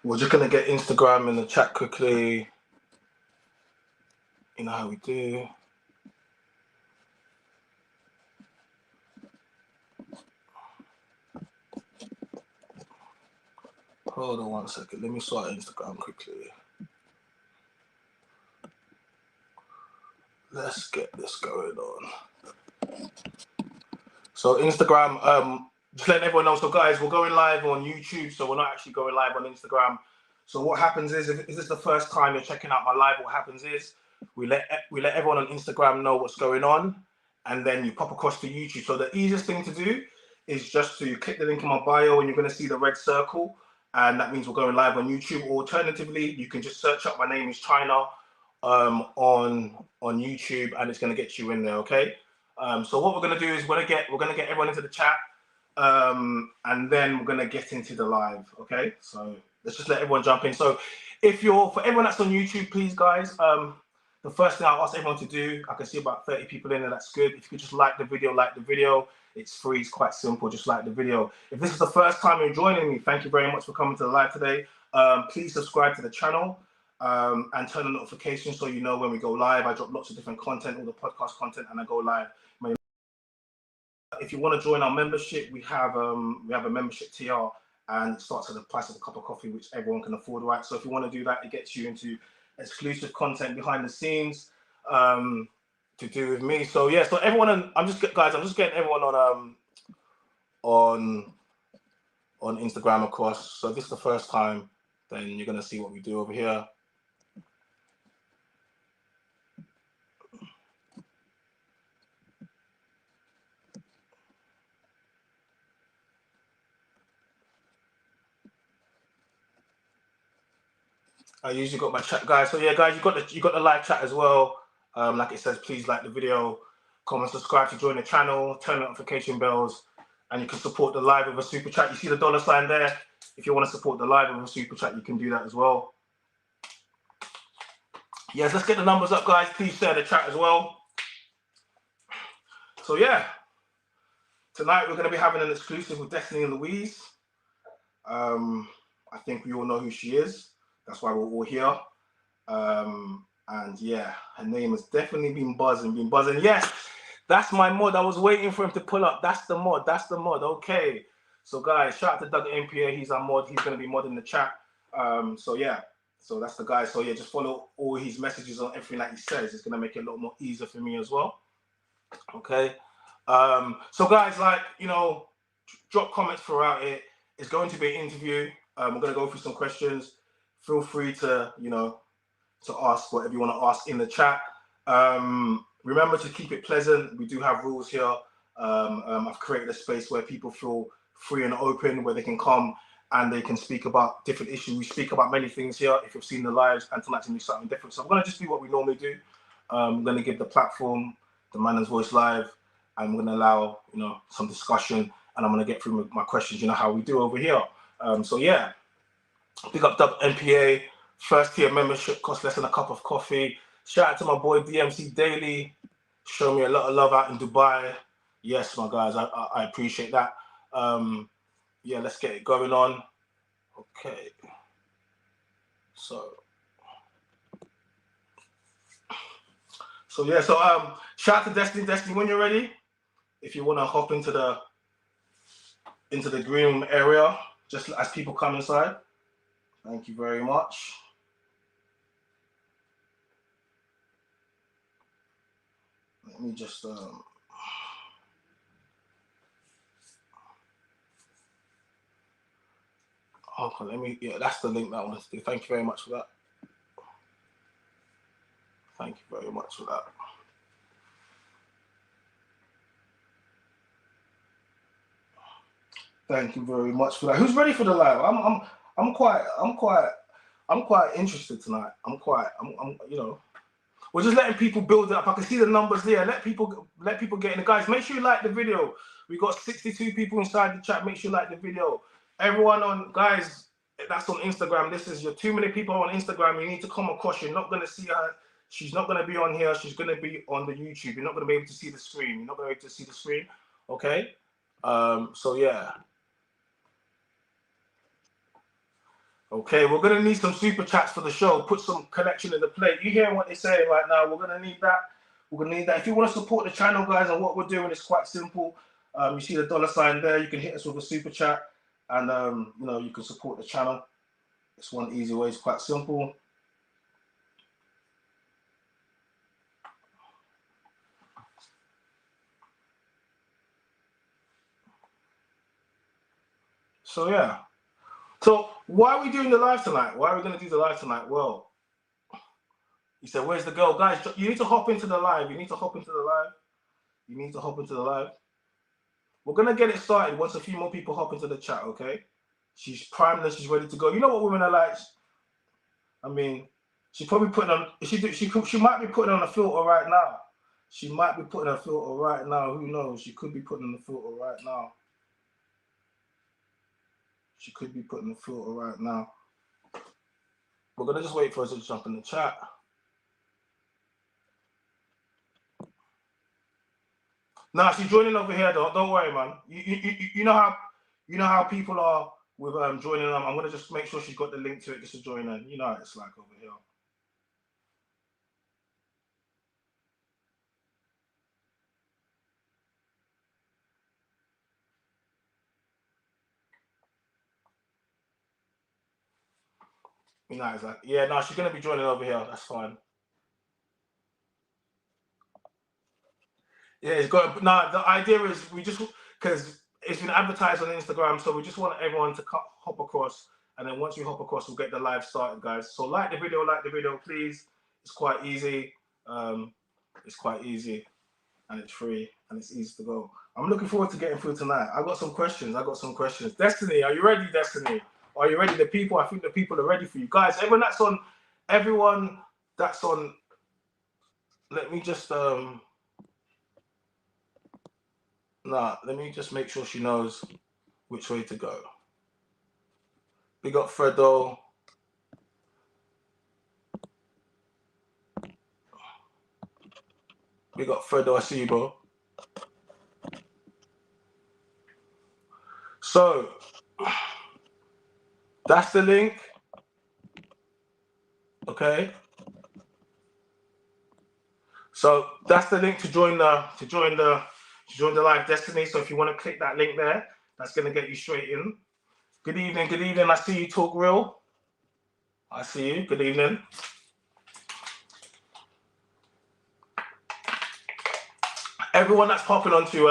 We're just gonna get Instagram in the chat quickly. You know how we do. Hold on 1 second. Let me sort Instagram quickly. Let's get this going on. So Instagram, just letting everyone know. So guys, we're going live on YouTube, so we're not actually going live on Instagram. So what happens is, if this is the first time you're checking out my live, what happens is we let everyone on Instagram know what's going on, and then you pop across to YouTube. So the easiest thing to do is just to click the link in my bio, and you're going to see the red circle, and that means we're going live on YouTube. Alternatively, you can just search up my name is China on YouTube, and it's going to get you in there. Okay. So what we're going to do is we're going to get everyone into the chat, and then we're going to get into the live. Okay. So let's just let everyone jump in. So for everyone that's on YouTube, please guys, the first thing I'll ask everyone to do, I can see about 30 people in there. That's good. If you could just like the video. It's free. It's quite simple. Just like the video. If this is the first time you're joining me, thank you very much for coming to the live today. Please subscribe to the channel. And turn on notifications so you know when we go live. I drop lots of different content, all the podcast content, and I go live. If you want to join our membership, we have a membership TR, and it starts at the price of a cup of coffee, which everyone can afford, right? So if you want to do that, it gets you into exclusive content behind the scenes to do with me. So yeah, so everyone, I'm just getting everyone on Instagram across. So if this is the first time, then you're gonna see what we do over here. I usually got my chat, guys. So yeah, guys, you got the live chat as well. Like it says, please like the video, comment, subscribe to join the channel, turn notification bells, and you can support the live with a super chat. You see the $ there. If you want to support the live with a super chat, you can do that as well. Yes, let's get the numbers up, guys. Please share the chat as well. So yeah, tonight we're going to be having an exclusive with Destinii Louise. I think we all know who she is. That's why we're all here. And yeah, her name has definitely been buzzing. Yes, that's my mod. I was waiting for him to pull up. That's the mod. Okay. So guys, shout out to Doug MPA. He's our mod. He's going to be modding the chat. So yeah, so that's the guy. So yeah, just follow all his messages on everything that he says. It's going to make it a lot more easier for me as well. Okay. So guys, like, you know, drop comments throughout it. It's going to be an interview. We're going to go through some questions. Feel free to, you know, to ask whatever you want to ask in the chat. Remember to keep it pleasant. We do have rules here. I've created a space where people feel free and open, where they can come and they can speak about different issues. We speak about many things here. If you've seen the lives, and tonight's going to be something different. So we're going to just do what we normally do. I'm going to give the platform, the Man's Voice Live, and we're going to allow, you know, some discussion, and I'm going to get through my questions, you know, how we do over here. So yeah, big up Dub NPA. First tier membership costs less than a cup of coffee. Shout out to my boy DMC Daily. Show me a lot of love out in Dubai. Yes, my guys, I appreciate that. Yeah, let's get it going on. Okay. So yeah, so shout out to Destinii, when you're ready. If you want to hop into the green room area, just as people come inside. Thank you very much. Let me just okay, yeah, that's the link that I wanted to do. Thank you very much for that. Thank you very much for that. Thank you very much for that. Who's ready for the live? I'm quite interested tonight. I'm you know, we're just letting people build it up. I can see the numbers there. Let people get in. Guys, make sure you like the video. We got 62 people inside the chat. Make sure you like the video. Everyone on, guys, that's on Instagram. This is your 2 minute people on Instagram. You need to come across. You're not gonna see her. She's not gonna be on here. She's gonna be on the YouTube. You're not gonna be able to see the screen. You're not gonna be able to see the screen. Okay. So yeah. Okay, we're gonna need some super chats for the show. Put some connection in the plate. You hear what they're saying right now? We're gonna need that. We're gonna need that. If you want to support the channel, guys, and what we're doing is quite simple. You see the $ there. You can hit us with a super chat, and you know, you can support the channel. It's one easy way. It's quite simple. So yeah. So why are we doing the live tonight? Why are we gonna do the live tonight? Well, you said, "Where's the girl, guys?" You need to hop into the live. You need to hop into the live. You need to hop into the live. We're gonna get it started once a few more people hop into the chat, okay? She's primed and she's ready to go. You know what women are like? I mean, she's probably putting on. She might be putting on a filter right now. She might be putting a filter right now. Who knows? She could be putting on a filter right now. She could be putting a filter right now. We're gonna just wait for her to jump in the chat. Nah, she's joining over here though. Don't worry, man. You know how people are with joining them. I'm gonna just make sure she's got the link to it just to join in. You know how it's like over here. You know, it's like, yeah, no, she's gonna be joining over here. That's fine. Yeah, it's got. No, the idea is we just because it's been advertised on Instagram, so we just want everyone to hop across, and then once you hop across, we'll get the live started, guys. So like the video, please. It's quite easy. It's quite easy, and it's free, and it's easy to go. I'm looking forward to getting through tonight. I got some questions. Destiny, are you ready, Destiny? Are you ready? The people, I think the people are ready for you, guys. Everyone that's on. Let me just let me just make sure she knows which way to go. We got Fredo. We got Fredo Asibo. So that's the link. Okay. So that's the link to join the live Destiny. So if you want to click that link there, that's gonna get you straight in. Good evening, good evening. I see you, Talk Real. I see you. Good evening. Everyone that's popping onto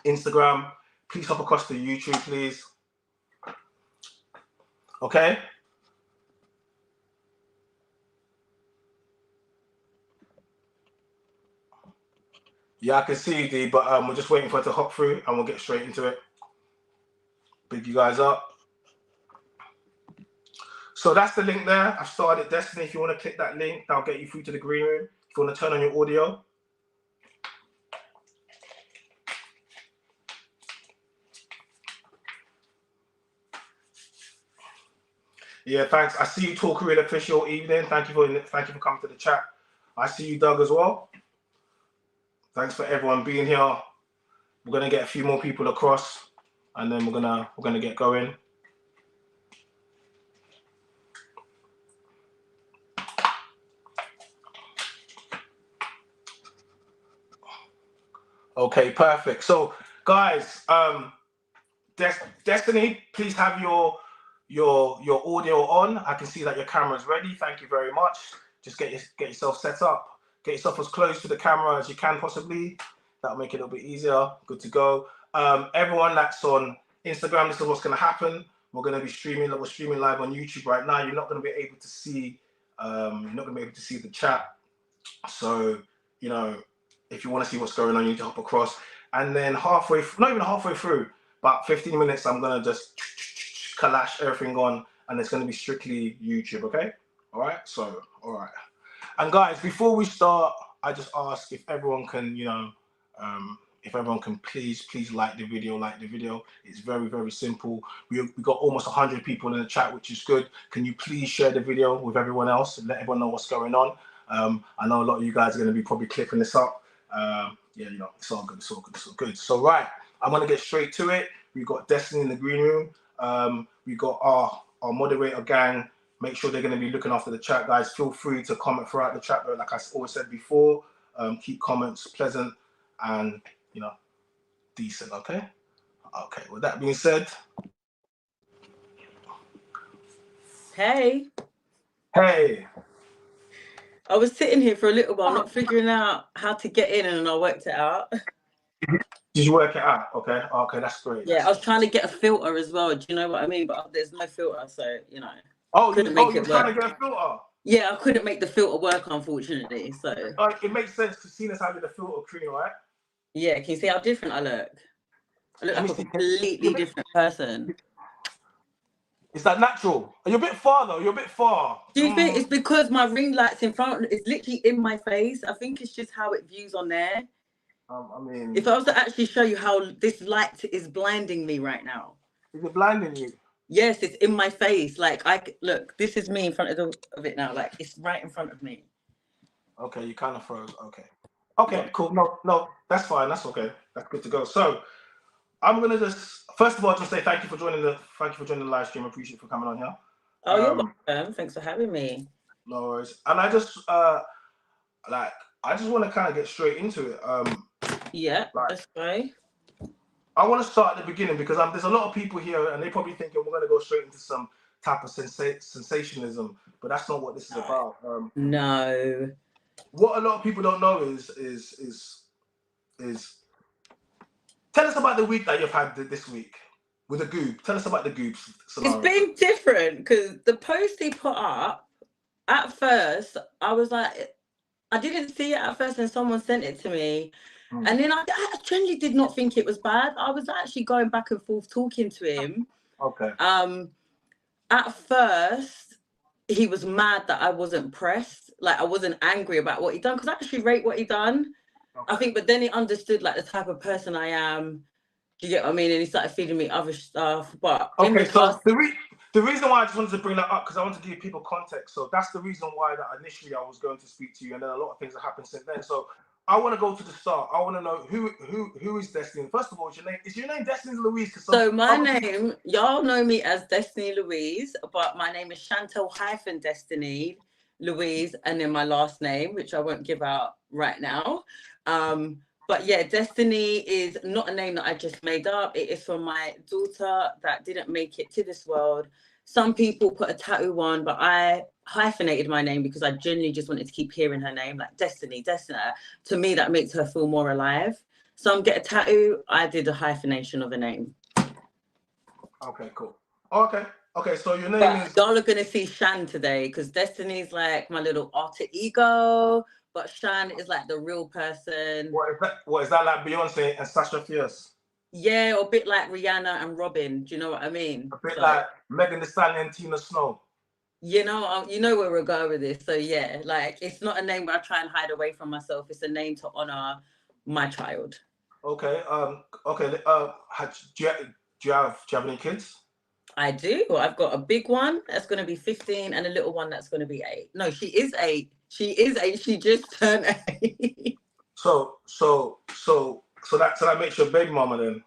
Instagram, please hop across to YouTube, please. Okay. Yeah, I can see you, D, but we're just waiting for it to hop through and we'll get straight into it. Big you guys up. So that's the link there. I've started Destiny. If you want to click that link, that'll get you through to the green room. If you want to turn on your audio. Yeah, thanks. I see you, Talk Real Official. Evening. Thank you for coming to the chat. I see you, Doug, as well. Thanks for everyone being here. We're gonna get a few more people across, and then we're gonna get going. Okay, perfect. So, guys, Destiny, please have your audio on. I can see that your camera is ready. Thank you very much. Just get yourself set up. Get yourself as close to the camera as you can possibly. That'll make it a little bit easier. Good to go. Everyone that's on Instagram, this is what's going to happen. We're going to be streaming. We're streaming live on YouTube right now. You're not going to be able to see. You're not going to be able to see the chat. So, you know, if you want to see what's going on, you need to hop across. And then not even halfway through, about 15 minutes, I'm going to just collage everything on, and it's going to be strictly YouTube, okay? All right? So, all right. And guys, before we start, I just ask if everyone can, if everyone can please like the video. It's very, very simple. We got almost 100 people in the chat, which is good. Can you please share the video with everyone else and let everyone know what's going on? I know a lot of you guys are going to be probably clipping this up. Yeah, you know, it's all good. So right, I'm going to get straight to it. We've got Destiny in the green room. We got our our moderator gang. Make sure they're going to be looking after the chat, guys. Feel free to comment throughout the chat, but like I always said before, keep comments pleasant and, you know, decent, okay? Okay, with that being said. Hey. Hey. I was sitting here for a little while, not figuring out how to get in, and I worked it out. Did you work it out? Okay, okay, that's great. Yeah, I was trying to get a filter as well. Do you know what I mean? But there's no filter, so, you know. Oh, you were trying to get a filter? Yeah, I couldn't make the filter work, unfortunately. So it makes sense to see us having the filter cream, right? Yeah, can you see how different I look? I look like a completely different person. Is that natural? You're a bit far though. You're a bit far. Do you think it's because my ring light's in front? It's literally in my face. I think it's just how it views on there. I mean, if I was to actually show you how this light is blinding me right now. Is it blinding you? Yes, it's in my face. Like, look, this is me in front of it now. Like, it's right in front of me. Okay, you kind of froze. Okay, yeah. Cool. No, that's fine. That's okay. That's good to go. So, I'm gonna just first of all just say thank you for joining the live stream. I appreciate you for coming on here. Oh, you're welcome. Thanks for having me. No worries. And I just I just want to kind of get straight into it. Yeah, that's right. I want to start at the beginning because there's a lot of people here and they probably thinking we're going to go straight into some type of sensationalism, but that's not what this is about. No. What a lot of people don't know is tell us about the week that you've had this week with the Goob. Tell us about the Goob scenario. It's been different because the post he put up, at first, I was like, I didn't see it at first and someone sent it to me. And then I generally did not think it was bad. I was actually going back and forth talking to him. Okay. At first, he was mad that I wasn't pressed. Like, I wasn't angry about what he done because I actually rate what he done. Okay. I think, but then he understood like the type of person I am. Do you get what I mean? And he started feeding me other stuff. But okay, so the reason why I just wanted to bring that up because I want to give people context. So that's the reason why that initially I was going to speak to you, and then a lot of things have happened since then. So I want to go to the start. I want to know who is Destinii. First of all, is your name Destinii Louise? So my name, y'all know me as Destinii Louise, but my name is Chantel-Destinii Louise, and then my last name, which I won't give out right now. But yeah, Destinii is not a name that I just made up. It is from my daughter that didn't make it to this world. Some people put a tattoo on, but I hyphenated my name because I genuinely just wanted to keep hearing her name, like Destinii. To me, that makes her feel more alive. Some get a tattoo. I did a hyphenation of a name. Okay, cool. Okay, so your name is... Y'all are going to see Shan today because Destinii's like my little alter ego, but Shan is like the real person. What is that like Beyonce and Sasha Fierce? Yeah, or a bit like Rihanna and Robin. Do you know what I mean? A bit like Megan Thee Stallion and Tina Snow. You know where we're going with this. So yeah, like it's not a name where I try and hide away from myself. It's a name to honor my child. Okay. Do you have any kids? I do. I've got a big one that's going to be 15 and a little one that's going to be 8. No, she is 8. She is 8. She just turned 8. So that makes you a baby mama then?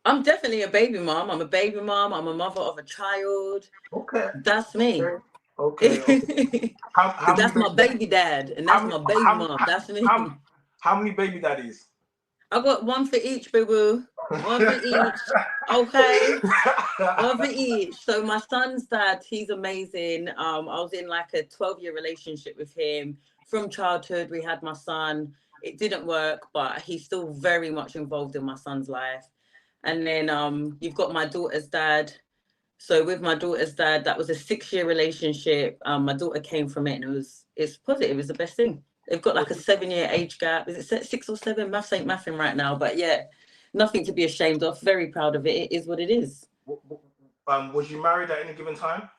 I'm definitely a baby mom. I'm a baby mom. I'm a mother of a child. Okay. That's me. Okay. That's my baby dad, and that's my baby mom. That's me. How many baby daddies? I got one for each, boo-boo. One for each. Okay. One for each. So my son's dad, he's amazing. I was in like a 12-year relationship with him. From childhood, we had my son. It didn't work, but he's still very much involved in my son's life. And then you've got my daughter's dad. So with my daughter's dad, that was a 6-year relationship. My daughter came from it, and it's positive. It's the best thing. They've got like a 7-year age gap. Is it 6 or 7? Maths ain't mathing right now, but yeah, nothing to be ashamed of. Very proud of it. It is what it is. Was you married at any given time?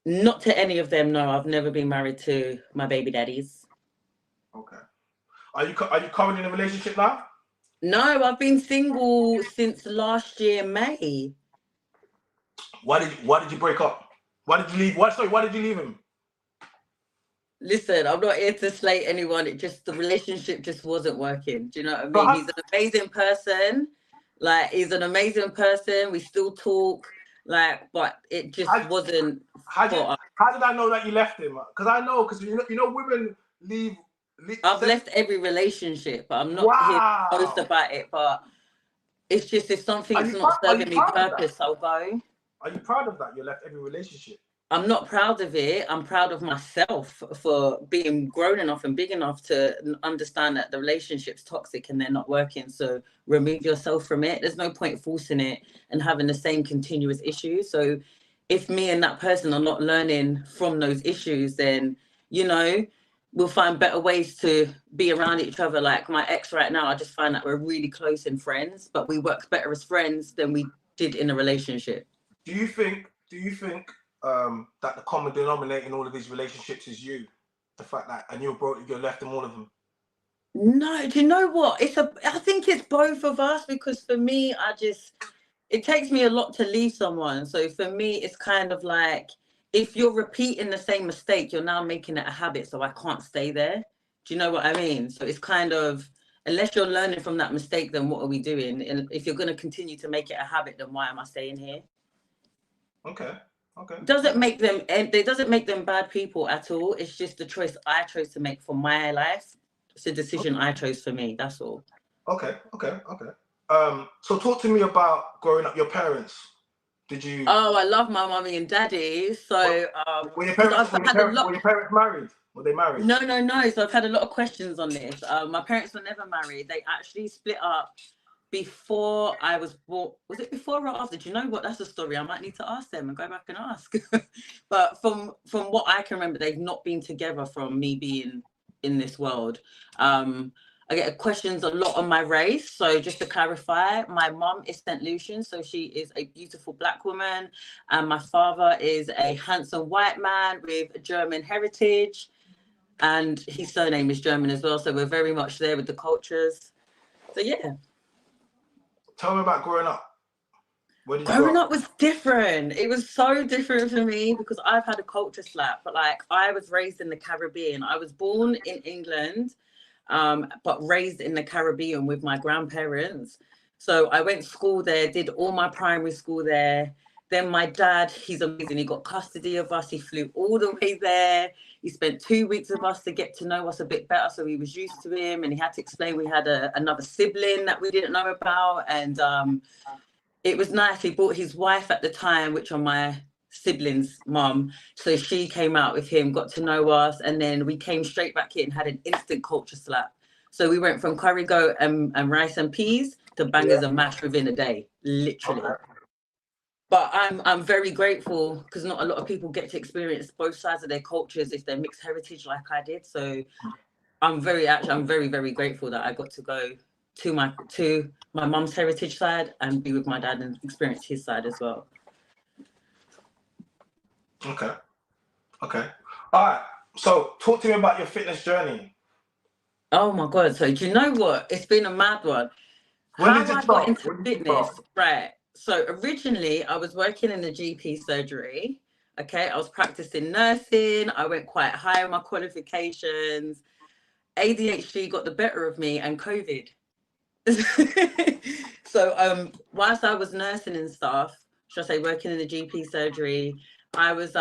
Not to any of them. No, I've never been married to my baby daddies. Okay. Are you currently in a relationship now? No, I've been single since last year, May. Why did you break up? Why did you leave? Why did you leave him? Listen, I'm not here to slate anyone. The relationship just wasn't working. Do you know what I mean? He's an amazing person. Like, he's an amazing person. We still talk. Like, but it just wasn't. How did I know that you left him? Because I know, because you know, women leave. I've left every relationship, but I'm not here to post about it. But it's just if something's not serving me purpose, I'll go. Are you proud of that? You left every relationship. I'm not proud of it. I'm proud of myself for being grown enough and big enough to understand that the relationship's toxic and they're not working. So remove yourself from it. There's no point forcing it and having the same continuous issues. So if me and that person are not learning from those issues, then, you know, we'll find better ways to be around each other. Like my ex right now, I just find that we're really close and friends, but we work better as friends than we did in a relationship. Do you think that the common denominator in all of these relationships is you? The fact that, and you left them, all of them? No, do you know what? I think it's both of us, because for me, it takes me a lot to leave someone. So for me, it's kind of like, if you're repeating the same mistake, you're now making it a habit. So I can't stay there. Do you know what I mean? So it's kind of, unless you're learning from that mistake, then what are we doing? And if you're going to continue to make it a habit, then why am I staying here? Okay. It doesn't make them bad people at all. It's just the choice I chose to make for my life. It's a decision I chose for me. That's all. Okay. So talk to me about growing up. Your parents. Did you? Oh, I love my mummy and daddy. So were your parents married? Were they married? No. So I've had a lot of questions on this. My parents were never married. They actually split up before I was born. Was it before or after? Do you know what? That's a story I might need to ask them and go back and ask. But from what I can remember, they've not been together from me being in this world. I get questions a lot on my race. So just to clarify, my mum is St. Lucian, so she is a beautiful Black woman. And my father is a handsome white man with German heritage. And his surname is German as well. So we're very much there with the cultures. So yeah. Tell me about growing up. Growing up was different. It was so different for me because I've had a culture slap. But like, I was raised in the Caribbean. I was born in England, but raised in the Caribbean with my grandparents. So I went to school there, did all my primary school there. Then my dad, he's amazing. He got custody of us. He flew all the way there. He spent 2 weeks with us to get to know us a bit better. So he was used to him, and he had to explain we had another sibling that we didn't know about. And it was nice. He brought his wife at the time, which are my siblings' mum. So she came out with him, got to know us, and then we came straight back in, had an instant culture slap. So we went from curry goat and rice and peas to bangers and mash within a day, literally. Okay. But I'm very grateful because not a lot of people get to experience both sides of their cultures if they're mixed heritage like I did. So I'm very, very grateful that I got to go to my mum's heritage side and be with my dad and experience his side as well. Okay. All right. So talk to me about your fitness journey. Oh my God. So do you know what? It's been a mad one. How I got into fitness, right? So originally I was working in the GP surgery. Okay. I was practicing nursing. I went quite high on my qualifications. ADHD got the better of me and COVID. So whilst I was nursing and stuff, should I say working in the GP surgery, I was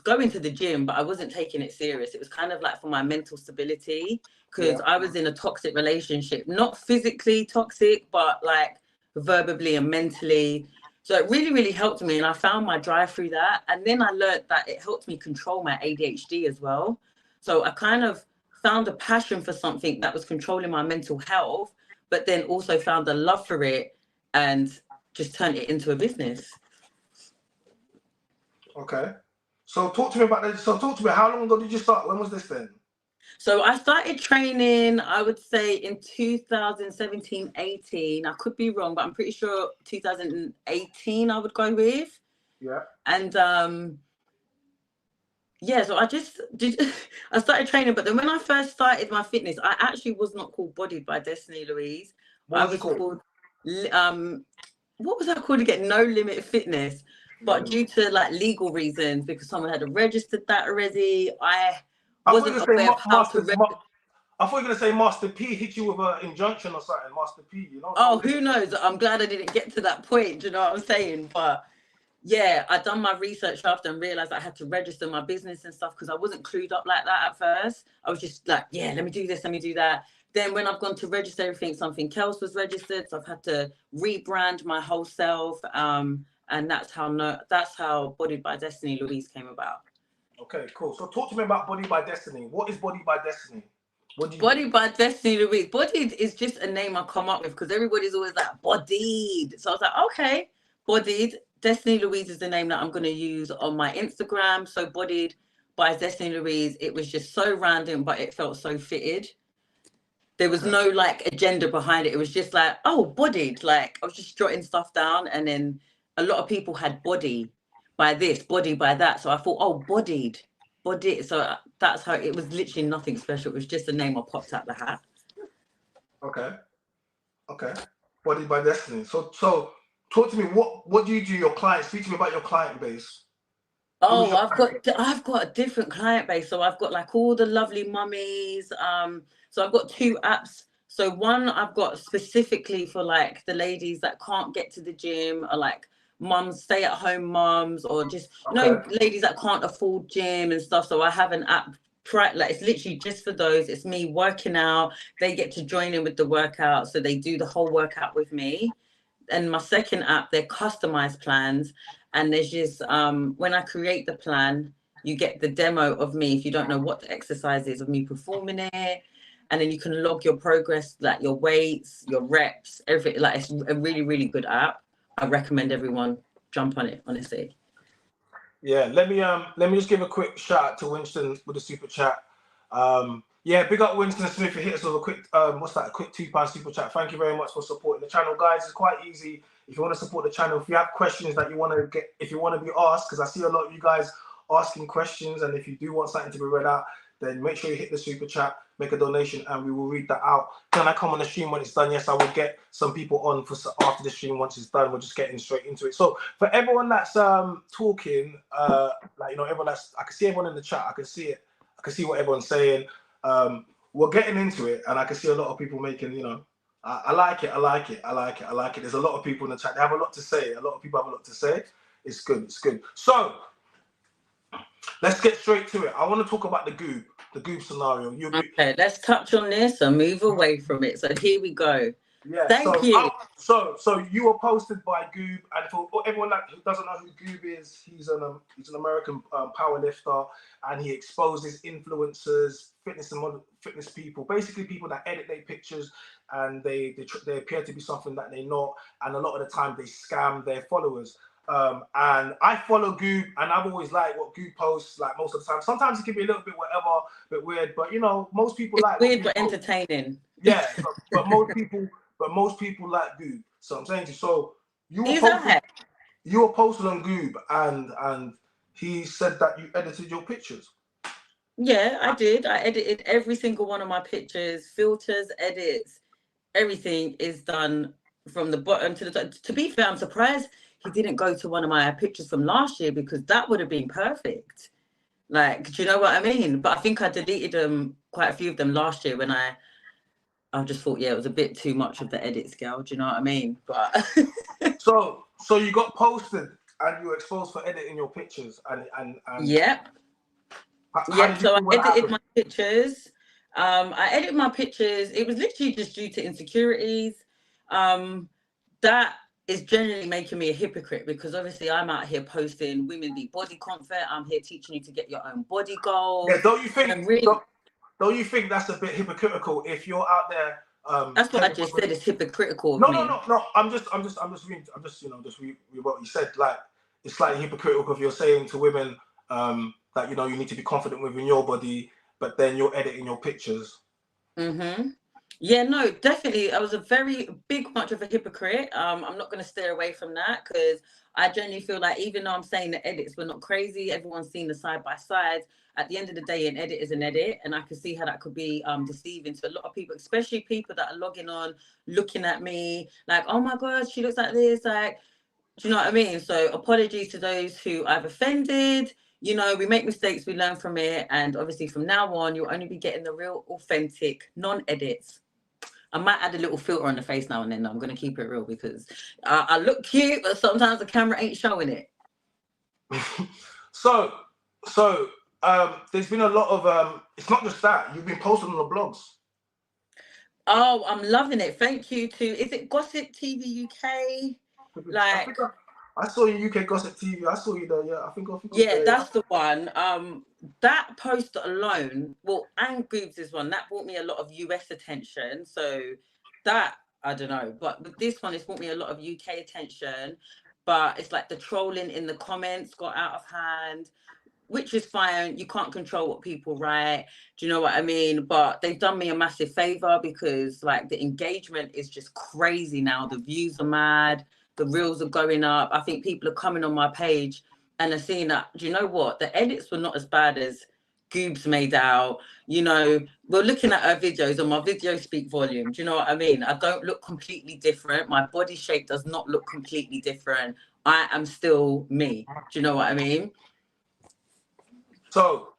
going to the gym, but I wasn't taking it serious. It was kind of like for my mental stability because I was in a toxic relationship, not physically toxic, but like verbally and mentally. So it really, really helped me. And I found my drive through that. And then I learned that it helped me control my ADHD as well. So I kind of found a passion for something that was controlling my mental health, but then also found a love for it and just turned it into a business. Okay. So talk to me about this. So talk to me, how long ago did you start? When was this then? So I started training, I would say in 2017, 18. I could be wrong, but I'm pretty sure 2018 I would go with. Yeah. And yeah, so I started training, but then when I first started my fitness, I actually was not called Bodied by Destinii Louise. I was called what was I called again? No Limit Fitness. But due to like legal reasons, because someone had registered that already, I wasn't aware of how to register. I thought you were going to say Master P hit you with an injunction or something, Master P, you know? Oh, who knows? I'm glad I didn't get to that point, do you know what I'm saying? But Yeah, I done my research after and realized I had to register my business and stuff because I wasn't clued up like that at first. I was just like, yeah, let me do this, let me do that. Then when I've gone to register everything, something else was registered. So I've had to rebrand my whole self. And that's how Bodied by Destinii Louise came about. Okay, cool. So talk to me about Body by Destiny. What is Body by Destiny? What do you Bodied by Destinii Louise. Bodied is just a name I come up with because everybody's always like bodied. So I was like, okay, bodied. Destinii Louise is the name that I'm going to use on my Instagram. So Bodied by Destinii Louise. It was just so random, but it felt so fitted. There was no like agenda behind it. It was just like, oh, bodied. Like I was just jotting stuff down, and then a lot of people had body by this, body by that. So I thought, oh, bodied. Body. So that's how it was. Literally nothing special. It was just a name I popped out the hat. Okay. Bodied by Destiny. So talk to me. What do you do? Your clients. Speak to me about your client base. Oh, I've got a different client base. So I've got like all the lovely mummies. So I've got 2 apps. So one I've got specifically for like the ladies that can't get to the gym, or like mums, stay at home mums, or just ladies that can't afford gym and stuff. So I have an app, like it's literally just for those. It's me working out. They get to join in with the workout, so they do the whole workout with me. And my second app, they're customized plans. And there's just when I create the plan, you get the demo of me if you don't know what the exercise is, of me performing it. And then you can log your progress, like your weights, your reps, everything. Like it's a really, really good app. I recommend everyone jump on it, honestly. Yeah, let me just give a quick shout out to Winston with the super chat. Yeah, big up Winston Smith. He hit us with a quick a quick £2 super chat. Thank you very much for supporting the channel, guys. It's quite easy if you want to support the channel. If you have questions that you want to get, if you want to be asked, because I see a lot of you guys asking questions, and if you do want something to be read out, then make sure you hit the super chat, make a donation, and we will read that out. Can I come on the stream when it's done? Yes, I will get some people on for after the stream once it's done. We're just getting straight into it. So for everyone that's talking, like everyone that's, I can see everyone in the chat. I can see it. I can see what everyone's saying. We're getting into it, and I can see a lot of people making, I like it. There's a lot of people in the chat. They have a lot to say. A lot of people have a lot to say. It's good. So let's get straight to it. I want to talk about the goob scenario. Okay, let's touch on this and move away from it. So here we go. Yeah. Thank you. So you were posted by Goob, and for everyone who doesn't know who Goob is, he's an American power lifter, and he exposes influencers, fitness people, basically people that edit their pictures, and they appear to be something that they're not, and a lot of the time they scam their followers. And I follow Goob, and I've always liked what Goob posts. Like most of the time, sometimes it can be a little bit whatever, a bit weird, but most people like weird but entertaining. Yeah, but most people like Goob. So I'm saying to you, so you were posted on Goob, and he said that you edited your pictures. Yeah, I did. I edited every single one of my pictures, filters, edits, everything is done from the bottom to the top. To be fair, I'm surprised he didn't go to one of my pictures from last year, because that would have been perfect. Like, do you know what I mean? But I think I deleted quite a few of them last year when I just thought, yeah, it was a bit too much of the edit scale. Do you know what I mean? But so you got posted and you were exposed for editing your pictures, and yep. So I edited my pictures. I edited my pictures. It was literally just due to insecurities. That is generally making me a hypocrite, because obviously I'm out here posting women be body confident. I'm here teaching you to get your own body goals. Yeah, don't you think that's a bit hypocritical if you're out there? That's what I just said. It's hypocritical. No. I'm just reading what you said. Like, it's slightly hypocritical if you're saying to women that you need to be confident within your body, but then you're editing your pictures. Yeah, no, definitely. I was a very much of a hypocrite. I'm not going to stay away from that, because I genuinely feel like, even though I'm saying the edits were not crazy, everyone's seen the side by side. At the end of the day, an edit is an edit, and I can see how that could be deceiving to a lot of people, especially people that are logging on, looking at me like, oh my God, she looks like this. Like, do you know what I mean? So apologies to those who I've offended. We make mistakes, we learn from it, and obviously from now on, you'll only be getting the real, authentic, non-edits. I might add a little filter on the face now and then. I'm going to keep it real, because I look cute, but sometimes the camera ain't showing it. So there's been a lot of it's not just that, you've been posting on the blogs. Oh, I'm loving it. Thank you to, is it Gossip TV UK? Like, I saw you UK Gossip TV. I saw you there. Yeah, I think yeah, that's the one. That post alone, well, and Goobes is one that brought me a lot of US attention. So that, I don't know, but with this one, it's brought me a lot of UK attention. But it's like the trolling in the comments got out of hand, which is fine. You can't control what people write. Do you know what I mean? But they've done me a massive favor because like the engagement is just crazy now. The views are mad. The reels are going up. I think people are coming on my page and are seeing that, do you know what? The edits were not as bad as Goobes made out. You know, we're looking at her videos and my videos speak volume. Do you know what I mean? I don't look completely different. My body shape does not look completely different. I am still me. Do you know what I mean? So,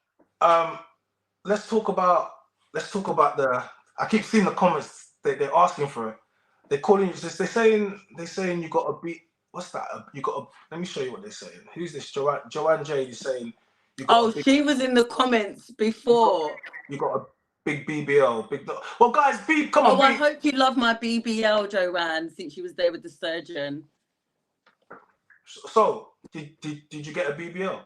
let's talk about the. I keep seeing the comments. They're asking for it. They're calling you. They're saying you got a beat. What's that? You got a. Let me show you what they're saying. Who's this? Joanne J is saying you got. Oh, she was in the comments before. You got a big BBL. Well, guys, come on. Oh, I hope you love my BBL, Joanne, since you was there with the surgeon. So, did you get a BBL?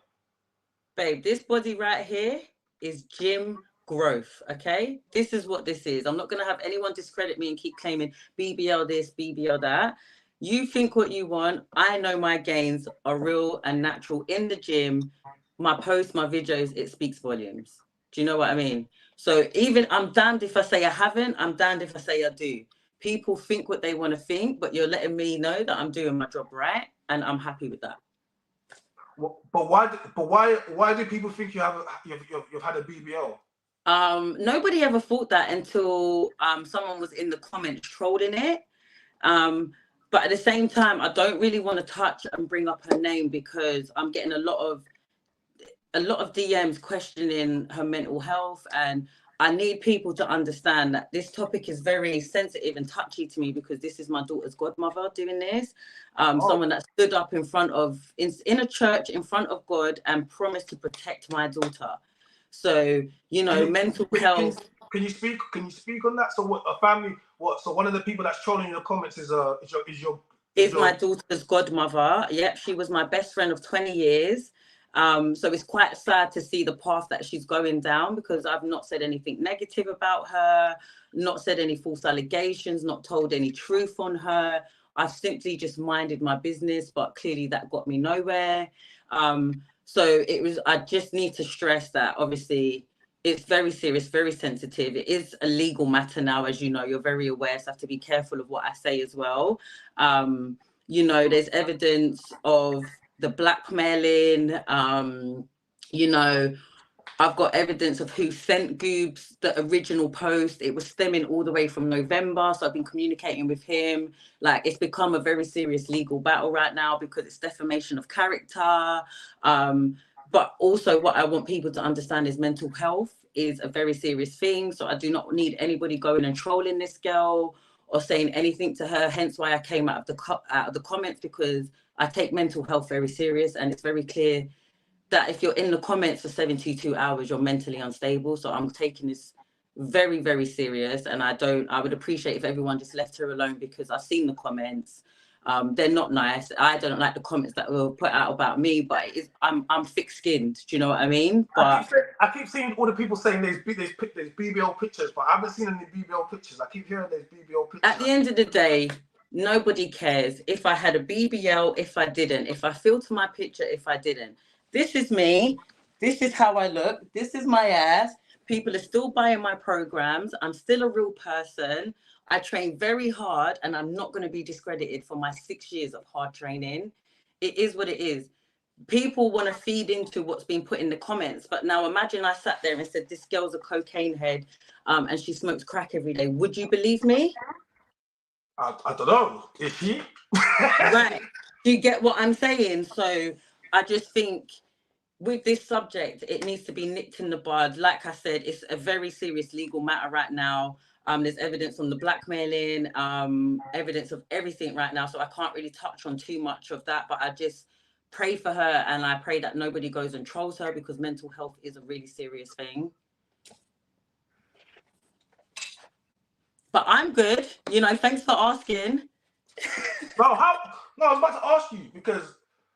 Babe, this body right here is gym growth, okay? This is what this is. I'm not going to have anyone discredit me and keep claiming BBL this, BBL that. You think what you want. I know my gains are real and natural in the gym. My posts, my videos, it speaks volumes. Do you know what I mean? So even I'm damned if I say I haven't, I'm damned if I say I do. People think what they want to think, but you're letting me know that I'm doing my job right, and I'm happy with that. But why do people think you've had a BBL? Nobody ever thought that until someone was in the comments trolling it. But at the same time, I don't really want to touch and bring up her name because I'm getting a lot of DMs questioning her mental health, and I need people to understand that this topic is very sensitive and touchy to me because this is my daughter's godmother doing this. Someone that stood up in front of in a church in front of God and promised to protect my daughter. So, you know, mental health. Can you speak on that? So what, a family, so one of the people that's trolling in the comments is my daughter's godmother. Yep, she was my best friend of 20 years. So it's quite sad to see the path that she's going down because I've not said anything negative about her, not said any false allegations, not told any truth on her. I've simply just minded my business, but clearly that got me nowhere. So I just need to stress that obviously it's very serious, very sensitive. It is a legal matter now, as you know, you're very aware, so I have to be careful of what I say as well. You know, there's evidence of the blackmailing, you know, I've got evidence of who sent Goobes the original post. It was stemming all the way from November. So I've been communicating with him. Like, it's become a very serious legal battle right now because it's defamation of character. But also what I want people to understand is mental health is a very serious thing. So I do not need anybody going and trolling this girl or saying anything to her. Hence why I came out of the comments, because I take mental health very serious, and it's very clear that if you're in the comments for 72 hours, you're mentally unstable. So I'm taking this very, very serious. And I would appreciate if everyone just left her alone because I've seen the comments. They're not nice. I don't like the comments that were put out about me, but I'm thick-skinned. Do you know what I mean? But I keep seeing all the people saying there's BBL pictures, but I haven't seen any BBL pictures. I keep hearing there's BBL pictures. At the end of the day, nobody cares if I had a BBL, if I didn't, if I filter my picture, if I didn't. This is me. This is how I look. This is my ass. People are still buying my programs. I'm still a real person. I train very hard, and I'm not going to be discredited for my 6 years of hard training. It is what it is. People want to feed into what's being put in the comments. But now imagine I sat there and said, this girl's a cocaine head and she smokes crack every day. Would you believe me? I don't know. Is she? Right. Do you get what I'm saying? So I just think with this subject, it needs to be nipped in the bud. Like I said, it's a very serious legal matter right now. There's evidence on the blackmailing, evidence of everything right now. So I can't really touch on too much of that, but I just pray for her, and I pray that nobody goes and trolls her, because mental health is a really serious thing. But I'm good, you know. Thanks for asking. No, I was about to ask you, because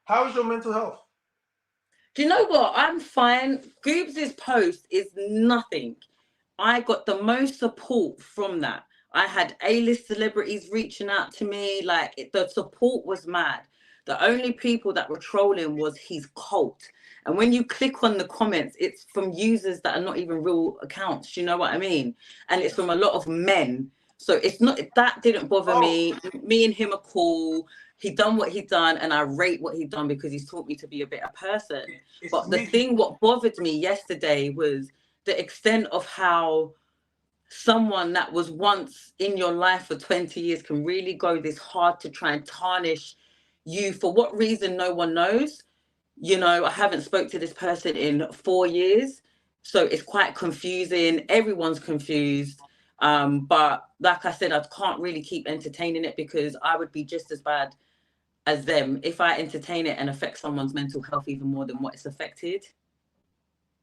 how is your mental health? Do you know what? I'm fine. Goobes' post is nothing. I got the most support from that. I had A-list celebrities reaching out to me. Like, the support was mad. The only people that were trolling was his cult. And when you click on the comments, it's from users that are not even real accounts. You know what I mean? And it's from a lot of men. So it's not, that didn't bother me. Me and him are cool. He done what he done, and I rate what he done because he's taught me to be a better person. But the thing, what bothered me yesterday was the extent of how someone that was once in your life for 20 years can really go this hard to try and tarnish you for what reason, no one knows. You know, I haven't spoke to this person in 4 years, so it's quite confusing. Everyone's confused. But like I said, I can't really keep entertaining it, because I would be just as bad as them if I entertain it and affect someone's mental health even more than what it's affected.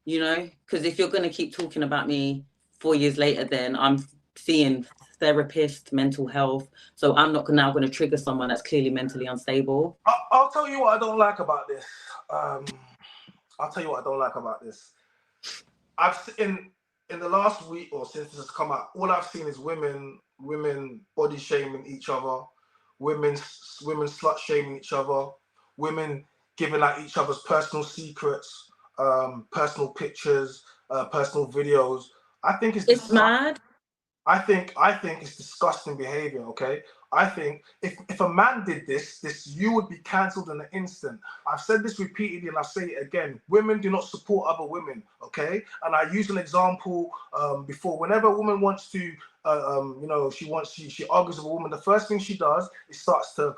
You know, because if you're going to keep talking about me 4 years later, then I'm seeing therapist, mental health. So I'm not now going to trigger someone that's clearly mentally unstable. I'll tell you what I don't like about this. I'll tell you what I don't like about this. I've in the last week, or since this has come out, all I've seen is women body shaming each other, women slut shaming each other, women giving out each other's personal secrets, personal pictures, personal videos. I think it's mad. I think it's disgusting behavior. Okay, I think if a man did this, you would be cancelled in an instant. I've said this repeatedly, and I'll say it again. Women do not support other women. Okay, and I used an example before. Whenever a woman wants to, you know, she argues with a woman, the first thing she does is starts to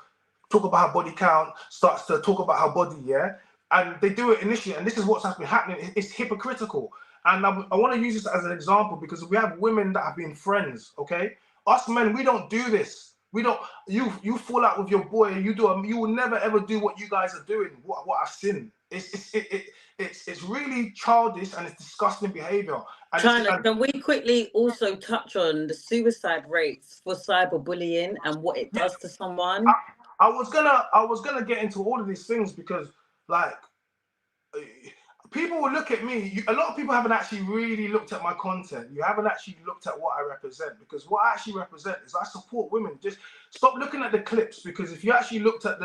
talk about her body count, starts to talk about her body, yeah. And they do it initially, and this is what's been happening. It's hypocritical. And I want to use this as an example, because we have women that have been friends, okay? Us men, we don't do this. We don't. You fall out with your boy. You will never ever do what you guys are doing. What I've seen. It's really childish, and it's disgusting behavior. And China, can we quickly also touch on the suicide rates for cyberbullying and what it does to someone? I was gonna get into all of these things, because like, people will look at me. A lot of people haven't actually really looked at my content. You haven't actually looked at what I represent, because what I actually represent is I support women. Just stop looking at the clips, because if you actually looked at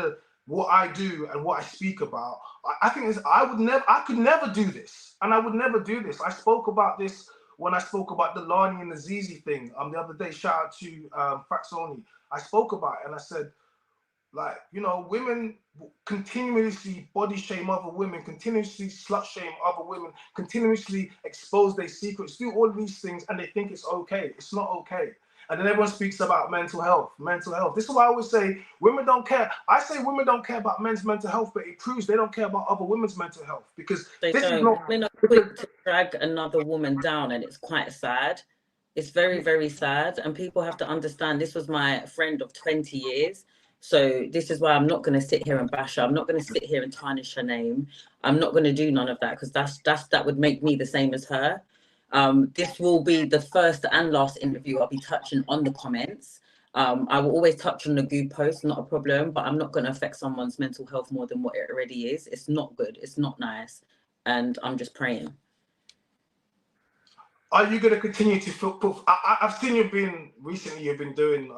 what I do and what I speak about, I think I could never do this, and I would never do this. I spoke about this when I spoke about the Lani and the Zizi thing the other day. Shout out to Faxoni. I spoke about it, and I said, like, you know, women continuously body shame other women, continuously slut shame other women, continuously expose their secrets, do all of these things, and they think it's okay. It's not okay. And then everyone speaks about mental health. This is why I always say women don't care. I say women don't care about men's mental health, but it proves they don't care about other women's mental health, because they're not quick to drag another woman down, and it's quite sad. It's very, very sad. And people have to understand, this was my friend of 20 years. So this is why I'm not going to sit here and bash her. I'm not going to sit here and tarnish her name. I'm not going to do none of that, because that would make me the same as her. This will be the first and last interview I'll be touching on the comments. I will always touch on the Goob post, not a problem, but I'm not going to affect someone's mental health more than what it already is. It's not good. It's not nice. And I'm just praying. Are you going to continue to I've seen you've been doing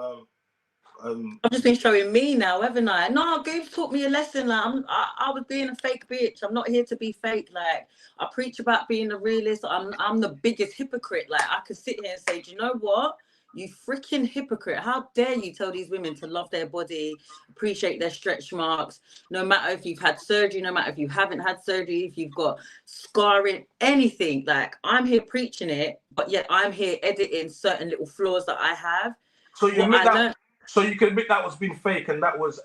I've just been showing me now, haven't I? No, Goobes taught me a lesson. Like, I was being a fake bitch. I'm not here to be fake. Like, I preach about being a realist. I'm the biggest hypocrite. Like, I could sit here and say, do you know what? You freaking hypocrite. How dare you tell these women to love their body, appreciate their stretch marks, no matter if you've had surgery, no matter if you haven't had surgery, if you've got scarring, anything. Like, I'm here preaching it, but yet I'm here editing certain little flaws that I have. So you admit that? So you can admit that was being fake, and that was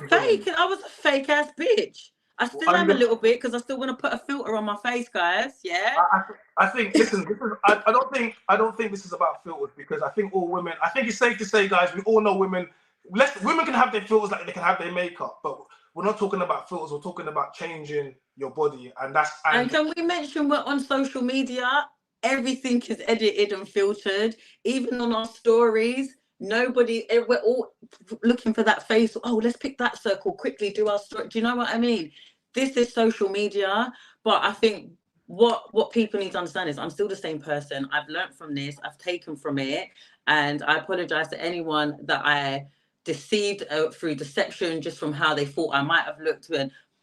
fake. I was a fake ass bitch. I still am a little bit, because I still want to put a filter on my face, guys. Yeah. I think. Listen, I don't think this is about filters, because I think all women. I think it's safe to say, guys, we all know women. Women can have their filters like they can have their makeup, but we're not talking about filters. We're talking about changing your body, and And can we mention we're on social media? Everything is edited and filtered, even on our stories. We're all looking for that face. Oh, let's pick that circle quickly, do our story. Do you know what I mean? This is social media, but I think what people need to understand is I'm still the same person. I've learned from this, I've taken from it, and I apologize to anyone that I deceived through deception just from how they thought I might have looked.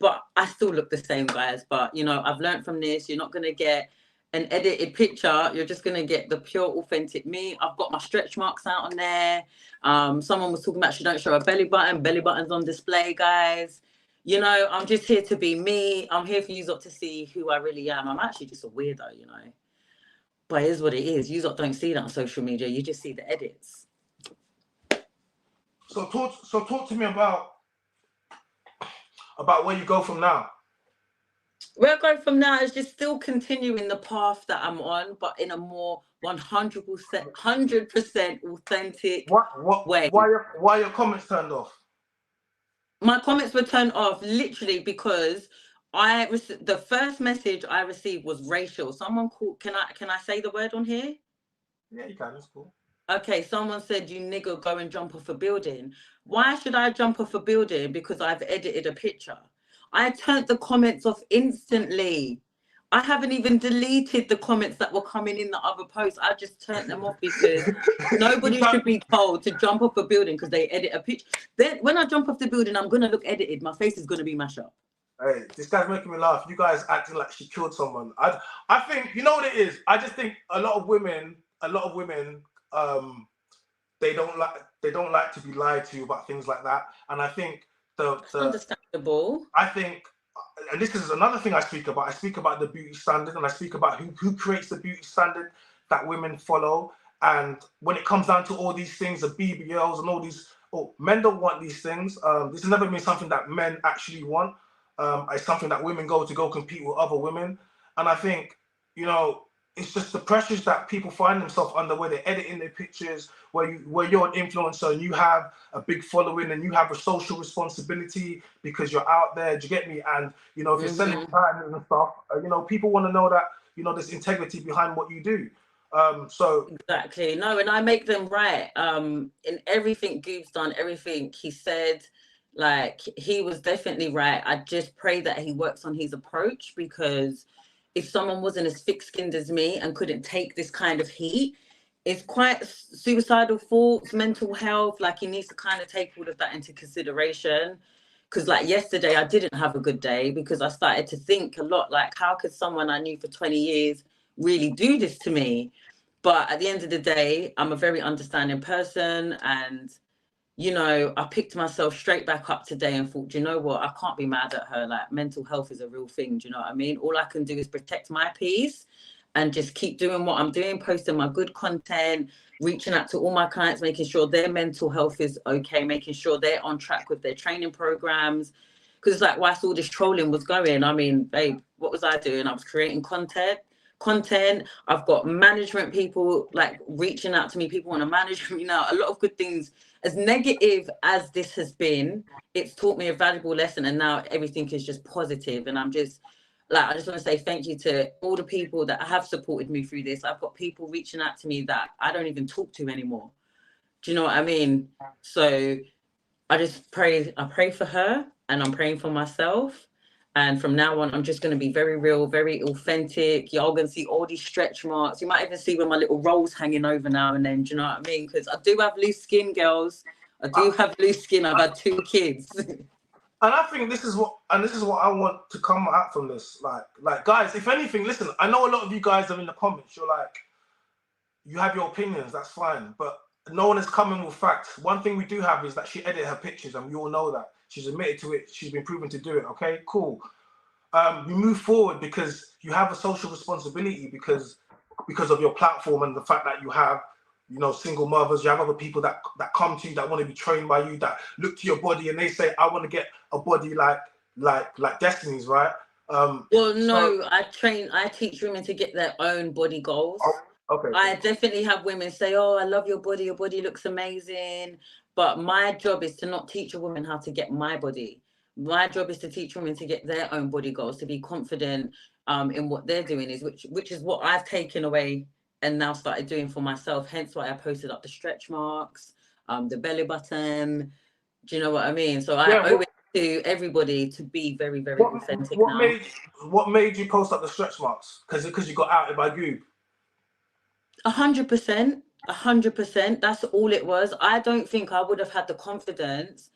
But I still look the same, guys. But, you know, I've learned from this. You're not going to get an edited picture. You're just going to get the pure, authentic me. I've got my stretch marks out on there. Someone was talking about she don't show a belly button. Belly button's on display, guys. You know, I'm just here to be me. I'm here for you lot to see who I really am. I'm actually just a weirdo, you know. But it is what it is. You lot don't see that on social media. You just see the edits. So talk to me about where you go from now. Where I go from now is just still continuing the path that I'm on, but in a more 100% authentic way. Why are your comments turned off? My comments were turned off literally because the first message I received was racial. Someone called, can I say the word on here? Yeah, you can, that's cool. Okay, someone said, you nigger, go and jump off a building. Why should I jump off a building? Because I've edited a picture. I turned the comments off instantly. I haven't even deleted the comments that were coming in the other posts. I just turned them off because nobody should be told to jump off a building because they edit a picture. Then when I jump off the building, I'm going to look edited. My face is going to be mashed up. Hey, this guy's making me laugh. You guys acting like she killed someone. I think, you know what it is? I just think a lot of women, they don't like to be lied to about things like that. And I think understandable. I think, and this is another thing I speak about. I speak about the beauty standard, and I speak about who creates the beauty standard that women follow. And when it comes down to all these things, the BBLs and all these, men don't want these things. This has never been something that men actually want. It's something that women go compete with other women. And I think, you know, it's just the pressures that people find themselves under, where they're editing their pictures, where you're an influencer and you have a big following and you have a social responsibility because you're out there. Do you get me? And you know, if you're selling patterns and stuff, you know, people want to know that, you know, there's integrity behind what you do. So exactly. No, and I make them right. In everything Goob's done, everything he said, like, he was definitely right. I just pray that he works on his approach, because if someone wasn't as thick-skinned as me and couldn't take this kind of heat, it's quite suicidal thoughts, mental health. Like, he needs to kind of take all of that into consideration. Because like yesterday, I didn't have a good day because I started to think a lot, like, how could someone I knew for 20 years really do this to me? But at the end of the day, I'm a very understanding person, and you know, I picked myself straight back up today and thought, do you know what? I can't be mad at her. Like, mental health is a real thing. Do you know what I mean? All I can do is protect my peace and just keep doing what I'm doing, posting my good content, reaching out to all my clients, making sure their mental health is okay, making sure they're on track with their training programs. Because like, whilst all this trolling was going, I mean, babe, what was I doing? I was creating content. I've got management people like reaching out to me. People want to manage me now. A lot of good things. As negative as this has been, it's taught me a valuable lesson, and now everything is just positive. And I'm just like, I just want to say thank you to all the people that have supported me through this. I've got people reaching out to me that I don't even talk to anymore. Do you know what I mean? So I just pray. I pray for her, and I'm praying for myself. And from now on, I'm just going to be very real, very authentic. Y'all going to see all these stretch marks. You might even see where my little rolls hanging over now and then. Do you know what I mean? Because I do have loose skin, girls. I do have loose skin. I've had 2 kids. And I think this is what I want to come out from this. Like guys, if anything, listen, I know a lot of you guys are in the comments. You're like, you have your opinions. That's fine. But no one is coming with facts. One thing we do have is that she edited her pictures, and we all know that. She's admitted to it. She's been proven to do it. Okay, cool. We move forward because you have a social responsibility because of your platform and the fact that you have, you know, single mothers. You have other people that come to you, that want to be trained by you, that look to your body and they say, I want to get a body like Destiny's, right? Well, no, so, I teach women to get their own body goals. Oh, okay. I definitely have women say, oh, I love your body looks amazing. But my job is to not teach a woman how to get my body. My job is to teach women to get their own body goals, to be confident in what they're doing, is which is what I've taken away and now started doing for myself. Hence why I posted up the stretch marks, the belly button. Do you know what I mean? So I owe it to everybody to be very, very authentic now. What made you post up the stretch marks? Because you got outed by Goob? 100%. 100%. That's all it was. I don't think I would have had the confidence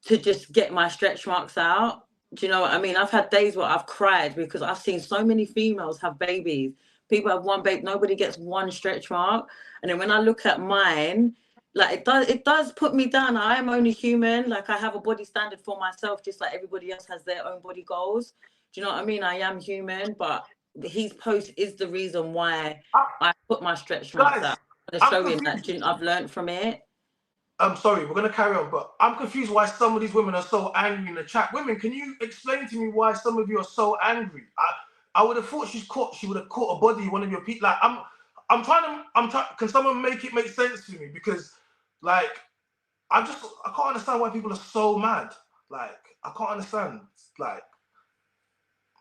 to just get my stretch marks out. Do you know what I mean? I've had days where I've cried because I've seen so many females have babies. People have one baby, nobody gets one stretch mark. And then when I look at mine, like it does put me down. I am only human. Like I have a body standard for myself, just like everybody else has their own body goals. Do you know what I mean? I am human, but his post is the reason why I put my stretch marks out. To show him that I've learned from it. I'm sorry, we're going to carry on, but I'm confused why some of these women are so angry in the chat. Women, can you explain to me why some of you are so angry? I would have thought she would have caught a body, one of your people. Like, I'm trying, can someone make it make sense to me? Because, like, I can't understand why people are so mad. Like, I can't understand. Like,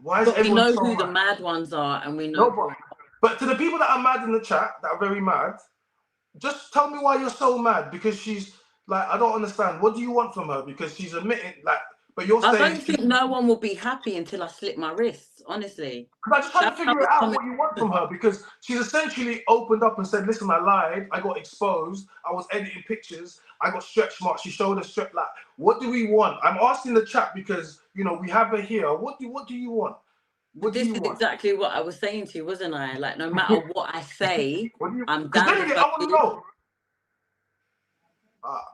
why is everyone so mad? We know who the mad ones are, and we know. But to the people that are mad in the chat, that are very mad, just tell me why you're so mad. Because she's like, I don't understand. What do you want from her? Because she's admitting, like, but you're saying. I don't think no one will be happy until I slip my wrists, honestly. Because I just trying to figure out what you want from her. Because she's essentially opened up and said, listen, I lied. I got exposed. I was editing pictures. I got stretch marks. She showed a stretch. Like, what do we want? I'm asking the chat because, you know, we have her here. What do you want? This is exactly what I was saying to you, wasn't I? Like, no matter what I say, I'm down. I want to know.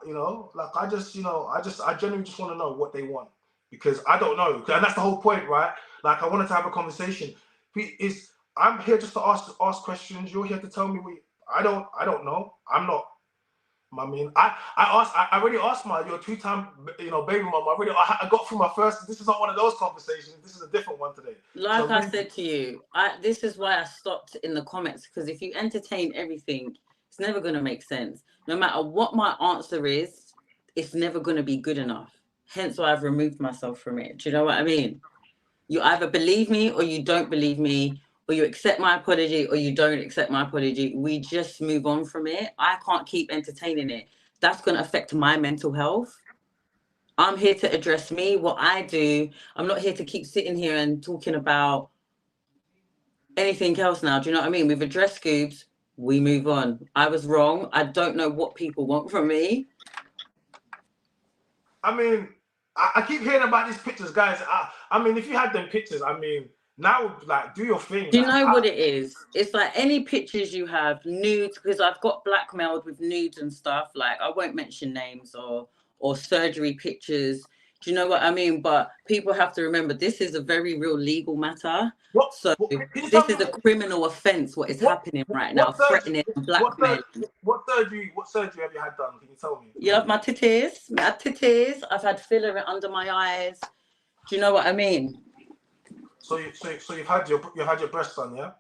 You know, like I genuinely just want to know what they want, because I don't know, and that's the whole point, right? Like I wanted to have a conversation. I'm here just to ask questions. You're here to tell me I don't know. I'm not. I mean, I already asked your 2-time, you know, baby mom. I got through my first. This is not one of those conversations. This is a different one today. Like I said to you, this is why I stopped in the comments, because if you entertain everything, it's never going to make sense. No matter what my answer is, it's never going to be good enough. Hence why I've removed myself from it. Do you know what I mean? You either believe me or you don't believe me, or you accept my apology or you don't accept my apology. We just move on from it. I can't keep entertaining it. That's going to affect my mental health. I'm here to address me, what I do. I'm not here to keep sitting here and talking about anything else now. Do you know what I mean? We've addressed Scoobs. We move on. I was wrong. I don't know what people want from me. I mean, I keep hearing about these pictures, guys. I mean, if you had them pictures, I mean, now, like, do your thing. Do you know what it is? It's like any pictures you have, nudes, because I've got blackmailed with nudes and stuff. Like, I won't mention names or surgery pictures. Do you know what I mean? But people have to remember, this is a very real legal matter. This is a criminal offence, what is happening right now, threatening and blackmailing. What surgery have you had done? Can you tell me? You have my titties. I've had filler under my eyes. Do you know what I mean? So you've had your breast done, yeah?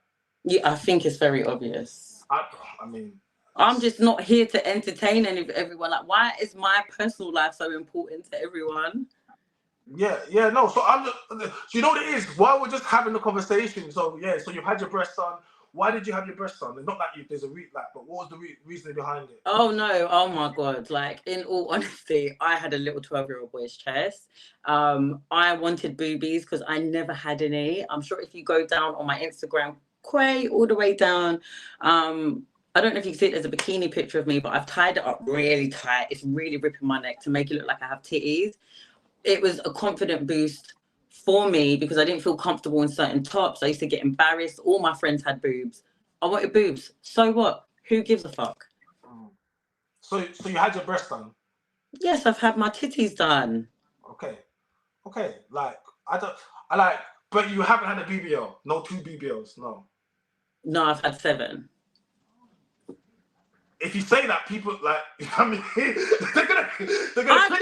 Yeah, I think it's very obvious. I mean, I'm just not here to entertain everyone. Like, why is my personal life so important to everyone? Yeah, no. So you know what it is? While we're just having the conversation, so you've had your breast done. Why did you have your breast done? Not that there's a but what was the reasoning behind it? Oh no! Oh my God! Like, in all honesty, I had a little 12-year-old boy's chest. I wanted boobies because I never had any. I'm sure if you go down on my Instagram, all the way down, I don't know if you can see it. There's a bikini picture of me, but I've tied it up really tight. It's really ripping my neck to make it look like I have titties. It was a confident boost for me because I didn't feel comfortable in certain tops. I used to get embarrassed. All my friends had boobs. I wanted boobs. So what? Who gives a fuck? So you had your breast done? Yes, I've had my titties done. Okay. Like, but you haven't had a BBL? No 2 BBLs? No. No, I've had 7. If you say that, people, like, I mean, they're gonna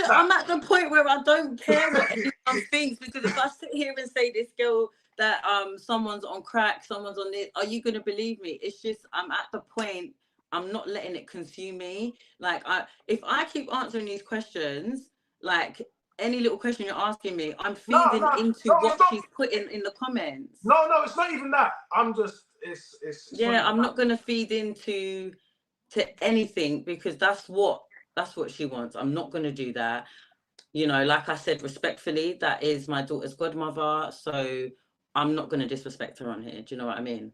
I'm at the point where I don't care what anyone thinks, because if I sit here and say this girl that someone's on crack, someone's on this, are you gonna believe me? It's just, I'm at the point, I'm not letting it consume me. Like, if I keep answering these questions, like, any little question you're asking me, I'm No, feeding no, into no, what it's not. she's putting in the comments. No, no, it's not even that. I'm just, it's not Yeah, even I'm that. not gonna feed into anything because that's what she wants. I'm not gonna do that. You know, like I said, respectfully, that is my daughter's godmother, so I'm not gonna disrespect her on here. Do you know what I mean?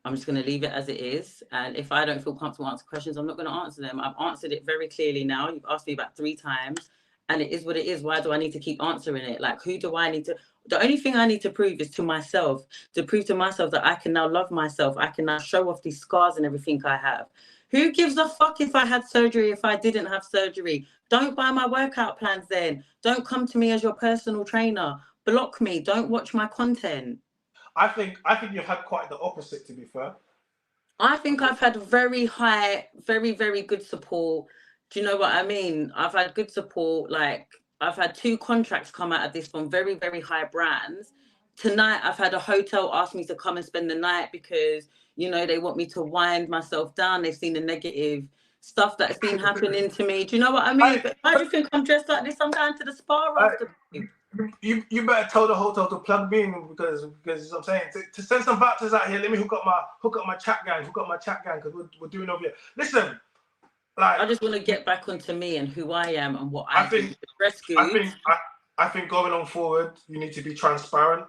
I'm just going to leave it as it is. And if I don't feel comfortable answering questions, I'm not going to answer them. I've answered it very clearly now. You've asked me about 3 times and it is what it is. Why do I need to keep answering it? Like, who do I need to? The only thing I need to prove is to myself, to prove to myself that I can now love myself. I can now show off these scars and everything I have. Who gives a fuck if I had surgery, if I didn't have surgery? Don't buy my workout plans then. Don't come to me as your personal trainer. Block me. Don't watch my content. I think you've had quite the opposite, to be fair. I think I've had very high, very, very good support. Do you know what I mean? I've had good support. Like, I've had 2 contracts come out of this from very, very high brands. Tonight, I've had a hotel ask me to come and spend the night because, you know, they want me to wind myself down. They've seen the negative stuff that's been happening to me. Do you know what I mean? But why do you think I'm dressed like this? I'm going to the spa after. You better tell the hotel to plug me in because you know what I'm saying, to send some vouchers out here. Let me hook up my chat gang because we're doing over here. Listen, like, I just want to get back onto me and who I am and what I do. I think going on forward, you need to be transparent.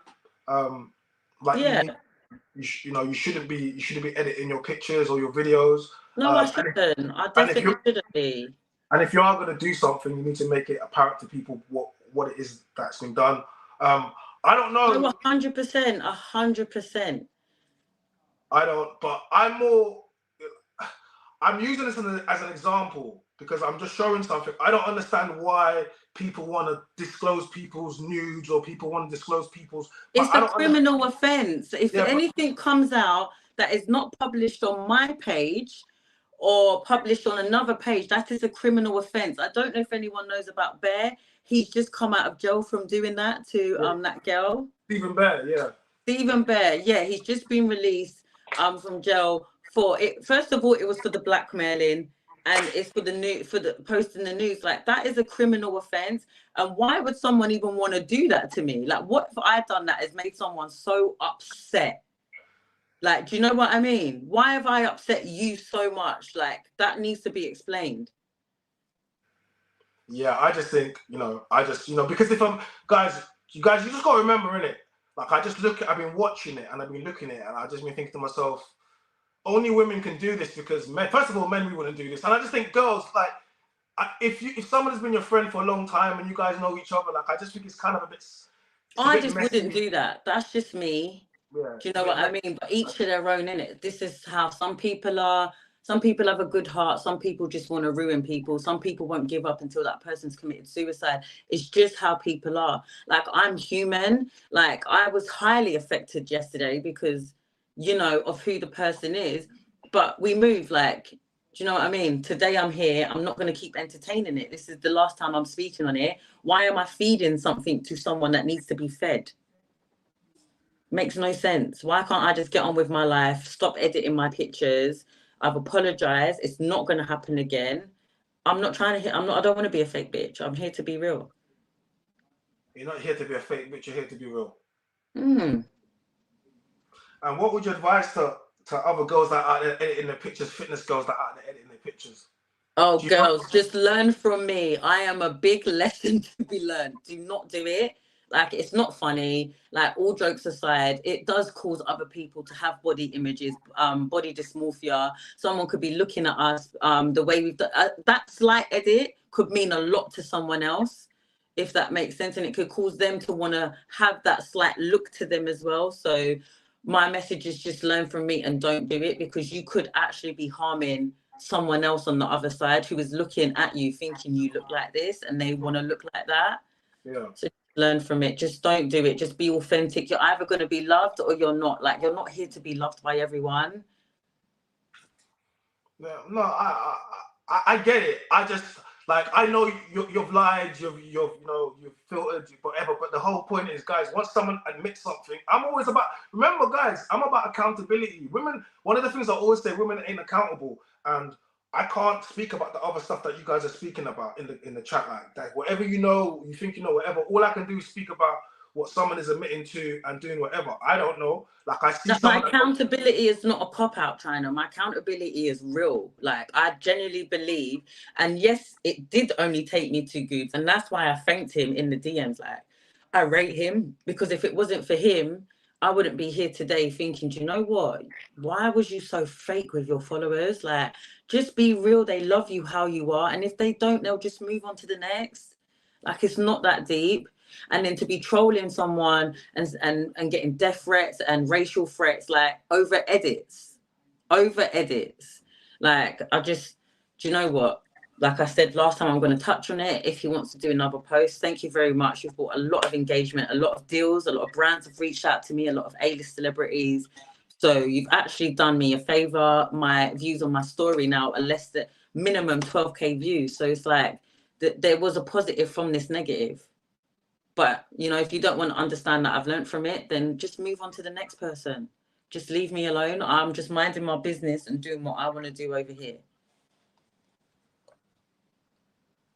Like, yeah. You shouldn't be editing your pictures or your videos. No, I shouldn't. I definitely shouldn't be. And if you are going to do something, you need to make it apparent to people what it is that's been done. I don't know. No, 100%, 100%. I don't, but I'm using this as an example because I'm just showing something. I don't understand why people want to disclose people's nudes or people want to disclose people's. It's a criminal offense. If anything comes out that is not published on my page or published on another page, that is a criminal offense. I don't know if anyone knows about Bear. He's just come out of jail from doing that to that girl. Stephen Bear, yeah. Stephen Bear, yeah, he's just been released from jail for it. First of all, it was for the blackmailing, and it's for the posting the news. Like, that is a criminal offense. And why would someone even want to do that to me? Like, what have I done that has made someone so upset? Like, do you know what I mean? Why have I upset you so much? Like, that needs to be explained. Yeah, I just think, because if you just got to remember, innit? Like, I've been watching it and I've been looking at it and I've just been thinking to myself, only women can do this because men, first of all, men, we wouldn't do this. And I just think girls, like, if someone has been your friend for a long time and you guys know each other, like, I just think it's kind of a bit. I just wouldn't do that. That's just me. Yeah, do you know what I mean? But each to their own, innit? This is how some people are. Some people have a good heart. Some people just want to ruin people. Some people won't give up until that person's committed suicide. It's just how people are. Like, I'm human. Like, I was highly affected yesterday because, of who the person is. But we move, like, do you know what I mean? Today I'm here. I'm not going to keep entertaining it. This is the last time I'm speaking on it. Why am I feeding something to someone that needs to be fed? Makes no sense. Why can't I just get on with my life? Stop editing my pictures. I've apologized. It's not going to happen again. I don't want to be a fake bitch. I'm here to be real. You're not here to be a fake bitch. You're here to be real. And what would you advise to other girls that are editing their pictures, fitness girls that are editing their pictures? Oh, girls, just learn from me. I am a big lesson to be learned. Do not do it. Like, it's not funny. Like, all jokes aside, it does cause other people to have body images, body dysmorphia. Someone could be looking at us the way we've done. That slight edit could mean a lot to someone else, if that makes sense. And it could cause them to want to have that slight look to them as well. So my message is just learn from me and don't do it, because you could actually be harming someone else on the other side who is looking at you thinking you look like this and they want to look like that. Yeah. So learn from it. Just don't do it. Just be authentic. You're either going to be loved or you're not. Like, you're not here to be loved by everyone. No, I get it. I just, like, I know you've lied, you've filtered, whatever. But the whole point is, guys, once someone admits something, remember, guys, I'm about accountability. Women, one of the things I always say, women ain't accountable. And I can't speak about the other stuff that you guys are speaking about in the chat, like that. Whatever you know, you think you know, whatever. All I can do is speak about what someone is admitting to and doing whatever. I don't know. Like I see That my someone. accountability is not a cop out, China. My accountability is real. Like I genuinely believe, and yes, it did only take me 2 Goobs, and that's why I thanked him in the DMs. Like I rate him, because if it wasn't for him, I wouldn't be here today thinking, do you know what? Why was you so fake with your followers? Like, just be real. They love you how you are. And if they don't, they'll just move on to the next. Like, it's not that deep. And then to be trolling someone and getting death threats and racial threats, like over edits. Like, do you know what? Like I said last time, I'm going to touch on it. If he wants to do another post, thank you very much. You've brought a lot of engagement, a lot of deals, a lot of brands have reached out to me, a lot of A-list celebrities. So you've actually done me a favor. My views on my story now are less than minimum 12K views. So it's like there was a positive from this negative. But, you know, if you don't want to understand that I've learned from it, then just move on to the next person. Just leave me alone. I'm just minding my business and doing what I want to do over here.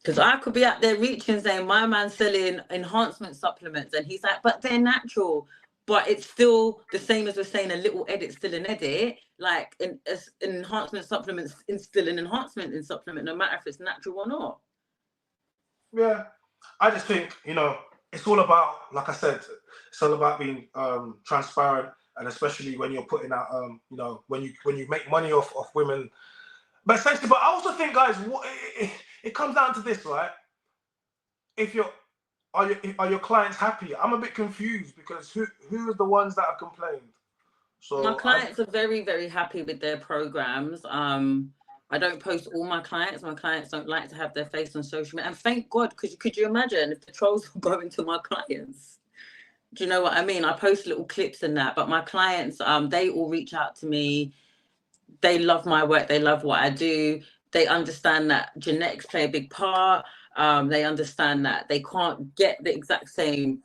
Because I could be out there reaching saying my man's selling enhancement supplements, and he's like, but they're natural. But it's still the same as we're saying a little edit's still an edit. Like an enhancement supplement is still an enhancement in supplement, no matter if it's natural or not. Yeah, I just think, you know, it's all about, like I said, it's all about being transparent, and especially when you're putting out, you know, when you make money off women. But essentially, but I also think, guys, it comes down to this, right? Are your clients happy? I'm a bit confused, because who are the ones that have complained? So my clients are very, very happy with their programs. I don't post all my clients. My clients don't like to have their face on social media. And thank God, because could you imagine if the trolls were going to my clients? Do you know what I mean? I post little clips and that, but my clients, they all reach out to me. They love my work. They love what I do. They understand that genetics play a big part. They understand that they can't get the exact same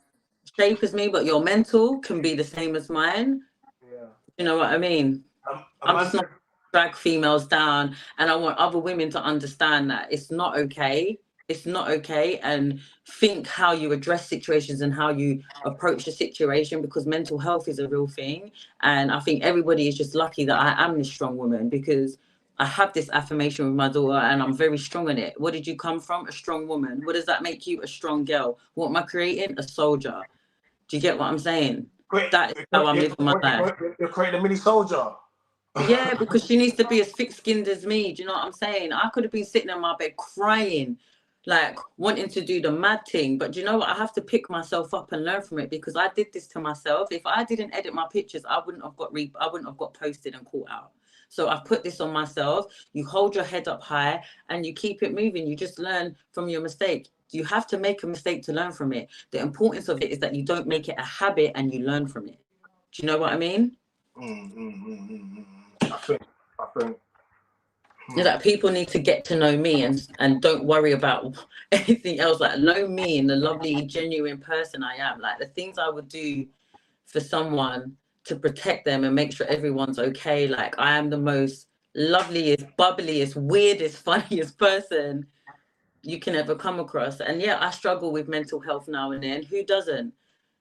shape as me, but your mental can be the same as mine. Yeah. You know what I mean? I'm just not drag females down, and I want other women to understand that it's not okay. It's not okay, and think how you address situations and how you approach the situation, because mental health is a real thing. And I think everybody is just lucky that I am this strong woman, because I have this affirmation with my daughter and I'm very strong in it. What did you come from? A strong woman. What does that make you? A strong girl. What am I creating? A soldier. Do you get what I'm saying? That is how I'm living my life. You're creating a mini soldier. Yeah, because she needs to be as thick-skinned as me. Do you know what I'm saying? I could have been sitting in my bed crying, like wanting to do the mad thing. But do you know what? I have to pick myself up and learn from it, because I did this to myself. If I didn't edit my pictures, I wouldn't have got posted and caught out. So I've put this on myself. You hold your head up high and you keep it moving. You just learn from your mistake. You have to make a mistake to learn from it. The importance of it is that you don't make it a habit and you learn from it. Do you know what I mean? I think. That people need to get to know me and don't worry about anything else. Like, know me and the lovely, genuine person I am. Like, the things I would do for someone to protect them and make sure everyone's okay. Like, I am the most loveliest, bubbliest, weirdest, funniest person you can ever come across. And yeah, I struggle with mental health now and then. Who doesn't?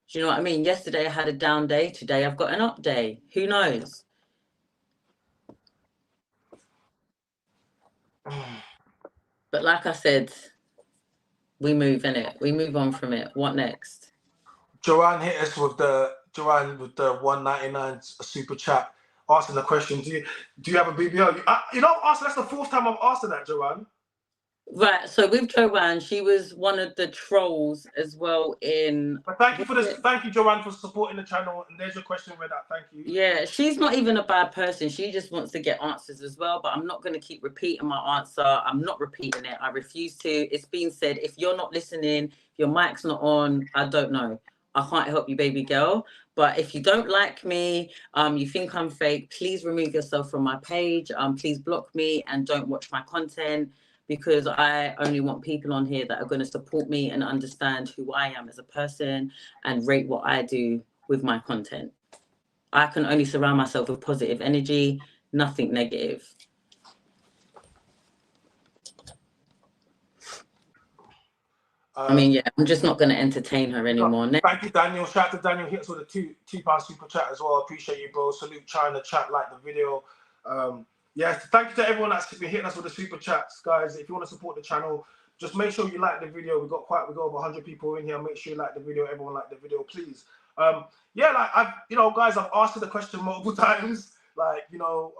Do you know what I mean? Yesterday I had a down day. Today I've got an up day. Who knows? But like I said, we move in it. We move on from it. What next? Joanne hit us with the $1.99 super chat, asking the question: Do you have a BBL? You know, that's the fourth time I've asked her that, Joanne. Right. So with Joanne, she was one of the trolls as well. But thank you for this. Thank you, Joanne, for supporting the channel. And there's your question with that. Thank you. Yeah, she's not even a bad person. She just wants to get answers as well. But I'm not going to keep repeating my answer. I'm not repeating it. I refuse to. It's been said. If you're not listening, if your mic's not on, I don't know. I can't help you, baby girl. But if you don't like me, you think I'm fake, please remove yourself from my page. Please block me and don't watch my content, because I only want people on here that are going to support me and understand who I am as a person and rate what I do with my content. I can only surround myself with positive energy, nothing negative. I mean, yeah, I'm just not going to entertain her anymore. Thank you, Daniel. Shout out to Daniel. Hit us with a £2 super chat as well. Appreciate you, bro. Salute China chat, like the video. Yes, thank you to everyone that's been hitting us with the super chats, guys. If you want to support the channel, just make sure you like the video. We got over 100 people in here. Make sure you like the video. Everyone like the video, please. Yeah, like guys, I've asked the question multiple times. Like,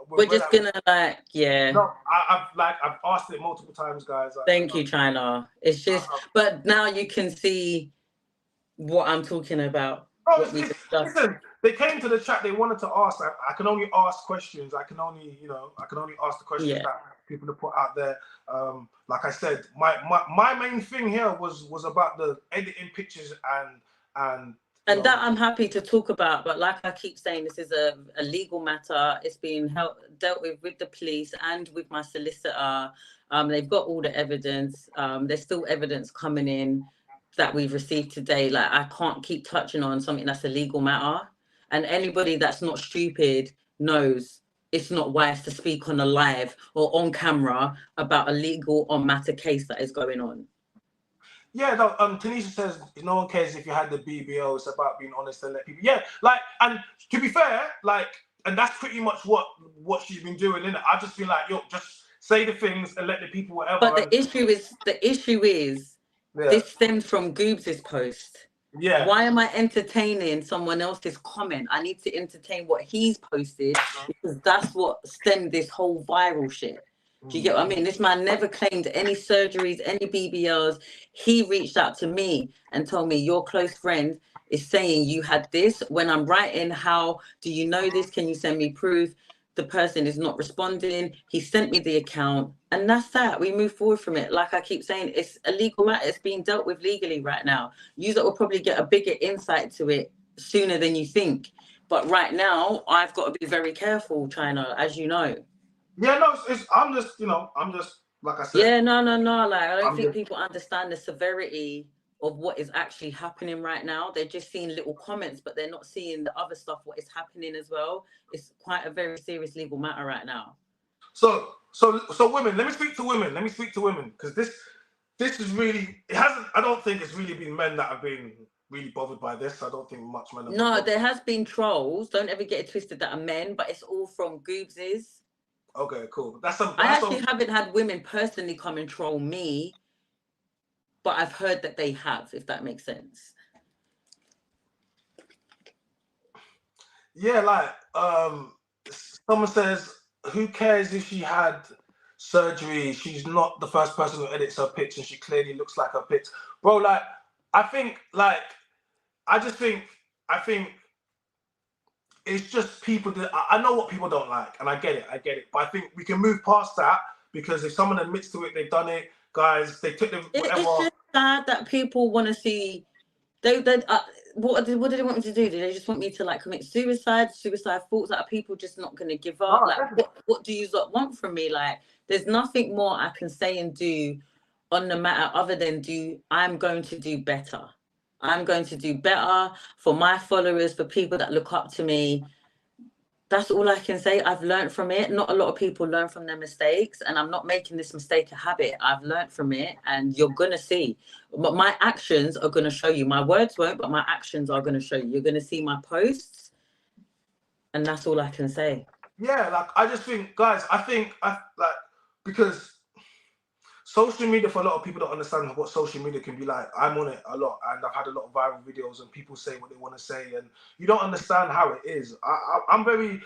we're just gonna yeah. No, I've asked it multiple times, guys. Thank you, China. It's just, but now you can see what I'm talking about. Oh, listen, they came to the chat. They wanted to ask. I can only ask questions. I can only ask the questions that people have put out there. Like I said, my main thing here was about the editing pictures and that I'm happy to talk about. But like I keep saying, this is a legal matter. It's being dealt with the police and with my solicitor. They've got all the evidence. There's still evidence coming in that we've received today. Like, I can't keep touching on something that's a legal matter, and anybody that's not stupid knows it's not wise to speak on a live or on camera about a legal or matter case that is going on. Yeah, no, Tanisha says no one cares if you had the BBO. It's about being honest and let people. Yeah, like, and to be fair, like, and that's pretty much what she's been doing, innit? I've just been like, yo, just say the things and let the people whatever. But the issue is. This stems from Goobes' post. Yeah. Why am I entertaining someone else's comment? I need to entertain what he's posted, because that's what stemmed this whole viral shit. Do you get what I mean? This man never claimed any surgeries, any BBLs. He reached out to me and told me, your close friend is saying you had this. When I'm writing, how do you know this? Can you send me proof? The person is not responding. He sent me the account, and that's that. We move forward from it. Like I keep saying, it's a legal matter. It's being dealt with legally right now. You will probably get a bigger insight to it sooner than you think. But right now, I've got to be very careful, China, as you know. Yeah, no, I'm just like I said. Yeah, no. Like, I don't think people understand the severity of what is actually happening right now. They're just seeing little comments, but they're not seeing the other stuff, what is happening as well. It's quite a very serious legal matter right now. So women, let me speak to women, because this is really, I don't think it's really been men that have been really bothered by this. I don't think much men have. No, there has been trolls. Don't ever get it twisted that are men, but it's all from Goobes'. Okay, cool. I actually haven't had women personally come and troll me, but I've heard that they have, if that makes sense. Yeah, like, someone says, who cares if she had surgery? She's not the first person who edits her pics, and she clearly looks like her pics. Bro, like, I think it's just people that, I know what people don't like, and I get it. But I think we can move past that, because if someone admits to it, they've done it. Guys, they took the whatever. It's just sad that people want to see. What do they want me to do? Do they just want me to like commit suicide thoughts? Like, are people just not going to give up? What do you want from me? Like, there's nothing more I can say and do on the matter other than I'm going to do better. I'm going to do better for my followers, for people that look up to me. That's all I can say. I've learned from it. Not a lot of people learn from their mistakes, and I'm not making this mistake a habit. I've learned from it, and you're going to see. But my actions are going to show you. My words won't, but my actions are going to show you. You're going to see my posts, and that's all I can say. Yeah, like, I just think, guys, because social media, for a lot of people don't understand what social media can be like. I'm on it a lot, and I've had a lot of viral videos, and people say what they want to say, and you don't understand how it is. I'm very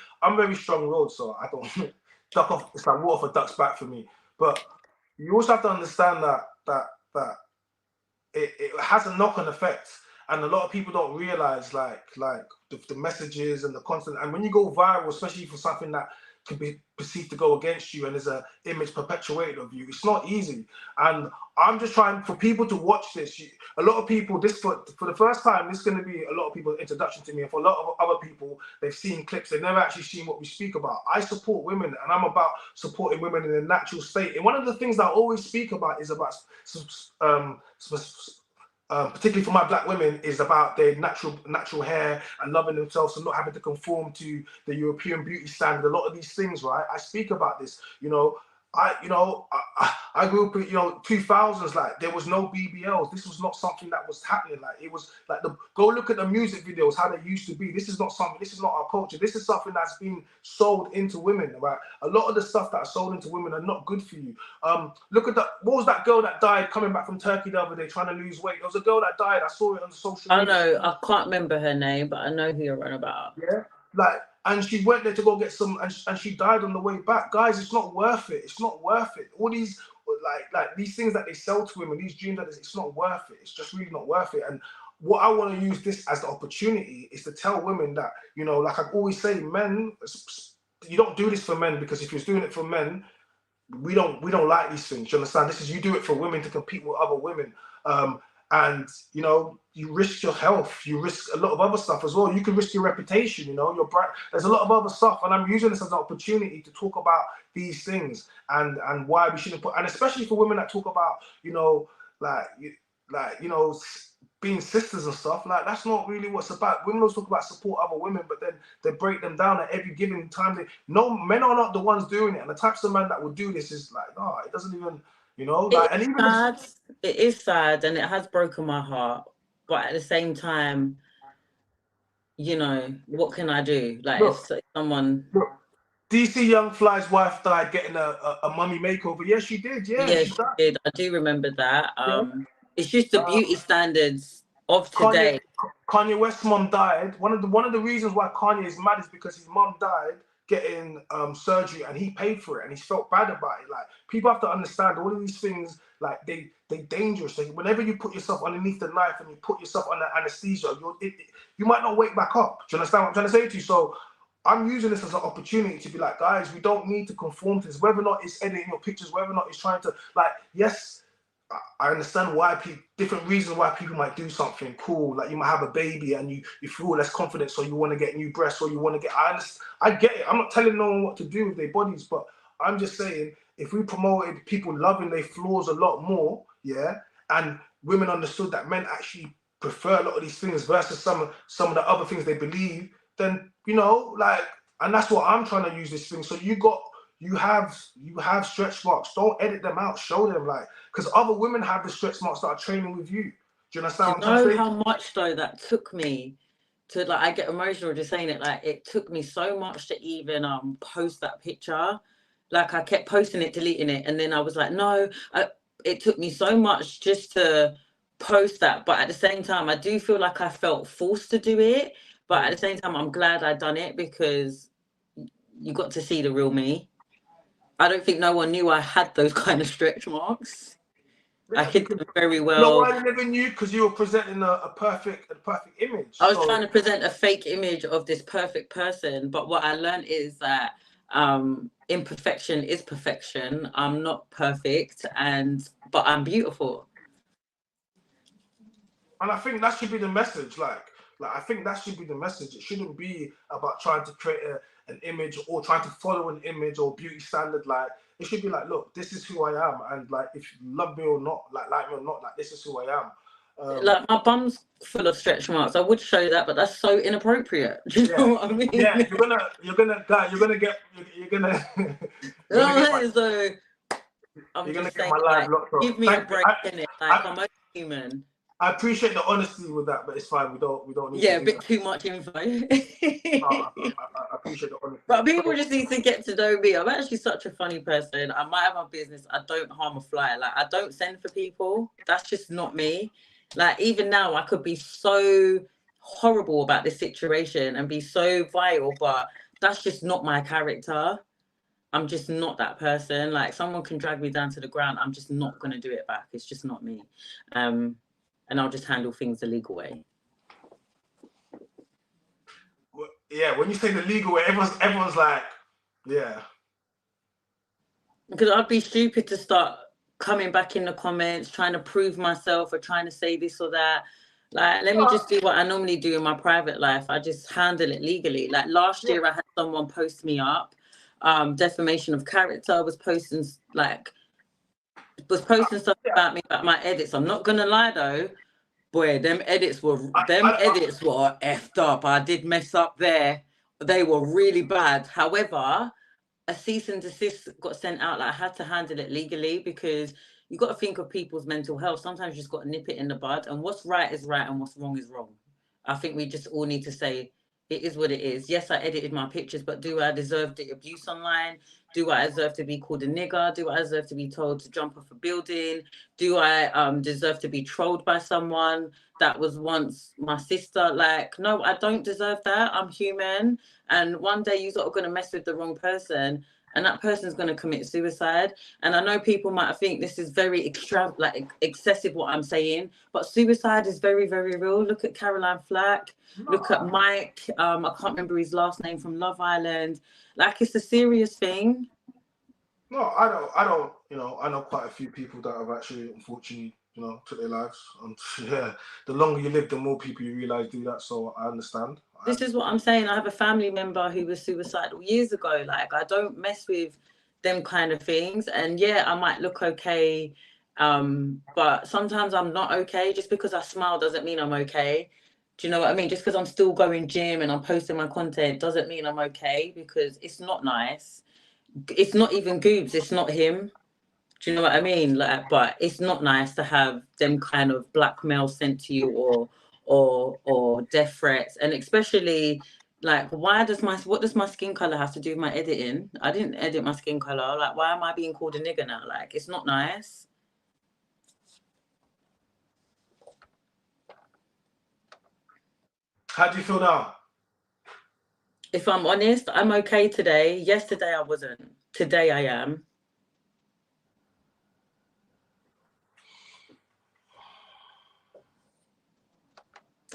strong-willed, so I don't duck off. It's like water for ducks back for me. But you also have to understand that it has a knock-on effect, and a lot of people don't realize like the messages and the content. And when you go viral, especially for something that can be perceived to go against you, and there's an image perpetuated of you, it's not easy. And I'm just trying for people to watch this. A lot of people, for the first time, this is going to be a lot of people's introduction to me, and for a lot of other people, they've seen clips, they've never actually seen what we speak about. I support women, and I'm about supporting women in their natural state. And one of the things that I always speak about is about particularly for my black women, is about their natural hair and loving themselves and not having to conform to the European beauty standard. A lot of these things, right? I speak about this. I grew up in, 2000s, like there was no BBLs. This was not something that was happening. Like it was like go look at the music videos, how they used to be. This is not our culture. This is something that's been sold into women, right? A lot of the stuff that's sold into women are not good for you. Look at what was that girl that died coming back from Turkey the other day trying to lose weight? There was a girl that died. I saw it on the social media. I know, I can't remember her name, but I know who you're on about. Yeah, like, and she went there to go get some, and she died on the way back. Guys, it's not worth it. It's not worth it. All these like these things that they sell to women, these dreams, that it's not worth it. It's just really not worth it. And what I want to use this as the opportunity is to tell women that, like I always say, men, you don't do this for men, because if you're doing it for men, we don't like these things. You understand? You do it for women to compete with other women. And you risk your health, you risk a lot of other stuff as well. You can risk your reputation, your brand. There's a lot of other stuff, and I'm using this as an opportunity to talk about these things and why we shouldn't put, and especially for women that talk about, being sisters and stuff. Like, that's not really what it's about. Women always talk about support other women, but then they break them down at every given time. Men are not the ones doing it, and the types of men that would do this is like, no, it doesn't even. And even sad. It is sad, and it has broken my heart. But at the same time, what can I do? Like, if someone. Look, DC Young Fly's wife died getting a mummy makeover. Yes, she did. Yeah, she did. I do remember that. It's just the beauty standards of today. Kanye West's mom died. One of the reasons why Kanye is mad is because his mom died getting surgery, and he paid for it, and he felt bad about it. Like, people have to understand all of these things. Like, they dangerous. Whenever you put yourself underneath the knife and you put yourself under anesthesia, you might not wake back up. Do you understand what I'm trying to say to you? So I'm using this as an opportunity to be like, guys, we don't need to conform to this. Whether or not it's editing your pictures, whether or not it's trying to, like, yes, I understand why different reasons why people might do something cool. Like, you might have a baby and you feel less confident, so you want to get new breasts, or you want to get. I get it. I'm not telling no one what to do with their bodies, but I'm just saying, if we promoted people loving their flaws a lot more, yeah, and women understood that men actually prefer a lot of these things versus some of the other things they believe, then and that's what I'm trying to use this thing. So you have stretch marks. Don't edit them out. Show them, like, because other women have the stretch marks that are training with you. Do you understand what I'm trying to say? How much though that took me to, like, I get emotional just saying it. Like, it took me so much to even post that picture. Like, I kept posting it, deleting it, and then I was like, no. It took me so much just to post that, but at the same time, I do feel like I felt forced to do it. But at the same time, I'm glad I done it, because you got to see the real me. I don't think no one knew I had those kind of stretch marks. Yeah, I hid them very well. No, I never knew, because you were presenting a perfect image. I was trying to present a fake image of this perfect person, but what I learned is that imperfection is perfection. I'm not perfect, but I'm beautiful. And I think that should be the message. Like I think that should be the message. It shouldn't be about trying to create an image or trying to follow an image or beauty standard. Like, it should be like, look, this is who I am, and like, if you love me or not, like me or not, like, this is who I am. Like, my bum's full of stretch marks. I would show that, but that's so inappropriate. Do you know what I mean? Yeah, you're gonna get. You're gonna get my live locked up. Give me a break in it. Like, I'm a human. I appreciate the honesty with that, but it's fine. We don't need. Yeah, a bit too much info. I appreciate the honesty. But people just need to get to know me. I'm actually such a funny person. I might have my business. I don't harm a fly. Like, I don't send for people. That's just not me. Like, even now, I could be so horrible about this situation and be so vile, but that's just not my character. I'm just not that person. Like, someone can drag me down to the ground, I'm just not going to do it back. It's just not me. And I'll just handle things the legal way. Well, yeah, when you say the legal way, everyone's like, yeah. Because I'd be stupid to start coming back in the comments, trying to prove myself or trying to say this or that. Like, let me just do what I normally do in my private life. I just handle it legally. Like, last year, I had someone post me up. Defamation of character, was posting stuff about me, about my edits. I'm not gonna lie though, boy, them edits were effed up. I did mess up there. They were really bad. However, a cease and desist got sent out. Like, I had to handle it legally, because you got to think of people's mental health. Sometimes you just got to nip it in the bud, and what's right is right and what's wrong is wrong. I think we just all need to say it is what it is. Yes, I edited my pictures, but do I deserve the abuse online? Do I deserve to be called a nigger? Do I deserve to be told to jump off a building? Do I deserve to be trolled by someone that was once my sister? Like, no, I don't deserve that. I'm human. And one day you're sort of going to mess with the wrong person, and that person's going to commit suicide. And I know people might think this is very excessive what I'm saying, but suicide is very, very real. Look at Caroline Flack. Look at Mike. I can't remember his last name, from Love Island. Like, it's a serious thing. No, I don't. You know, I know quite a few people that have actually, unfortunately, you know, took their lives. And yeah, the longer you live, the more people you realize do that. So I understand. This is what I'm saying. I have a family member who was suicidal years ago. Like, I don't mess with them kind of things. And yeah, I might look okay, but sometimes I'm not okay. Just because I smile doesn't mean I'm okay. Do you know what I mean? Just because I'm still going gym and I'm posting my content doesn't mean I'm okay, because it's not nice. It's not even Goobes. It's not him. Do you know what I mean? Like, but it's not nice to have them kind of blackmail sent to you, or death threats. And especially, like, what does my skin color have to do with my editing? I didn't edit my skin color. Like, why am I being called a nigger now? Like, it's not nice. How do you feel now? If I'm honest, I'm okay today. Yesterday I wasn't. Today I am.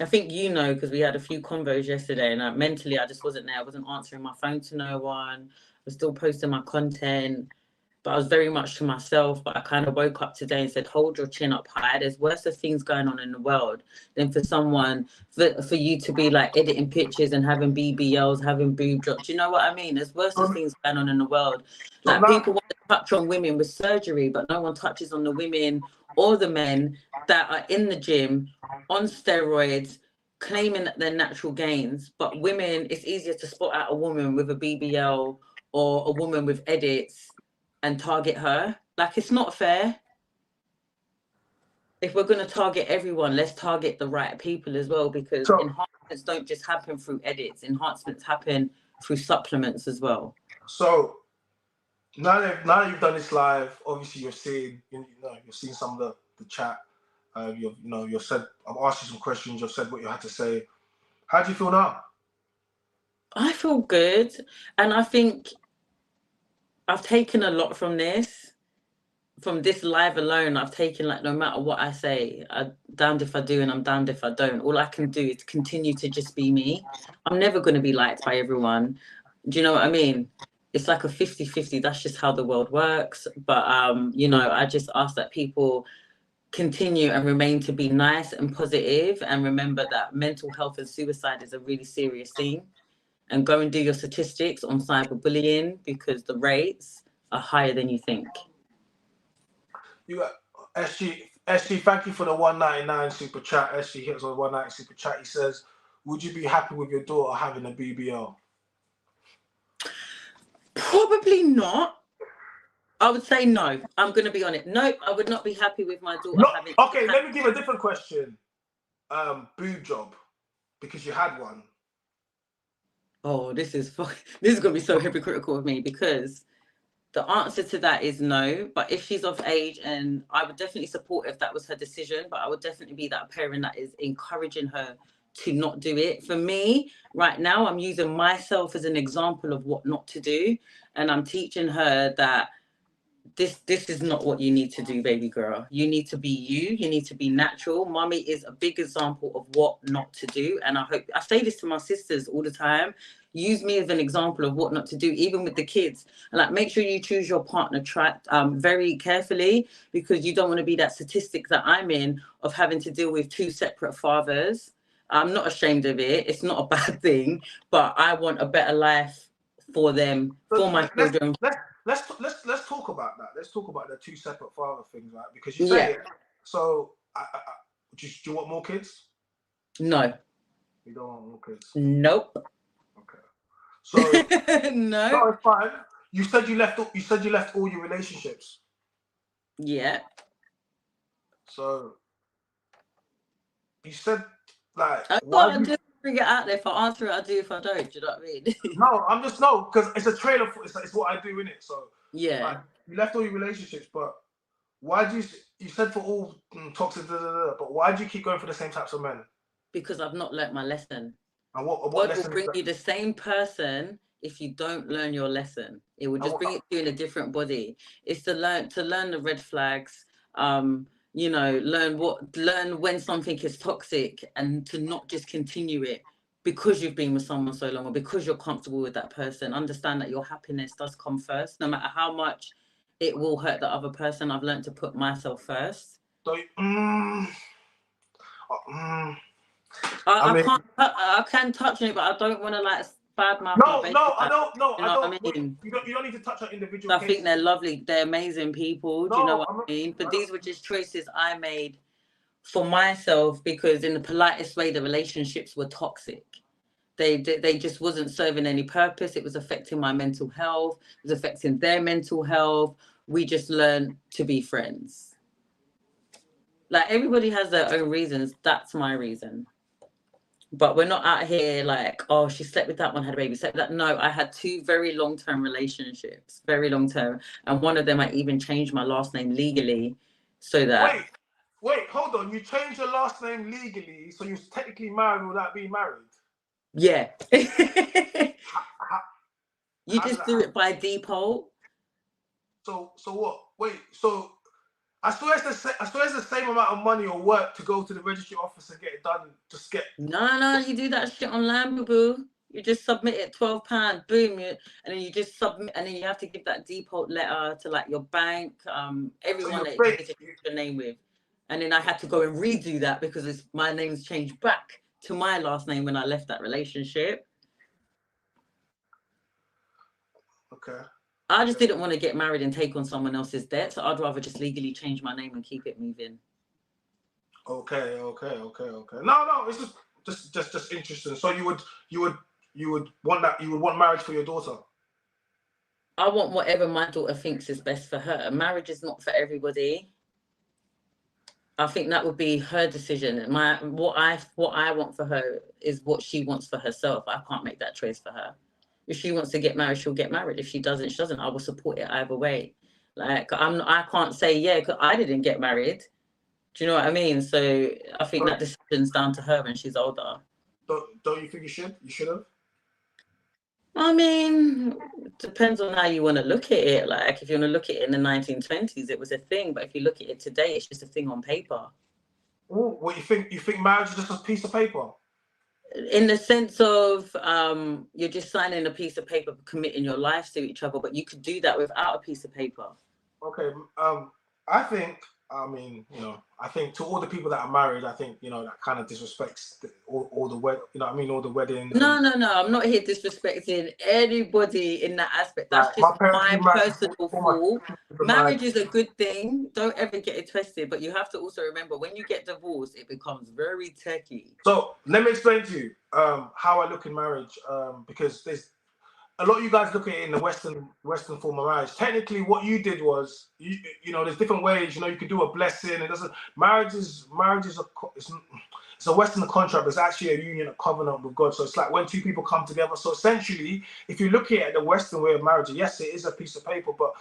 I think you know, because we had a few convos yesterday, and mentally I just wasn't there. I wasn't answering my phone to no one. I was still posting my content, but I was very much to myself. But I kind of woke up today and said, hold your chin up high. There's worse things going on in the world than for you to be like editing pictures and having BBLs, having boob drops. You know what I mean? There's worse things going on in the world. Like, people want to touch on women with surgery, but no one touches on the women or the men that are in the gym on steroids, claiming that they're natural gains. But women, it's easier to spot out a woman with a BBL or a woman with edits and target her. Like, it's not fair. If we're going to target everyone, let's target the right people as well, because enhancements don't just happen through edits. Enhancements happen through supplements as well. So now that you've done this live, obviously you're seeing some of the chat. You've said, I've asked you some questions. You've said what you had to say. How do you feel now? I feel good, and I think I've taken a lot from this. From this live alone, I've taken, like, no matter what I say, I'm damned if I do and I'm damned if I don't. All I can do is continue to just be me. I'm never going to be liked by everyone. Do you know what I mean? It's like a 50-50. That's just how the world works. But, I just ask that people continue and remain to be nice and positive, and remember that mental health and suicide is a really serious thing. And go and do your statistics on cyberbullying, because the rates are higher than you think. You got SG, thank you for the 199 super chat. SG hits on 190 super chat. He says, would you be happy with your daughter having a BBL? Probably not. I would say no. I'm going to be on it. No, I would not be happy with my daughter having... Okay, let me give a different question. Boob job, because you had one. Oh, this is going to be so hypocritical of me, because the answer to that is no. But if she's of age, and I would definitely support if that was her decision, but I would definitely be that parent that is encouraging her to not do it. For me, right now, I'm using myself as an example of what not to do. And I'm teaching her that this is not what you need to do, baby girl. You need to be you. You need to be natural. Mommy is a big example of what not to do. And I say this to my sisters all the time. Use me as an example of what not to do, even with the kids. And, like, make sure you choose your partner very carefully, because you don't want to be that statistic that I'm in of having to deal with two separate fathers. I'm not ashamed of it. It's not a bad thing, but I want a better life for them, for my children. Let's talk about that. Let's talk about the two separate father things, right? Because you say it. So, do you want more kids? No. You don't want more kids? Nope. Okay. So no, it's fine. You said you left all your relationships. Yeah. So you said like I thought I'd just bring it out there. If I answer it, I do. If I don't, do you know what I mean? No, I'm just because it's a trailer. It's what I do in it. So yeah. like, you left all your relationships, but why do you said for all toxic, but why do you keep going for the same types of men? Because I've not learnt my lesson. And what God lesson will bring you the same person if you don't learn your lesson. It will just bring it to you in a different body. It's to learn the red flags. You know, learn when something is toxic and to not just continue it because you've been with someone so long or because you're comfortable with that person. Understand that your happiness does come first, no matter how much it will hurt the other person. I've learned to put myself first. So, I can touch on it, but I don't want to like badmouth. No, I don't. No, you know I don't. What I mean? You don't need to touch on individual I cases. think they're lovely. They're amazing people. Do you know what I mean? But these were just choices I made for myself because, in the politest way, the relationships were toxic. They just wasn't serving any purpose. It was affecting my mental health. It was affecting their mental health. We just learned to be friends. Like everybody has their own reasons. That's my reason. But we're not out here like, oh, she slept with that one, had a baby, slept with that. No, I had 2 very long-term relationships, very long-term. And one of them, I even changed my last name legally so that... Wait, hold on. You changed your last name legally, so you're technically married without being married? Yeah. You just do it by default. So what? Wait, so... I swear it's the same amount of money or work to go to the registry office and get it done. Just get... No, you do that shit online, boo-boo. You just submit it, £12, boom, and then you just submit, and then you have to give that default letter to like your bank, everyone that you need to put your name with. And then I had to go and redo that because my name's changed back to my last name when I left that relationship. Okay. I just didn't want to get married and take on someone else's debt, so I'd rather just legally change my name and keep it moving. Okay. No, it's just interesting. So you would want marriage for your daughter? I want whatever my daughter thinks is best for her. Marriage is not for everybody. I think that would be her decision. What I want for her is what she wants for herself. I can't make that choice for her. If she wants to get married, she'll get married. If she doesn't, she doesn't. I will support it either way. Like I can't say yeah, because I didn't get married. Do you know what I mean? So I think that decision's down to her when she's older. Don't you think you should? You should have? I mean, it depends on how you want to look at it. Like, if you want to look at it in the 1920s, it was a thing. But if you look at it today, it's just a thing on paper. Ooh, what you think? You think marriage is just a piece of paper? In the sense of you're just signing a piece of paper, committing your life to each other. But you could do that without a piece of paper. Okay. I think. I mean, I think to all the people that are married, I think, that kind of disrespects all the all the weddings. No. I'm not here disrespecting anybody in that aspect. That's just my personal fault. Marriage is a good thing. Don't ever get it twisted. But you have to also remember, when you get divorced, it becomes very techie. So let me explain to you how I look in marriage. Because there's a lot of you guys look at it in the Western form of marriage. Technically, what you did was, there's different ways. You could do a blessing. It doesn't. Marriage is it's a Western contract. It's actually a union, a covenant with God. So it's like when 2 people come together. So essentially, if you look at it the Western way of marriage, yes, it is a piece of paper, but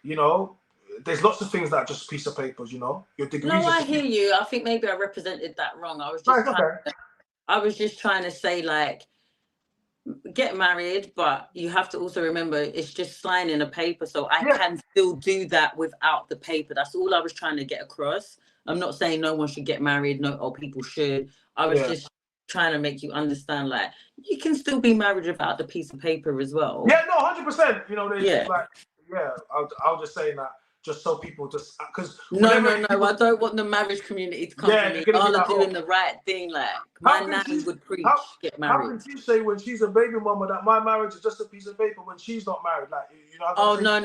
there's lots of things that are just piece of papers. Your degrees. No, I hear you. I think maybe I represented that wrong. I was just trying to say, like, get married, but you have to also remember it's just signing a paper, so I can still do that without the paper. That's all I was trying to get across. I'm not saying no one should get married, or people should. I was just trying to make you understand, like, you can still be married without the piece of paper as well. Yeah, no, 100%. I was just saying that just so people just because no, I don't want the marriage community to come to me. Y'all are doing the right thing. Like, my nan would preach, get married. How can she say when she's a baby mama that my marriage is just a piece of paper when she's not married? Like, Oh, no,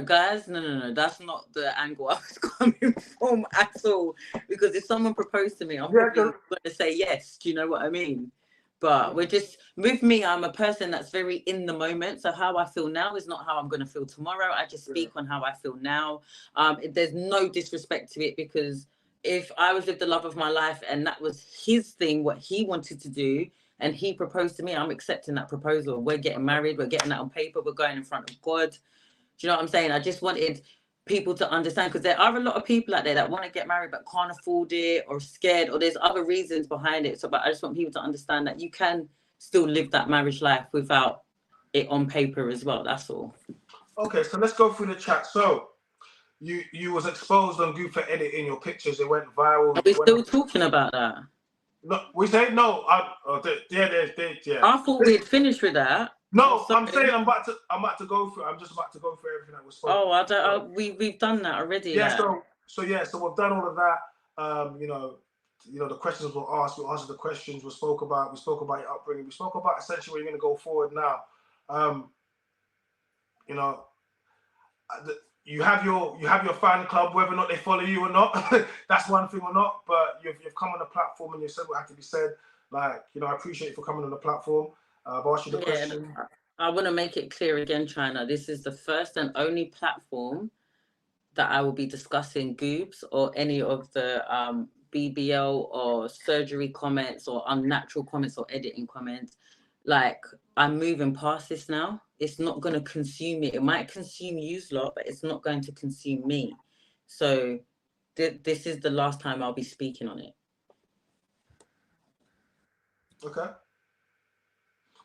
guys, no. That's not the angle I was coming from at all. Because if someone proposed to me, I'm probably going to say yes. Do you know what I mean? But we're just, with me, I'm a person that's very in the moment. So how I feel now is not how I'm going to feel tomorrow. I just speak on how I feel now. There's no disrespect to it, because if I was with the love of my life and that was his thing, what he wanted to do, and he proposed to me, I'm accepting that proposal. We're getting married. We're getting that on paper. We're going in front of God. Do you know what I'm saying? I just wanted people to understand, because there are a lot of people out there that want to get married but can't afford it, or scared, or there's other reasons behind it. So, but I just want people to understand that you can still live that marriage life without it on paper as well. That's all. Okay, so let's go through the chat. So you was exposed on Google for editing your pictures. It went viral. Are we still talking about that? No, we say no. Yeah. I thought we'd finished with that. No, I'm saying I'm about to go through. I'm just about to go through everything that was spoken. Oh, I don't. We've done that already. Yeah. Like. So we've done all of that. You know, the questions were asked. We answered the questions. We spoke about your upbringing. We spoke about essentially where you're going to go forward now. You know, you have your fan club, whether or not they follow you or not. That's one thing or not. But you've come on the platform and you said what had to be said. Like, you know, I appreciate you for coming on the platform. I've asked you the question. I want to make it clear again, China. This is the first and only platform that I will be discussing goobs or any of the BBL or surgery comments or unnatural comments or editing comments. Like, I'm moving past this now. It's not going to consume me. It might consume you lot, but it's not going to consume me. So this is the last time I'll be speaking on it. Okay.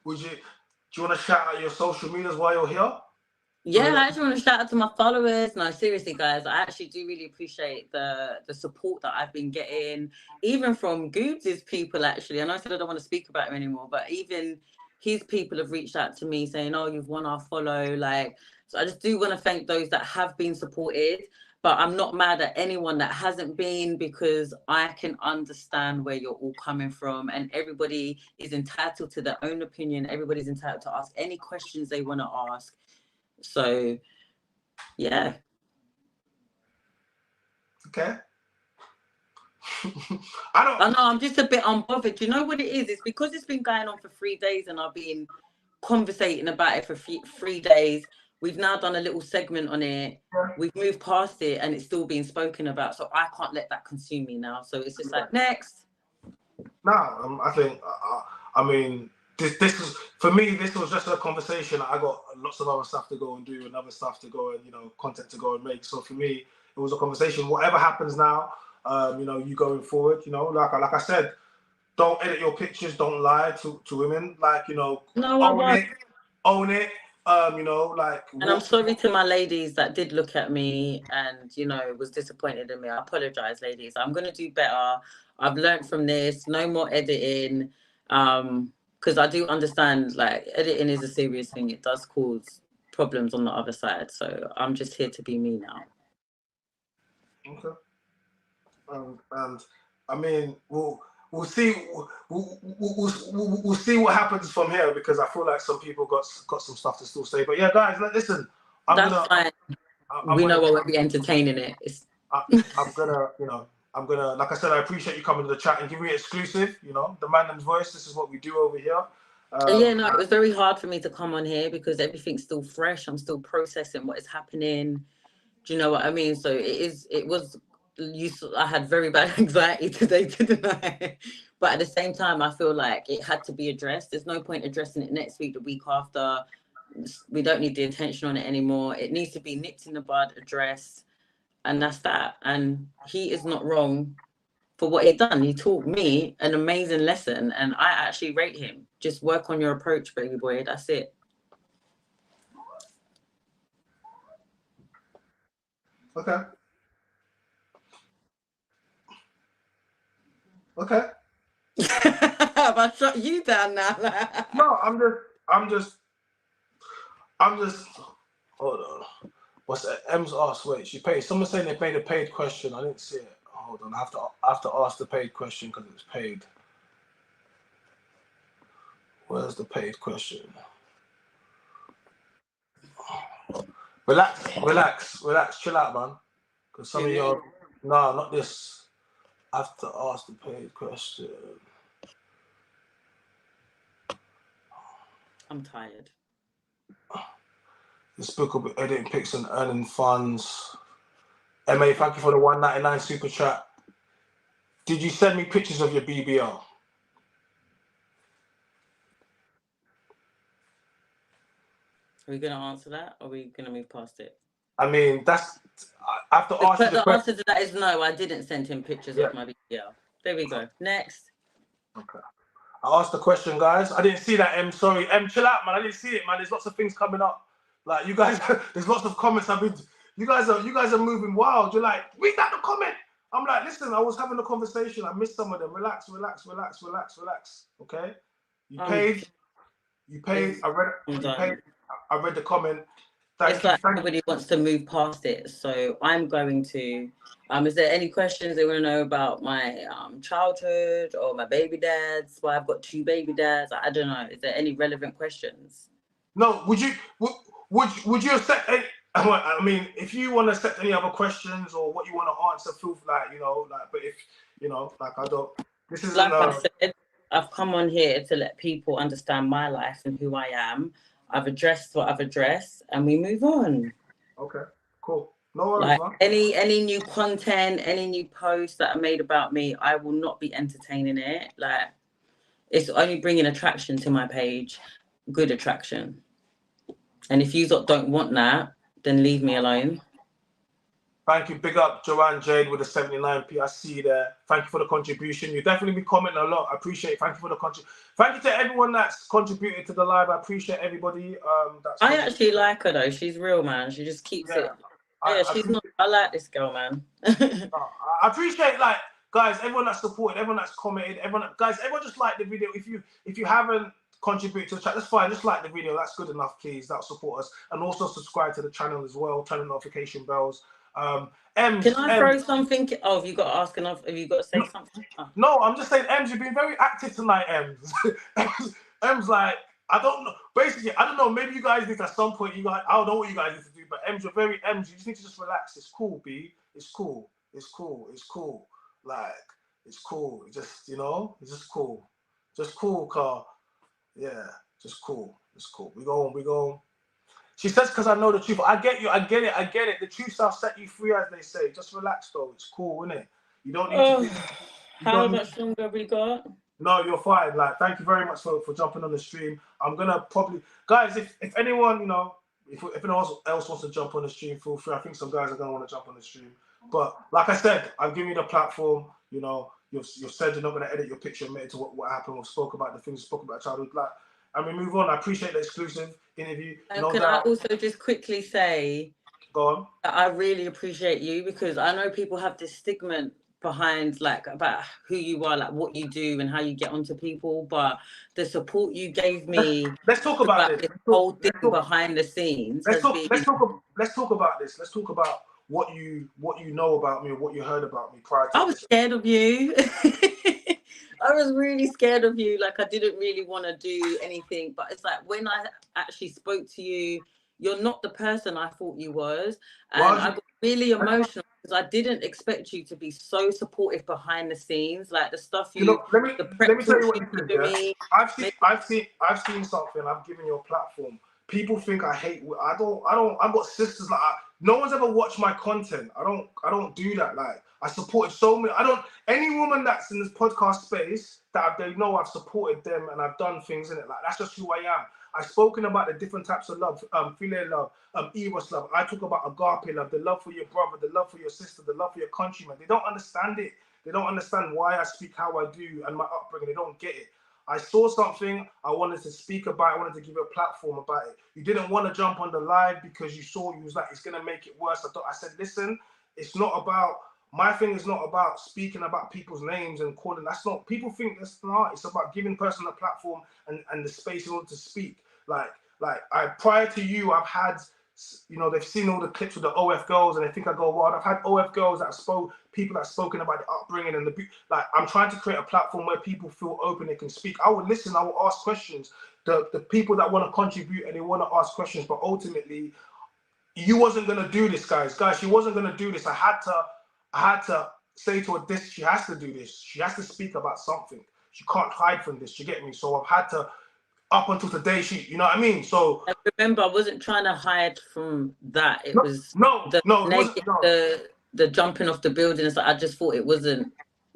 Do you want to shout out your social medias while you're here? Yeah, I just want to shout out to my followers. No, seriously, guys, I actually do really appreciate the support that I've been getting, even from Goobes' people, actually. I know I said I don't want to speak about him anymore, but even his people have reached out to me saying, oh, you've won our follow. Like, so I just do want to thank those that have been supported, but I'm not mad at anyone that hasn't been, because I can understand where you're all coming from, and everybody is entitled to their own opinion. Everybody's entitled to ask any questions they want to ask. So, yeah. Okay. I know, I'm just a bit unbothered. You know what it is? It's because it's been going on for 3 days and I've been conversating about it for 3 days. We've now done a little segment on it. We've moved past it and it's still being spoken about. So I can't let that consume me now. So it's just like, next. No, I think, I mean, this is, for me, this was just a conversation. I got lots of other stuff to go and do and other stuff to go and, you know, content to go and make. So for me, it was a conversation. Whatever happens now, you know, you going forward, you know, like I said, don't edit your pictures, don't lie to women, like, you know, no, own it, you know, like. And I'm sorry to my ladies that did look at me and, you know, was disappointed in me. I apologize, ladies. I'm going to do better. I've learned from this. No more editing. Because I do understand, like, editing is a serious thing. It does cause problems on the other side. So I'm just here to be me now. Okay. And I mean, we'll see. We'll see what happens from here, because I feel like some people got some stuff to still say. But yeah, guys, listen. That's fine. We know what we'll be entertaining it. I'm gonna, you know. Like I said, I appreciate you coming to the chat and giving me exclusive, you know, the Mynam's voice. This is what we do over here. Yeah, no, it was very hard for me to come on here because everything's still fresh. I'm still processing what is happening. Do you know what I mean? So I had very bad anxiety today, didn't I? But at the same time, I feel like it had to be addressed. There's no point addressing it next week, the week after. We don't need the attention on it anymore. It needs to be nipped in the bud, addressed. And that's that. And he is not wrong for what he done. He taught me an amazing lesson and I actually rate him. Just work on your approach, baby boy. That's it. Okay. Okay. Have I shut you down now? No, I'm just hold on. What's that? M's asked, wait, she paid. Someone saying they made a paid question. I didn't see it. Hold on, I have to ask the paid question because it was paid. Where's the paid question? Relax, chill out, man. Because some of y'all, no, not this. I have to ask the paid question. I'm tired. This book will be editing pics and earning funds. MA, thank you for the 199 super chat. Did you send me pictures of your BBL? Are we going to answer that, or are we going to move past it? I mean, I have to ask you the question. Answer to that is no, I didn't send him pictures of my BBL. There we go. Next. Okay. I asked the question, guys. I didn't see that, M. Sorry. M, chill out, man. I didn't see it, man. There's lots of things coming up. Like, you guys, there's lots of comments. You guys are moving wild. You're like, read that the comment. I'm like, listen, I was having a conversation. I missed some of them. Relax. Okay? You paid. I read the comment. It's like everybody wants to move past it. So I'm going to, is there any questions they want to know about my childhood or my baby dads? Well, I've got 2 baby dads. I don't know. Is there any relevant questions? No, would you accept any, I mean, if you want to accept any other questions or what you want to answer, feel like, but if, I don't, this isn't like I said, I've come on here to let people understand my life and who I am. I've addressed what I've addressed, and we move on. Okay, cool. No worries, man. Any new content, any new posts that are made about me, I will not be entertaining it. Like, it's only bringing attraction to my page, good attraction. And if you don't want that, then leave me alone. Thank you. Big up Joanne Jade with the 79p. I see you there. Thank you for the contribution. You definitely be commenting a lot. I appreciate it. Thank you for the contribution. Thank you to everyone that's contributed to the live. I appreciate everybody. I actually like her though. She's real, man. She just keeps it. I like this girl, man. I appreciate, like, guys, everyone that's supported, everyone that's commented, everyone just like the video. If you haven't contributed to the chat, that's fine. Just like the video. That's good enough, please. That'll support us. And also subscribe to the channel as well. Turn on notification bells. Can I throw something? Oh, have you got to ask enough? Have you got to say something? Oh. No, I'm just saying, Ems, you've been very active tonight, Ems. Ems, like, I don't know. Basically, I don't know. Maybe you guys need at some point. I don't know what you guys need to do, but Ems, you're very Ems. You just need to just relax. It's cool, B. It's cool. Like, it's cool. It's just, it's just cool. Just cool, car. Yeah, just cool. It's cool. We go on. She says, because I know the truth. I get you. I get it. The truth shall set you free, as they say. Just relax, though. It's cool, isn't it? You don't need to. How much longer have we got? No, you're fine. Like, thank you very much for jumping on the stream. I'm gonna probably, guys, if anyone, if anyone else wants to jump on the stream, feel free. I think some guys are gonna want to jump on the stream. But like I said, I've given you the platform. You've said you're not gonna edit your picture admitted to what happened. We've spoke about the things, spoke about childhood. Like, and we move on. I appreciate the exclusive interview. And can I also just quickly say, go on. I really appreciate you, because I know people have this stigma behind, like, about who you are, like what you do and how you get onto people, but the support you gave me. Let's talk about this. Whole thing behind the scenes. Let's talk about this. Let's talk about what you know about me, or what you heard about me prior to. I was scared of you. I was really scared of you. Like, I didn't really want to do anything, but it's like when I actually spoke to you, you're not the person I thought you was. And I got really emotional because I didn't expect you to be so supportive behind the scenes. Like, the stuff let me tell you what you did. I've seen something. I've given you a platform. People think I hate. I've got sisters like. No one's ever watched my content. I don't do that. Like, I supported so many. Any woman that's in this podcast space that they know I've supported them and I've done things in it. Like, that's just who I am. I've spoken about the different types of love, philia love, eros love. I talk about agape love, the love for your brother, the love for your sister, the love for your countrymen. They don't understand it. They don't understand why I speak how I do and my upbringing. They don't get it. I saw something I wanted to speak about. I wanted to give you a platform about it. You didn't want to jump on the live because you saw you was like, it's going to make it worse. I said, listen, it's not about, my thing is not about speaking about people's names and calling. That's not, people think that's not. It's about giving person a platform and the space in order to speak. Prior to you, I've had, they've seen all the clips with the OF girls and they think I go wild. I've had OF girls people that have spoken about the upbringing and I'm trying to create a platform where people feel open, they can speak. I will listen, I will ask questions. The people that want to contribute and they want to ask questions, but ultimately, you wasn't going to do this, guys. Guys, she wasn't going to do this. I had to say to her, this, she has to do this. She has to speak about something. She can't hide from this, you get me? So I've had to up until today. You know what I mean? So I remember I wasn't trying to hide from that. It no, was no, the no, it wasn't. naked, No, the jumping off the buildings. I just thought it wasn't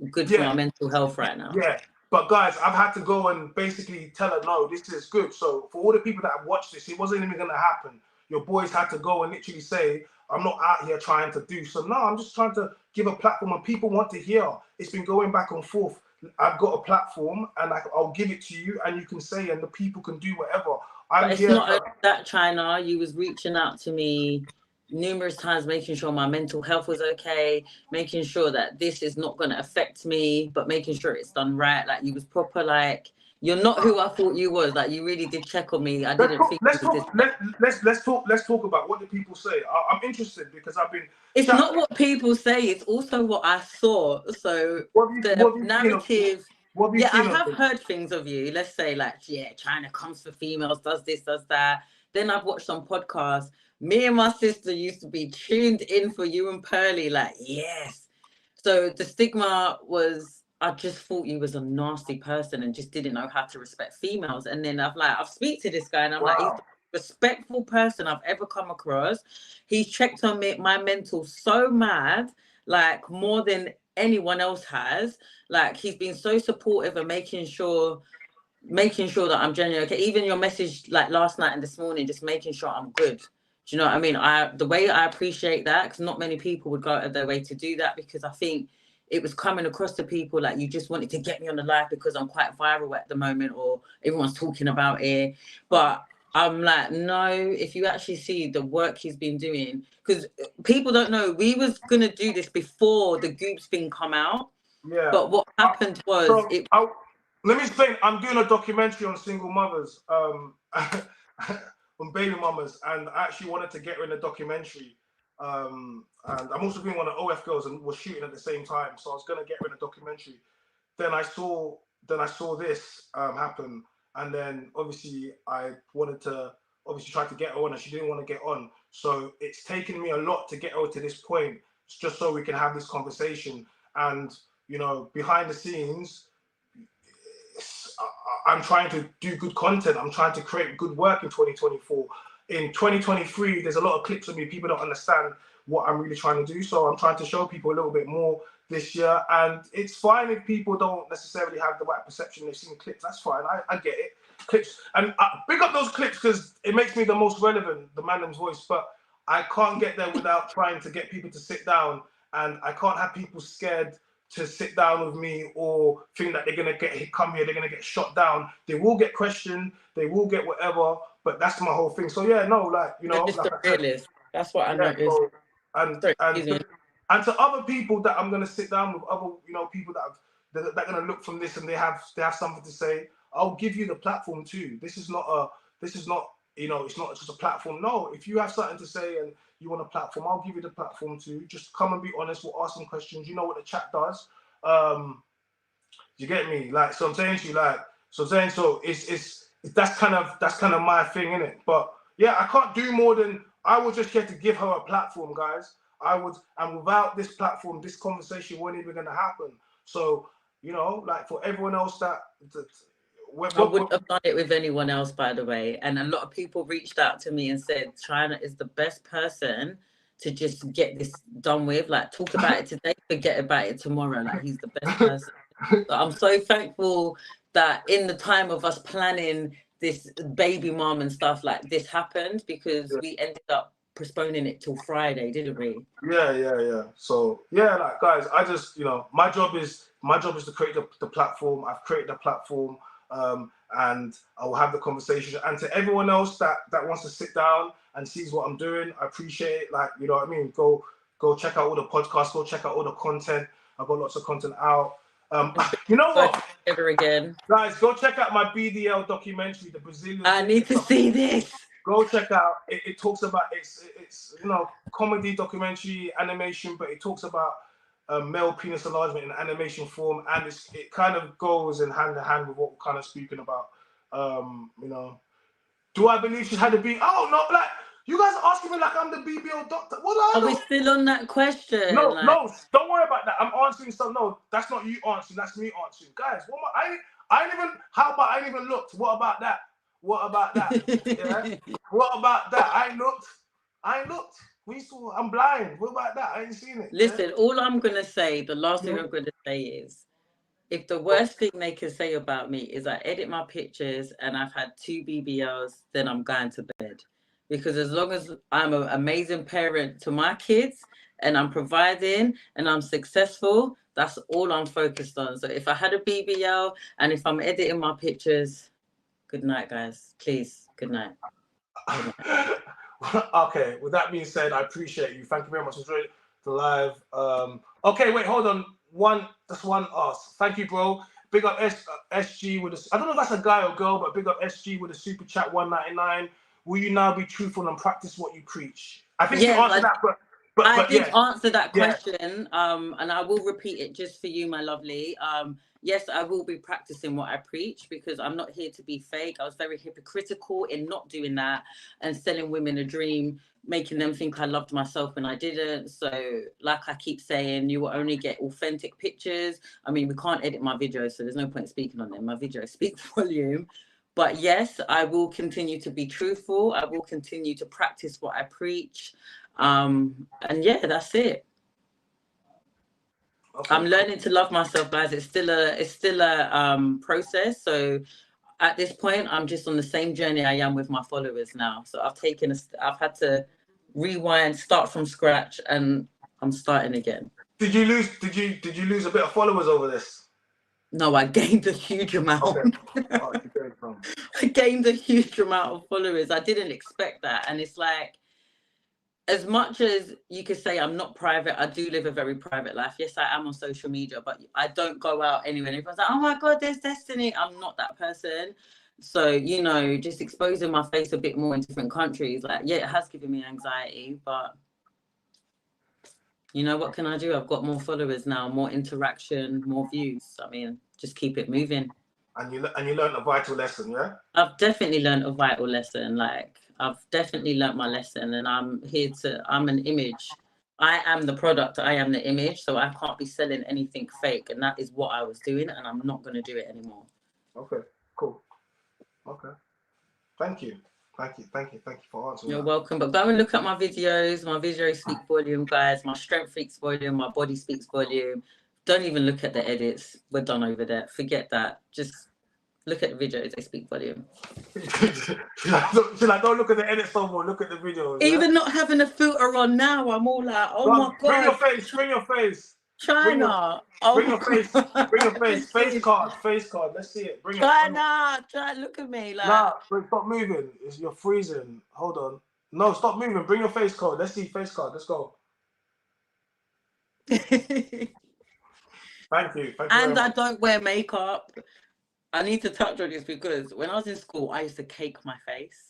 good for yeah. my mental health right now. Yeah, but guys, I've had to go and basically tell her, no, this is good. So for all the people that have watched this, it wasn't even going to happen. Your boys had to go and literally say, I'm not out here trying to do. So no, I'm just trying to give a platform and people want to hear. It's been going back and forth. I've got a platform and I'll give it to you and you can say, and the people can do whatever. But I'm it's here not to... only that, China. You was reaching out to me numerous times, making sure my mental health was okay, making sure that this is not going to affect me, but making sure it's done right. Like you was proper, like you're not who I thought you was. Like you really did check on me. I didn't think it was this. Let's talk about what the people say. I'm interested because I've been... It's not what people say, it's also what I saw. So What the have you seen of... narrative, What have you yeah, I seen of have them? heard things of you. Let's say, like, yeah, China comes for females, does this, does that. Then I've watched some podcasts. Me and my sister used to be tuned in for you and Pearly, like, yes. So the stigma was, I just thought you was a nasty person and just didn't know how to respect females. And then I've speak to this guy and I'm like, he's Wow. the respectful person I've ever come across. He's checked on me, my mental so mad, like more than anyone else has. Like he's been so supportive and making sure that I'm genuine. Okay, even your message like last night and this morning, just making sure I'm good. Do you know what I mean? The way I appreciate that, because not many people would go out of their way to do that, because I think it was coming across to people like you just wanted to get me on the live because I'm quite viral at the moment or everyone's talking about it. But I'm like, no, if you actually see the work he's been doing, because people don't know, we was going to do this before the Goobes thing come out. Yeah. But what happened was Let me explain. I'm doing a documentary on single mothers, on baby mamas, and I actually wanted to get her in a documentary. And I'm also doing one of OF girls, and we're shooting at the same time. So I was gonna get her in a documentary. Then I saw this happen, and then obviously I wanted to try to get her on, and she didn't want to get on. So it's taken me a lot to get her to this point, just so we can have this conversation. And you know, behind the scenes, I'm trying to do good content. I'm trying to create good work in 2024. In 2023, there's a lot of clips of me. People don't understand what I'm really trying to do. So I'm trying to show people a little bit more this year. And it's fine if people don't necessarily have the right perception. They've seen clips. That's fine. I get it. Clips. And pick up those clips because it makes me the most relevant, the Mynam's voice. But I can't get there without trying to get people to sit down. And I can't have people scared to sit down with me or think that they're gonna come here, they're gonna get shot down. They will get questioned, they will get whatever, but that's my whole thing. So yeah, no, like you know, just like a I said, realist. That's what I yeah. noticed. So, and Sorry, and to other people that I'm gonna sit down with, other people that are gonna look from this and they have something to say. I'll give you the platform too. This is not it's not just a platform. No, if you have something to say and you want a platform, I'll give you the platform too. Just come and be honest. We'll ask some questions. You know what the chat does. You get me? Like, so I'm saying to you, so it's that's kind of my thing, innit? But yeah, I can't do more than I was just here to give her a platform, guys. And without this platform, this conversation wasn't even gonna happen. So, like for everyone else I wouldn't have done it with anyone else, by the way. And a lot of people reached out to me and said, China is the best person to just get this done with. Like, talk about it today, forget about it tomorrow. Like, he's the best person. So I'm so thankful that in the time of us planning this baby mom and stuff, like this happened, because we ended up postponing it till Friday, didn't we? Yeah. So yeah, like guys, I just my job is to create the platform. I've created the platform, and I will have the conversation. And to everyone else that wants to sit down and sees what I'm doing, I appreciate it. Like, you know what I mean? Go check out all the podcasts. Go check out all the content. I've got lots of content out. You know what? Ever again, guys, go check out my BDL documentary, the Brazilian. I need to see this. Go check out. It talks about it's comedy documentary animation, but it talks about male penis enlargement in animation form, and it kind of goes in hand with what we're kind of speaking about. Do I believe she's had a B? Oh no, like you guys are asking me like I'm the BBL doctor. What do I know? Are we still on that question? No, don't worry about that. I'm answering some. No, that's not you answering. That's me answering. Guys, what I ain't even. How about I ain't even looked? What about that? What about that? Yeah. What about that? I ain't looked. We saw. I'm blind. What about that? I ain't seen it. Listen, Yeah? all I'm gonna say, the last thing I'm gonna say is, if the worst thing they can say about me is I edit my pictures and I've had 2 BBLs, then I'm going to bed. Because as long as I'm an amazing parent to my kids and I'm providing and I'm successful, that's all I'm focused on. So if I had a BBL and if I'm editing my pictures, good night, guys. Please, good night. Good night. Okay, with that being said, I appreciate you. Thank you very much. Enjoy the live. Okay, wait, hold on. Just one ask. Thank you, bro. Big up SG with a. I don't know if that's a guy or girl, but big up SG with a super chat 199. Will you now be truthful and practice what you preach? I think you answered that, I but did yeah, answer that yeah. question, and I will repeat it just for you, my lovely. Yes, I will be practicing what I preach because I'm not here to be fake. I was very hypocritical in not doing that and selling women a dream, making them think I loved myself when I didn't. So, like I keep saying, you will only get authentic pictures. I mean, we can't edit my videos, so there's no point speaking on them. My videos speak volume. But yes, I will continue to be truthful. I will continue to practice what I preach. And yeah, that's it. Okay. I'm learning to love myself, guys. It's still a process. So at this point, I'm just on the same journey I am with my followers now. So I've had to rewind, start from scratch, and I'm starting again. Did you lose a bit of followers over this? No, I gained a huge amount. Okay. Oh, I gained a huge amount of followers. I didn't expect that. And it's like, as much as you could say I'm not private, I do live a very private life. Yes, I am on social media, but I don't go out anywhere. Everyone's like, oh my God, there's Destiny. I'm not that person. So, you know, just exposing my face a bit more in different countries, like, yeah, it has given me anxiety, but you know, what can I do? I've got more followers now, more interaction, more views. I mean, just keep it moving. And you learned a vital lesson, yeah? I've definitely learned a vital lesson. Like, I've definitely learned my lesson, and I'm an image. I am the product, I am the image, so I can't be selling anything fake. And that is what I was doing, and I'm not going to do it anymore. Okay, cool. Okay. Thank you for answering. You're welcome. But go and look at my videos. My videos speak volume, guys. My strength speaks volume. My body speaks volume. Don't even look at the edits. We're done over there. Forget that. Just look at the videos. They speak volume. Should I don't look at the edits no more? Look at the videos. Even not having a filter on now, I'm all like, oh my God. Bring your face. China. Bring your face. Bring your face. Face card. Let's see it. Bring China. Look at me. Like, nah, stop moving. You're freezing. Hold on. No, stop moving. Bring your face card. Let's see face card. Let's go. Thank you. And I don't wear makeup. I need to touch on this because when I was in school, I used to cake my face.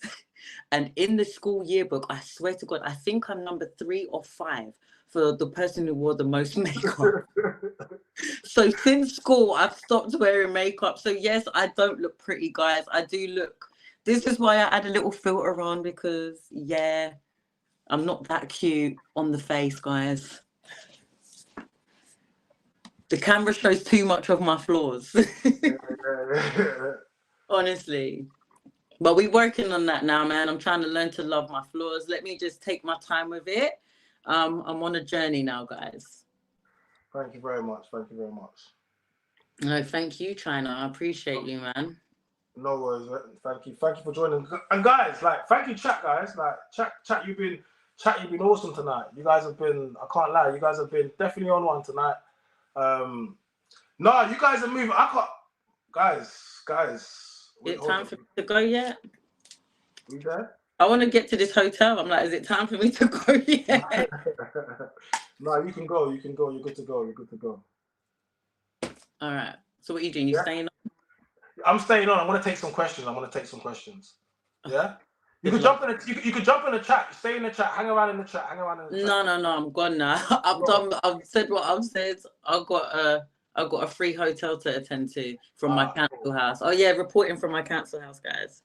And in the school yearbook, I swear to God, I think I'm number 3 or 5 for the person who wore the most makeup. So since school, I've stopped wearing makeup. So yes, I don't look pretty, guys. I do look. This is why I add a little filter on because, yeah, I'm not that cute on the face, guys. The camera shows too much of my flaws. Honestly. But we're working on that now, man. I'm trying to learn to love my flaws. Let me just take my time with it. I'm on a journey now, guys. Thank you very much. No, thank you, China. I appreciate you, man. No worries. Thank you for joining. And guys, like, thank you, chat, guys. Like, chat. You've been awesome tonight. You guys have been. I can't lie. You guys have been definitely on one tonight. No, you guys are moving. I can't. Guys. Is it time for me to go yet? You there? I want to get to this hotel. I'm like, is it time for me to go yet? No, you can go. You're good to go. All right. So what are you doing? You staying on? I'm staying on. I'm gonna take some questions. Yeah. You could jump in the chat. Stay in the chat. Hang around in the chat. No. I'm gone now. I've said what I've said. I've got a free hotel to attend to from my council house. Oh yeah, reporting from my council house, guys.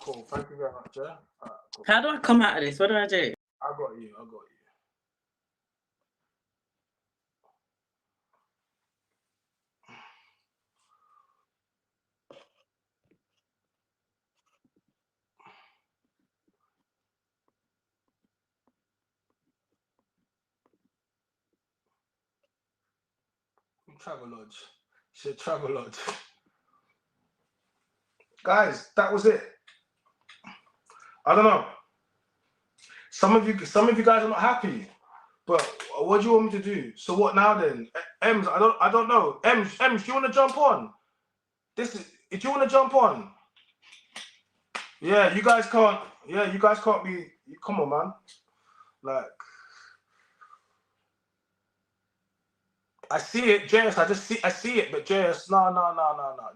Cool. Thank you very much. Yeah. Cool. How do I come out of this? What do I do? I got you. Travelodge. She said Travelodge. Guys, that was it. I don't know. Some of you guys are not happy. But what do you want me to do? So what now then? Ems, I don't know. Ems, do you want to jump on? Do you want to jump on? Yeah, you guys can't. Yeah, you guys can't be. Come on, man. Like, I see it, JS. I see it, but JS, no.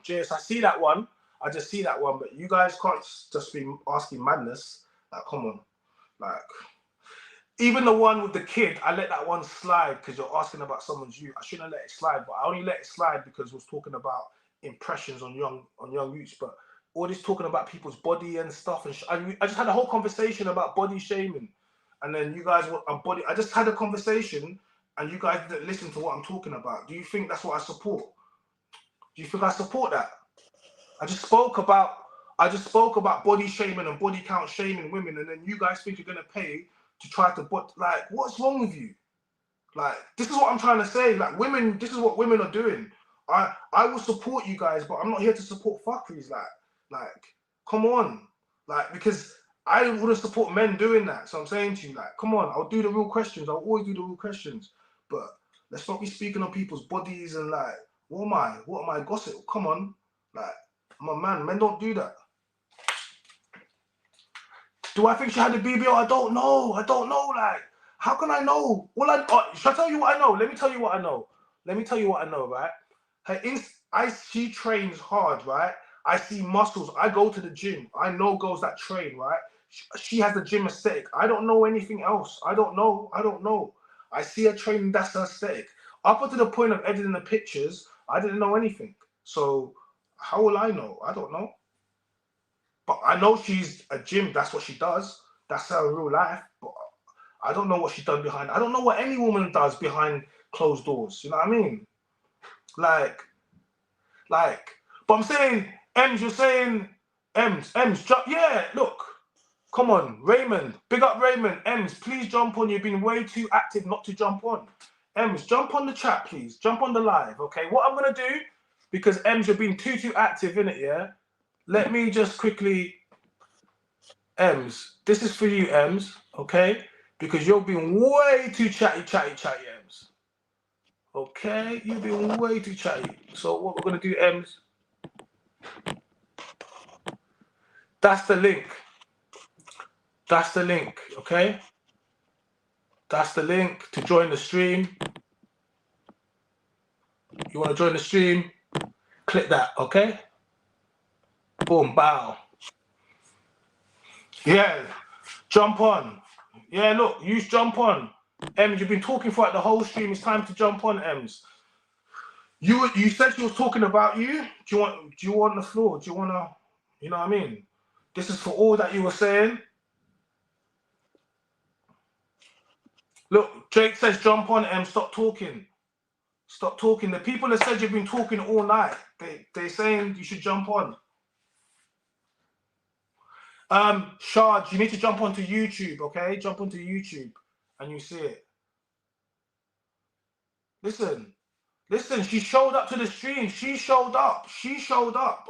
JS, I see that one. I just see that one, but you guys can't just be asking madness. Like, come on, like. Even the one with the kid, I let that one slide because you're asking about someone's youth. I shouldn't have let it slide, but I only let it slide because it was talking about impressions on young youths. But all this talking about people's body and stuff, and I just had a whole conversation about body shaming, and then you guys were body. I just had a conversation, and you guys didn't listen to what I'm talking about. Do you think that's what I support? Do you think I support that? I just spoke about body shaming and body count shaming women, and then you guys think you're gonna pay to try to, but like, what's wrong with you? Like, this is what I'm trying to say. Like, women, this is what women are doing. I will support you guys, but I'm not here to support fuckeries. Like, come on. Like, because I wouldn't support men doing that. So I'm saying to you, like, come on, I'll do the real questions. I'll always do the real questions. But let's not be speaking on people's bodies and like, what am I, gossip? Come on. Like, I'm a man. Men don't do that. Do I think she had a BBL? I don't know. Like, how can I know? Should I tell you what I know? Let me tell you what I know. Right? She trains hard, right? I see muscles. I go to the gym. I know girls that train, right? She has the gym aesthetic. I don't know anything else. I don't know. I see her training. That's her aesthetic. Up until the point of editing the pictures, I didn't know anything. So how will I know? I don't know. But I know she's a gym. That's what she does. That's her real life. But I don't know what she's done behind. I don't know what any woman does behind closed doors. You know what I mean? Like. But I'm saying, Ems, you're saying, Ems, yeah, look. Come on, Raymond. Big up Raymond. Ems, please jump on. You've been way too active not to jump on. Ems, jump on the chat, please. Jump on the live, okay? What I'm going to do, because Ems, you've been too active in it, yeah? Let me just quickly, Ems, this is for you, Ems, okay? Because you've been way too chatty, Ems. Okay, you've been way too chatty. So what we're gonna do, Ems, that's the link. Okay? That's the link to join the stream. You wanna join the stream? Click that, okay? Boom, bow. Yeah, jump on. Yeah, look, you jump on. Ems, you've been talking for the whole stream. It's time to jump on, Ems. You said she was talking about you. Do you want the floor? Do you wanna, you know what I mean? This is for all that you were saying. Look, Jake says jump on, Ems. Stop talking. The people that said you've been talking all night, they're saying you should jump on. Shard, you need to jump onto YouTube, okay? Jump onto YouTube and you see it. Listen, she showed up to the stream. She showed up,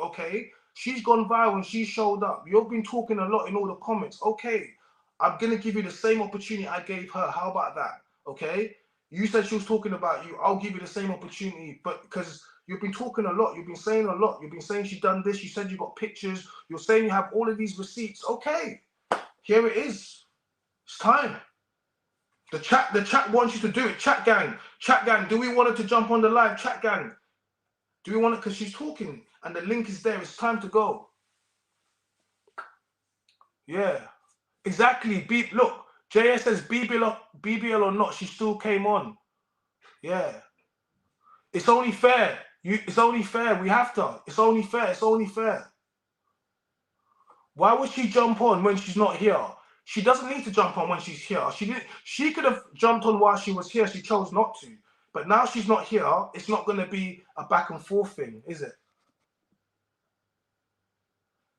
okay? She's gone viral and she showed up. You've been talking a lot in all the comments. Okay, I'm going to give you the same opportunity I gave her. How about that? Okay? You said she was talking about you. I'll give you the same opportunity. But because you've been talking a lot, you've been saying a lot. You've been saying she's done this. You said you got pictures. You're saying you have all of these receipts. Okay, here it is. It's time. The chat wants you to do it. Chat gang, do we want her to jump on the live? Chat gang, do we want it? Because she's talking and the link is there. It's time to go. Yeah, exactly. Look, JS says BBL or not, she still came on. Yeah, it's only fair. It's only fair. We have to. It's only fair. Why would she jump on when she's not here? She doesn't need to jump on when she's here. She could have jumped on while she was here. She chose not to. But now she's not here. It's not going to be a back and forth thing, is it?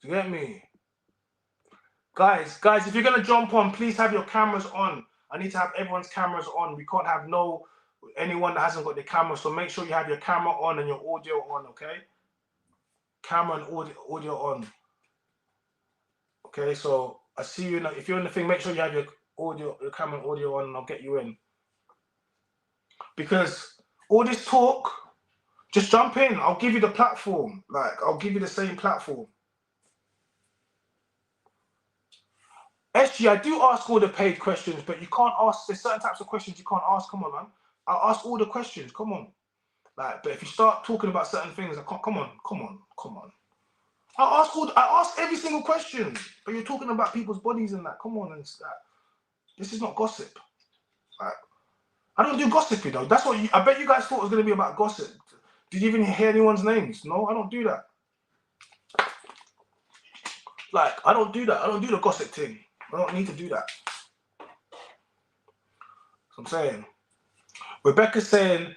Do you get me? Guys, if you're going to jump on, please have your cameras on. I need to have everyone's cameras on. We can't have no Anyone that hasn't got the camera, so make sure you have your camera on and your audio on, okay? Camera and audio on. Okay, so I see you. If you're in the thing, make sure you have your camera and audio on, and I'll get you in. Because all this talk, just jump in. I'll give you the platform. Like, I'll give you the same platform. SG, I do ask all the paid questions, but you can't ask. There's certain types of questions you can't ask. Come on, man. I'll ask all the questions. Come on. Like, but if you start talking about certain things, I can't. Come on. I ask every single question, but you're talking about people's bodies and that. Come on, and that. This is not gossip. Like, I don't do gossiping though. That's what I bet you guys thought it was going to be about gossip. Did you even hear anyone's names? No, I don't do that. Like, I don't do that. I don't do the gossip thing. I don't need to do that. So I'm saying, Rebecca's saying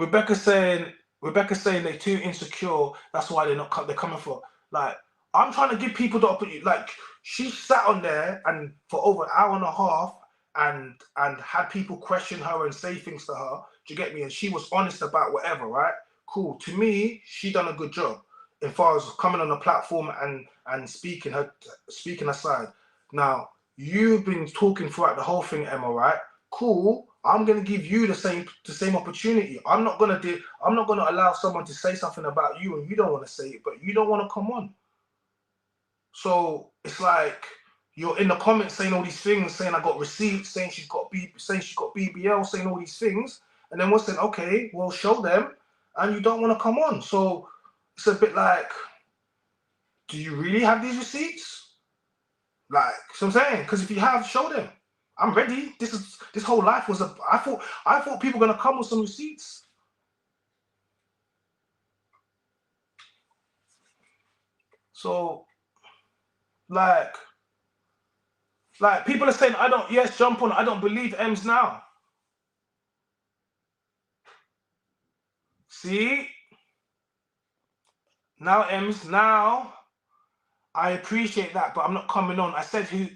Rebecca's saying they're too insecure. That's why they're coming for. Like, I'm trying to give people the opportunity. Like, she sat on there and for over an hour and a half and had people question her and say things to her. Do you get me? And she was honest about whatever, right? Cool. To me, she done a good job as far as coming on the platform and speaking her side. Now, you've been talking throughout the whole thing, Emma, right? Cool. I'm gonna give you the same opportunity. I'm not gonna allow someone to say something about you and you don't want to say it, but you don't want to come on. So it's like you're in the comments saying all these things, saying I got receipts, saying she's got BBL, saying all these things, and then we're saying, okay, well, show them, and you don't want to come on. So it's a bit like, do you really have these receipts? Like, so I'm saying, because if you have, show them. I'm ready. This whole life was I thought people were gonna come with some receipts. So like people are saying jump on. I don't believe M's now. See? Now M's now. I appreciate that, but I'm not coming on. I said who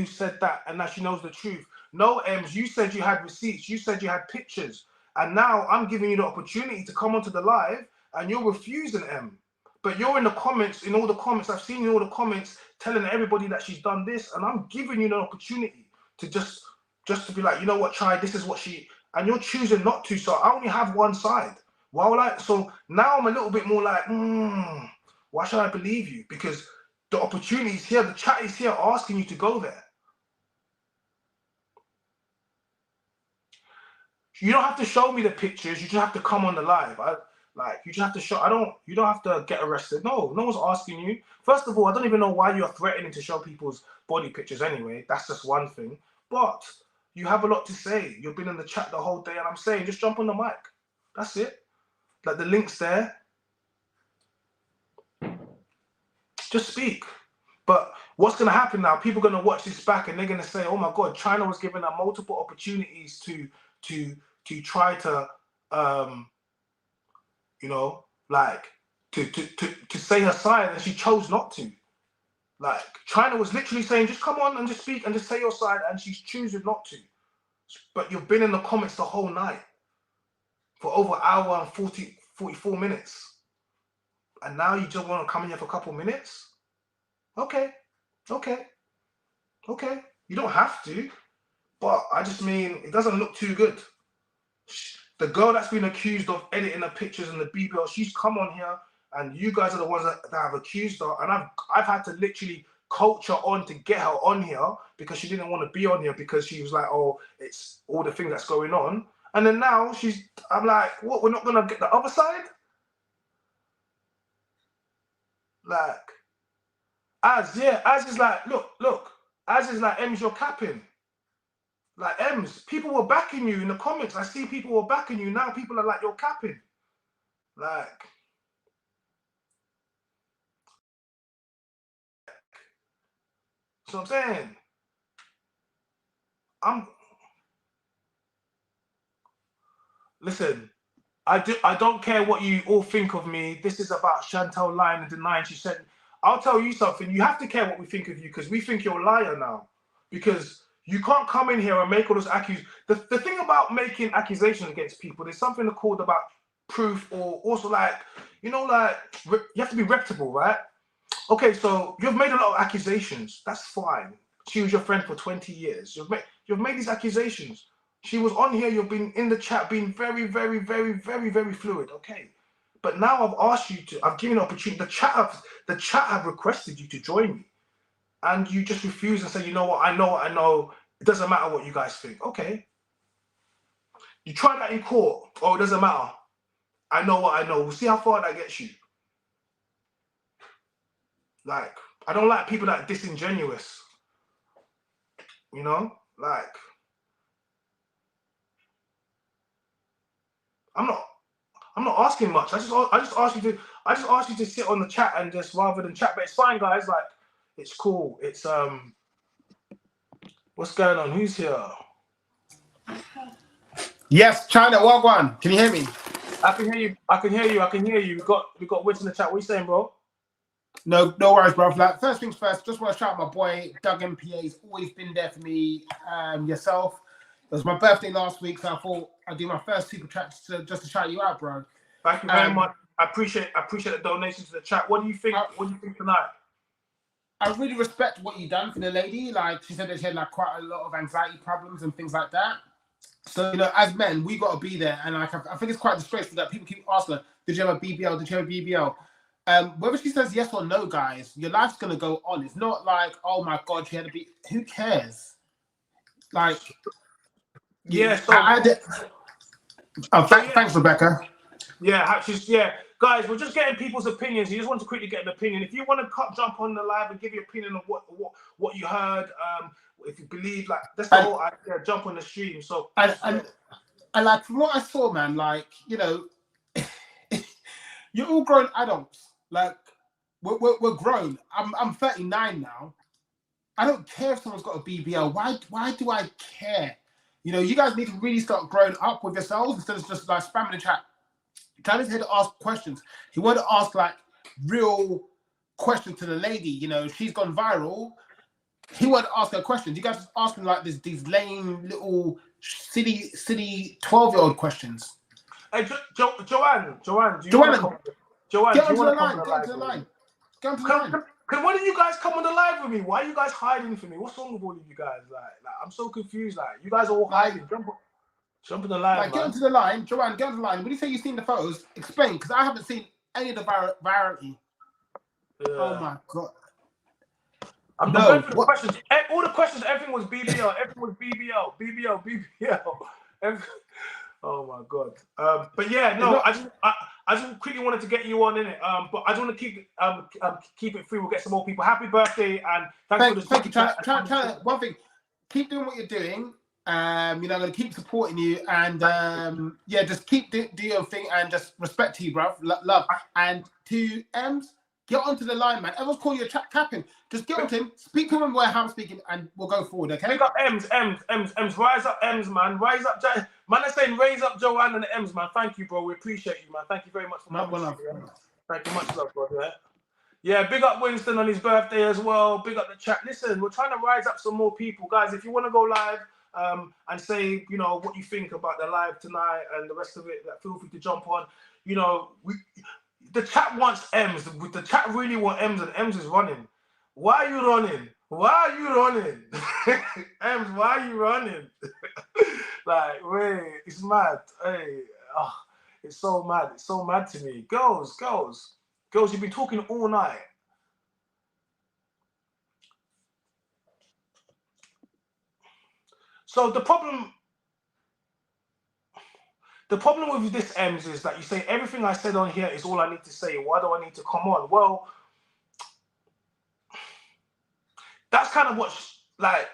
said that, and now she knows the truth. No, Ems, you said you had receipts, you said you had pictures, and now I'm giving you the opportunity to come onto the live, and you're refusing, Em. But you're in the comments, in all the comments, I've seen in all the comments telling everybody that she's done this, and I'm giving you the opportunity to just to be like, you know what, try, this is what she, and you're choosing not to, so I only have one side. So now I'm a little bit more like, why should I believe you? Because the opportunity is here, the chat is here asking you to go there. You don't have to show me the pictures, you just have to come on the live. You just have to show, you don't have to get arrested. No one's asking you. First of all, I don't even know why you're threatening to show people's body pictures anyway. That's just one thing. But you have a lot to say. You've been in the chat the whole day, and I'm saying just jump on the mic. That's it. Like, the link's there. Just speak. But what's going to happen now? People are going to watch this back and they're going to say, "Oh my God, China was giving her multiple opportunities to try to, to say her side, and she chose not to." Like, China was literally saying, "Just come on and just speak and just say your side," and she's choosing not to. But you've been in the comments the whole night for over an hour and 44 minutes, and now you just want to come in here for a couple minutes. Okay. You don't have to, but I just mean, it doesn't look too good. The girl that's been accused of editing the pictures and the BBL, she's come on here, and you guys are the ones that have accused her, and I've had to literally coach her on to get her on here because she didn't want to be on here because she was like, oh, it's all the things that's going on. And then now I'm like, what, we're not gonna get the other side? Like, Az is like, look, Az is like, Ems, you're capping. Like, Ems, people were backing you in the comments. I see people were backing you. Now people are like, you're capping. Like, so I'm saying, listen, I don't care what you all think of me. This is about Chantal lying and denying. She said, I'll tell you something. You have to care what we think of you because we think you're a liar now. Because You can't come in here and make all those accusations. The thing about making accusations against people, there's something called about proof, or also like, you know, like you have to be reputable, right? Okay, so you've made a lot of accusations. That's fine. She was your friend for 20 years. You've made these accusations. She was on here. You've been in the chat, being very, very, very, very, very fluid. Okay, but now I've asked you to. I've given you an opportunity. The chat have requested you to join me, and you just refuse and say, you know what? I know what I know. It doesn't matter what you guys think. Okay. You try that in court. Oh, it doesn't matter. I know what I know. We'll see how far that gets you. Like, I don't like people that are disingenuous. You know? Like, I'm not asking much. I just ask you to sit on the chat and just rather than chat. But it's fine, guys. Like, it's cool. It's what's going on? Who's here? Yes, China, Wagwan. Can you hear me? I can hear you. I can hear you. I can hear you. We got Wits in the chat. What are you saying, bro? No worries, bro. Like, first things first, just want to shout out my boy Doug MPA. He's always been there for me. Yourself. It was my birthday last week, so I thought I'd do my first super chat just to shout you out, bro. Thank you very much. I appreciate the donation to the chat. What do you think? What do you think tonight? I really respect what you done for the lady. Like, she said that she had like quite a lot of anxiety problems and things like that. So, you know, as men, we got to be there. And like, I think it's quite disgraceful that people keep asking her, did you have a BBL? Did you have a BBL? Whether she says yes or no, guys, your life's going to go on. It's not like, oh my God, she had a BBL. Who cares? Like, yeah. Thanks, Rebecca. Yeah, guys, we're just getting people's opinions. You just want to quickly get an opinion. If you want to jump on the live and give your opinion of what you heard, if you believe, like, that's the whole idea. Jump on the stream. So and like, from what I saw, man, like, you know, you're all grown adults. Like, we're grown. I'm 39 now. I don't care if someone's got a BBL. Why do I care? You know, you guys need to really start growing up with yourselves instead of just like spamming the chat. Tyler's here to ask questions. He wanted to ask like real questions to the lady. You know, she's gone viral. He wanted to ask her questions. You guys just asking like these lame little silly 12-year-old questions. Hey, Joanne, do you want to come? Joanne, get do you onto want the to line. come on the line? Get onto the line. Can one of you guys come on the live with me? Why are you guys hiding from me? What's wrong with all of you guys? Like I'm so confused. Like, you guys are all hiding. Jump in the line, like, get onto the line. Joanne, get onto the line. When you say you've seen the photos, explain, because I haven't seen any of the virality. Yeah. Oh my God. I'm going for the questions. All the questions, everything was BBL. Everything was BBL. Oh my God. But yeah, no, I just quickly wanted to get you on in it. But I just want to keep it free. We'll get some more people. Happy birthday and thank you. Try one thing. Keep doing what you're doing. You know, I'm gonna keep supporting you, and yeah, just keep do your thing, and just respect to you, bruv. Love. And to Ems, get onto the line, man. Everyone's calling you a captain. Just get onto him, speak to him where I'm speaking, and we'll go forward, okay? Pick up Ems. Rise up, Ems, man. Rise up, man. They're saying raise up Joanne and the Ems, man. Thank you, bro. We appreciate you, man. Thank you very much for coming. Thank you much, love, bro. Yeah, big up Winston on his birthday as well. Big up the chat. Listen, we're trying to rise up some more people, guys. If you want to go live and say, you know, what you think about the live tonight and the rest of it, like, feel free to jump on. You know, the chat wants Ems. The chat really want Ems, and Ems is running. Why are you running? Ems, why are you running? Like, wait, it's mad. Hey, it's so mad. It's so mad to me. Girls, you've been talking all night. So the problem with this, Ems, is that you say everything I said on here is all I need to say. Why do I need to come on? Well, that's kind of what, like,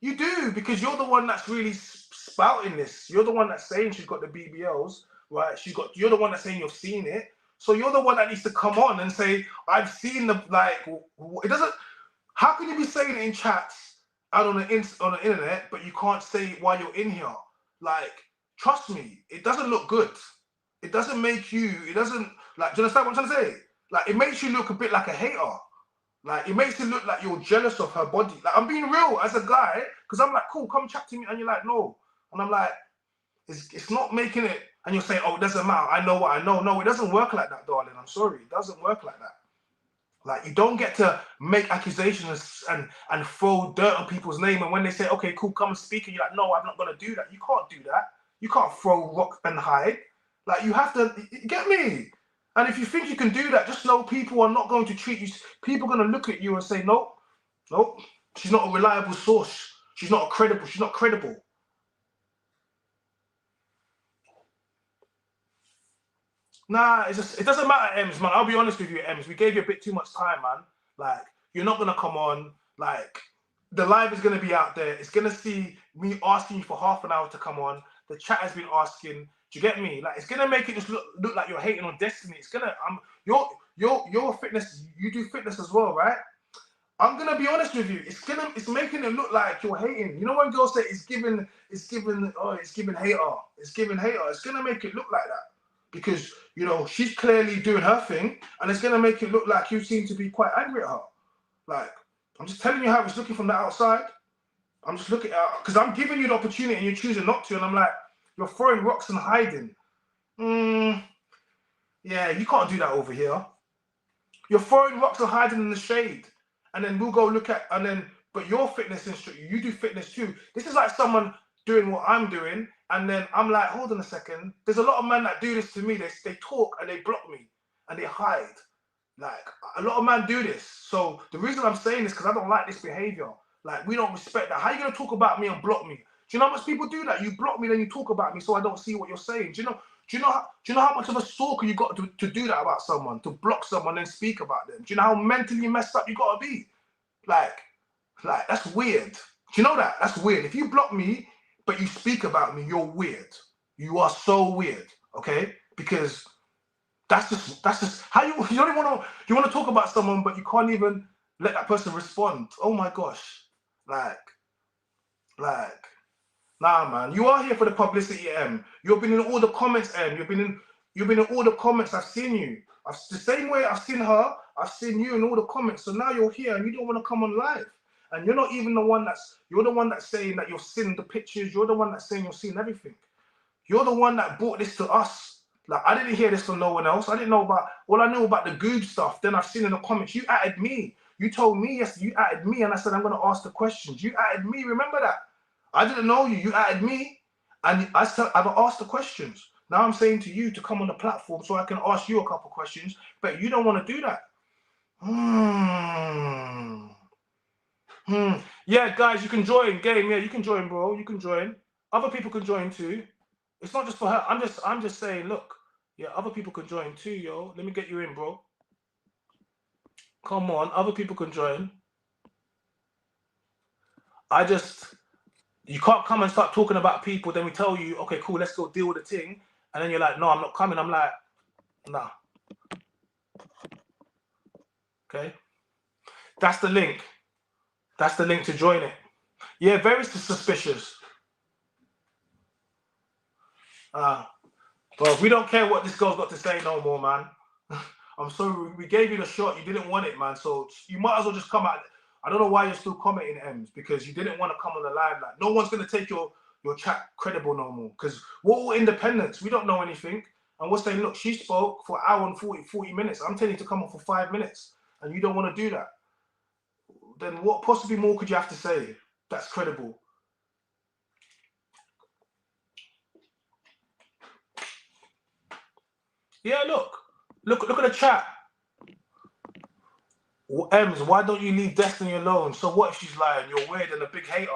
you do, because you're the one that's really spouting this. You're the one that's saying she's got the BBLs, right? You're the one that's saying you've seen it. So you're the one that needs to come on and say, I've seen the, like, it doesn't, how can you be saying it in chats and on the internet, but you can't say it while you're in here? Like, trust me, it doesn't look good. It doesn't make you, it doesn't, like, do you understand what I'm trying to say? Like, it makes you look a bit like a hater. Like, it makes it look like you're jealous of her body. Like, I'm being real as a guy, because I'm like, cool, come chat to me. And you're like, no. And I'm like, it's not making it. And you're saying, oh, it doesn't matter. I know what I know. No, it doesn't work like that, darling. I'm sorry. It doesn't work like that. Like, you don't get to make accusations and throw dirt on people's name. And when they say, okay, cool, come and speak, and you're like, no, I'm not going to do that. You can't do that. You can't throw rock and hide. Like, you have to, get me? And if you think you can do that, just know people are not going to treat you. People are going to look at you and say, nope, nope, she's not a reliable source. She's not credible. She's not credible. Nah, it doesn't matter, Ems, man. I'll be honest with you, Ems. We gave you a bit too much time, man. Like, you're not going to come on. Like, the live is going to be out there. It's going to see me asking you for half an hour to come on. The chat has been asking. Do you get me? Like, it's going to make it just look like you're hating on Destiny. It's going to, you're a fitness, you do fitness as well, right? I'm going to be honest with you. It's making it look like you're hating. You know when girls say it's giving hater. It's giving hater. It's going to make it look like that. Because, you know, she's clearly doing her thing, and it's going to make it look like you seem to be quite angry at her. Like, I'm just telling you how it's looking from the outside. I'm just looking at, because I'm giving you the opportunity and you're choosing not to, and I'm like, you're throwing rocks and hiding. Yeah, you can't do that over here. You're throwing rocks and hiding in the shade, and then we'll go look at, but you're fitness instructor, you do fitness too. This is like someone doing what I'm doing, and then I'm like, hold on a second. There's a lot of men that do this to me. They talk and they block me and they hide. Like, a lot of men do this. So the reason I'm saying this, because I don't like this behavior. Like, we don't respect that. How are you going to talk about me and block me? Do you know how much people do that? You block me, then you talk about me so I don't see what you're saying. Do you know how much of a stalker you got to do that about someone, to block someone and speak about them? Do you know how mentally messed up you got to be? Like, that's weird. Do you know that? That's weird. If you block me, but you speak about me, you're weird. You are so weird, okay? Because that's just how you don't want to talk about someone, but you can't even let that person respond. Oh my gosh. Like, nah, man. You are here for the publicity, M. You've been in all the comments, M. You've been in all the comments. I've seen you. The same way I've seen her, I've seen you in all the comments. So now you're here and you don't want to come on live. And you're not even the one that's saying that you're seeing the pictures. You're the one that's saying you're seeing everything. You're the one that brought this to us. Like, I didn't hear this from no one else. I didn't know all I knew about the GOOBED stuff. Then I've seen in the comments, you added me. You told me, yes, you added me. And I said, I'm going to ask the questions. You added me. Remember that? I didn't know you. You added me. And I said, I've asked the questions. Now I'm saying to you to come on the platform so I can ask you a couple questions. But you don't want to do that. Yeah, guys, you can join game. Yeah, you can join, bro. You can join. Other people can join too. It's not just for her. I'm just saying, look. Yeah, other people can join too, yo. Let me get you in, bro. Come on, other people can join. You can't come and start talking about people, then we tell you, okay, cool, let's go deal with the thing. And then you're like, no, I'm not coming. I'm like, nah. Okay. That's the link. That's the link to join it. Yeah, very suspicious. Well, we don't care what this girl's got to say no more, man. I'm sorry, we gave you the shot. You didn't want it, man. So you might as well just come out. I don't know why you're still commenting, Ems, because you didn't want to come on the live. Like, no one's going to take your chat credible no more, because we're all independents. We don't know anything. And we're saying, look, she spoke for an hour and 40 minutes. I'm telling you to come on for 5 minutes, and you don't want to do that. Then what possibly more could you have to say that's credible? Yeah, look at the chat. Ems, why don't you leave Destiny alone? So what if she's lying? You're weird and a big hater.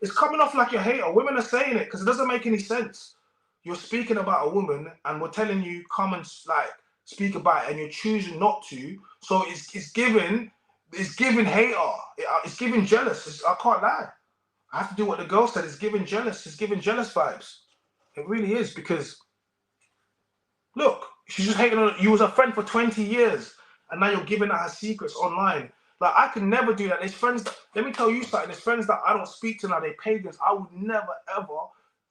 It's coming off like you're a hater. Women are saying it because it doesn't make any sense. You're speaking about a woman and we're telling you come and like speak about it, and you're choosing not to. So it's giving hater. It's giving jealous. I can't lie. I have to do what the girl said. It's giving jealous. It's giving jealous vibes. It really is, because look, she's just hating on you. Was a friend for 20 years. And now you're giving out her secrets online. Like, I could never do that. There's friends let me tell you something. There's friends that I don't speak to now. They pagans. I would never,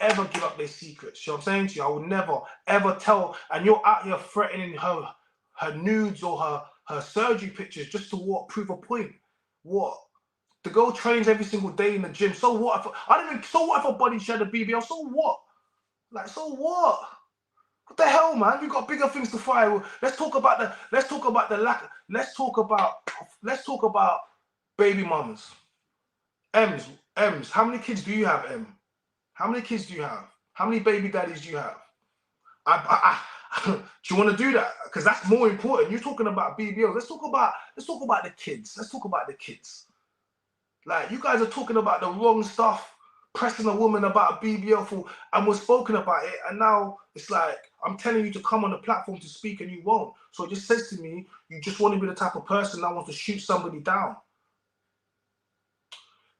ever give up their secrets. You know what I'm saying to you? I would never, ever tell. And you're out here threatening her nudes or her surgery pictures just to what? Prove a point. What? The girl trains every single day in the gym. So what? So what if her body she had a BBL? So what? Like, so what? What the hell, man? We've got bigger things to fight. Let's talk about the lack. Let's talk about baby mamas. Ems, how many kids do you have, Em? How many kids do you have? How many baby daddies do you have? Do you want to do that? Because that's more important. You're talking about BBL. Let's talk about the kids. Let's talk about the kids. Like, you guys are talking about the wrong stuff, pressing a woman about a BBL and we're spoken about it, and now it's like I'm telling you to come on the platform to speak and you won't. So it just says to me, you just want to be the type of person that wants to shoot somebody down.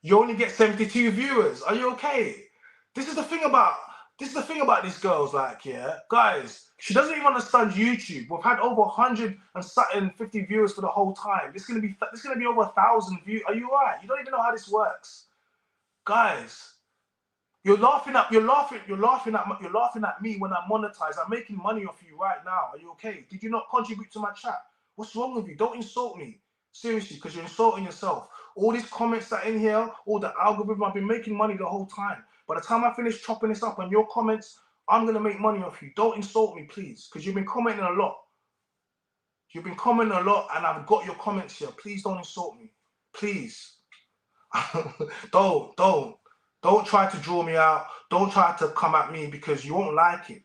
You only get 72 viewers. Are you okay? This is the thing about these girls. Like, yeah, guys, she doesn't even understand YouTube. We've had over 150 viewers for the whole time. This is gonna be over 1,000 views. Are you alright? You don't even know how this works, guys. You're laughing at me when I monetize. I'm making money off you right now. Are you okay? Did you not contribute to my chat? What's wrong with you? Don't insult me. Seriously, because you're insulting yourself. All these comments that are in here, all the algorithm, I've been making money the whole time. By the time I finish chopping this up on your comments, I'm going to make money off you. Don't insult me, please, because you've been commenting a lot. You've been commenting a lot, and I've got your comments here. Please don't insult me. Please. Don't try to draw me out. Don't try to come at me, because you won't like it.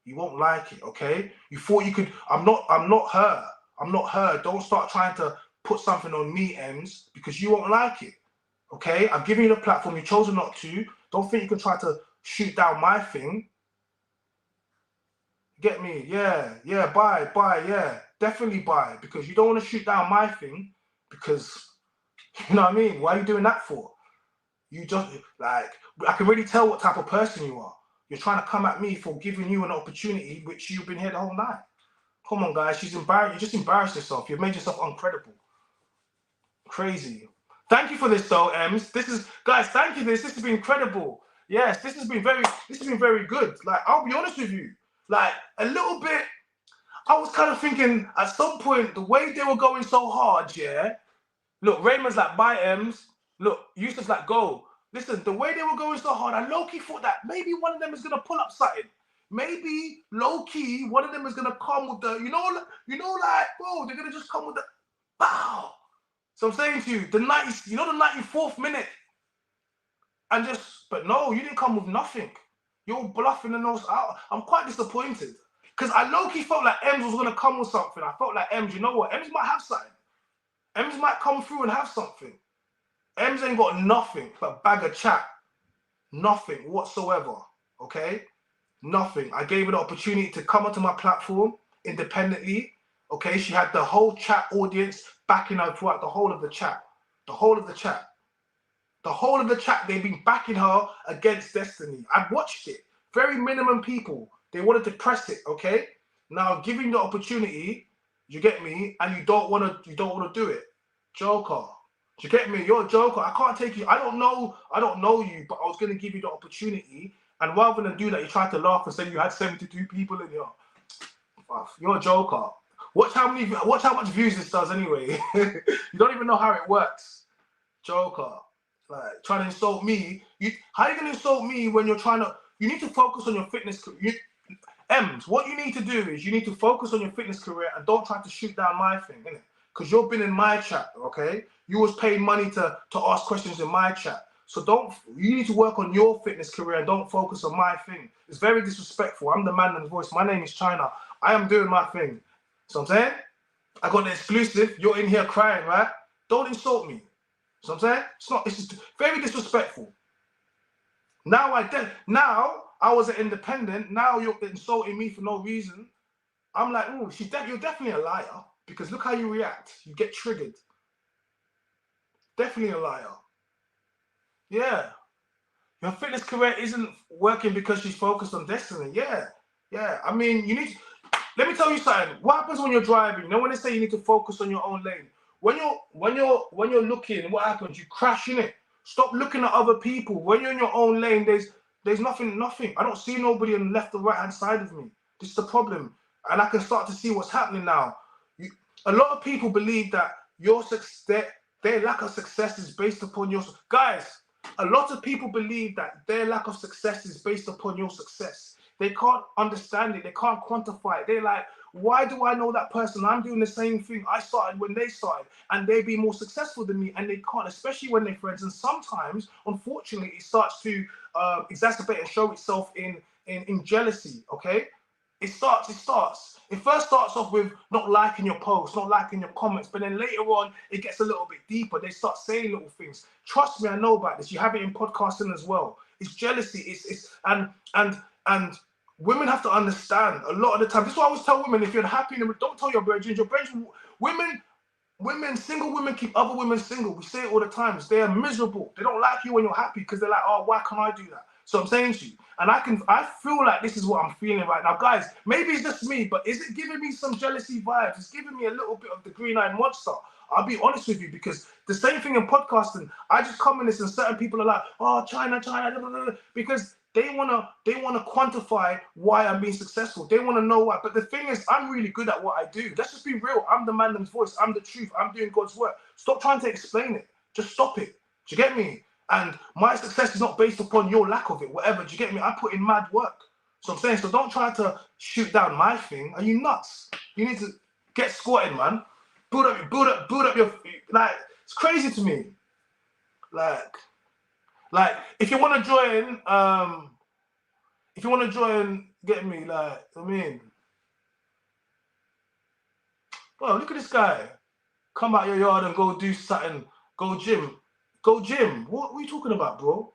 You won't like it, okay? You thought you could. I'm not her. I'm not her. Don't start trying to put something on me, Ems, because you won't like it. Okay? I've given you the platform. You've chosen not to. Don't think you can try to shoot down my thing. Get me? Yeah. Buy. Yeah, definitely buy, because you don't want to shoot down my thing, because you know what I mean. Why are you doing that for? You just, like, I can really tell what type of person you are. You're trying to come at me for giving you an opportunity, which you've been here the whole night. Come on, guys. She's embarrassed. You just embarrassed yourself. You've made yourself uncredible. Crazy. Thank you for this, though, Ems. Guys, thank you for this. This has been incredible. Yes, this has been very good. Like, I'll be honest with you. Like, a little bit, I was kind of thinking at some point, the way they were going so hard, yeah. Look, Raymond's like, bye, Ems. Look, Yusuf's like, go. Listen, the way they were going so hard, I low-key thought that maybe one of them is going to pull up something. Maybe low-key, one of them is going to come with the, you know, like, bro, they're going to just come with the, bow. So I'm saying to you, the 94th minute. And but no, you didn't come with nothing. You're bluffing the nose out. I'm quite disappointed. Because I low-key felt like Ems was going to come with something. I felt like Ems, you know what? Ems might have something. Ems might come through and have something. Ems ain't got nothing but a bag of chat. Nothing whatsoever. Okay? Nothing. I gave her the opportunity to come onto my platform independently. Okay? She had the whole chat audience backing her throughout the whole of the chat. The whole of the chat. The whole of the chat, they've been backing her against Destiny. I've watched it. Very minimum people. They wanted to press it, okay? Now, giving the opportunity, you get me, and you don't want to do it. Joker. Do you get me? You're a joker. I can't take you. I don't know you, but I was going to give you the opportunity. And rather than do that, you tried to laugh and say you had 72 people in here. You're a joker. Watch how much views this does anyway. You don't even know how it works. Joker. Like, trying to insult me. How are you going to insult me when you're trying to... You need to focus on your fitness career. Ems, what you need to do is you need to focus on your fitness career and don't try to shoot down my thing, innit? Because you've been in my chat, okay? You was paid money to ask questions in my chat. So you need to work on your fitness career and don't focus on my thing. It's very disrespectful. I'm the man in the voice. My name is China. I am doing my thing. So I'm saying? I got the exclusive. You're in here crying, right? Don't insult me. So I'm saying? It's just very disrespectful. Now I was an independent. Now you're insulting me for no reason. I'm like, oh, you're definitely a liar, because look how you react. You get triggered. Definitely a liar. Yeah. Your fitness career isn't working because she's focused on Destiny. Yeah. I mean, let me tell you something. What happens when you're driving? You know when they say you need to focus on your own lane? When you're looking, what happens? You crash in it. Stop looking at other people. When you're in your own lane, there's nothing. I don't see nobody on the left or right hand side of me. This is the problem. And I can start to see what's happening now. A lot of people believe that your success, their lack of success is based upon your guys. A lot of people believe that their lack of success is based upon your success. They can't understand it. They can't quantify it. They're like, why do I know that person? I'm doing the same thing. I started when they started, and they be more successful than me, and they can't, especially when they're friends. And sometimes, unfortunately, it starts to exacerbate and show itself in jealousy. Okay, it starts. It first starts off with not liking your posts, not liking your comments, but then later on, it gets a little bit deeper. They start saying little things. Trust me, I know about this. You have it in podcasting as well. It's jealousy. And women have to understand a lot of the time. This is why I always tell women: if you're happy, don't tell your brethren. Women, single women keep other women single. We say it all the time. They are miserable. They don't like you when you're happy because they're like, oh, why can't I do that? So I'm saying to you, and I feel like this is what I'm feeling right now. Guys, maybe it's just me, but is it giving me some jealousy vibes? It's giving me a little bit of the green-eyed monster. I'll be honest with you, because the same thing in podcasting, I just come in this and certain people are like, oh, China, blah, blah, blah, because they wanna quantify why I'm being successful. They wanna know why. But the thing is, I'm really good at what I do. Let's just be real. I'm the man's voice. I'm the truth. I'm doing God's work. Stop trying to explain it. Just stop it. Do you get me? And my success is not based upon your lack of it, whatever. Do you get me? I put in mad work. So I'm saying, so don't try to shoot down my thing. Are you nuts? You need to get squatted, man. Build up your, like, it's crazy to me. Like, if you want to join, get me, like, I mean, bro, look at this guy. Come out your yard and go do something. Go gym. What are you talking about, bro?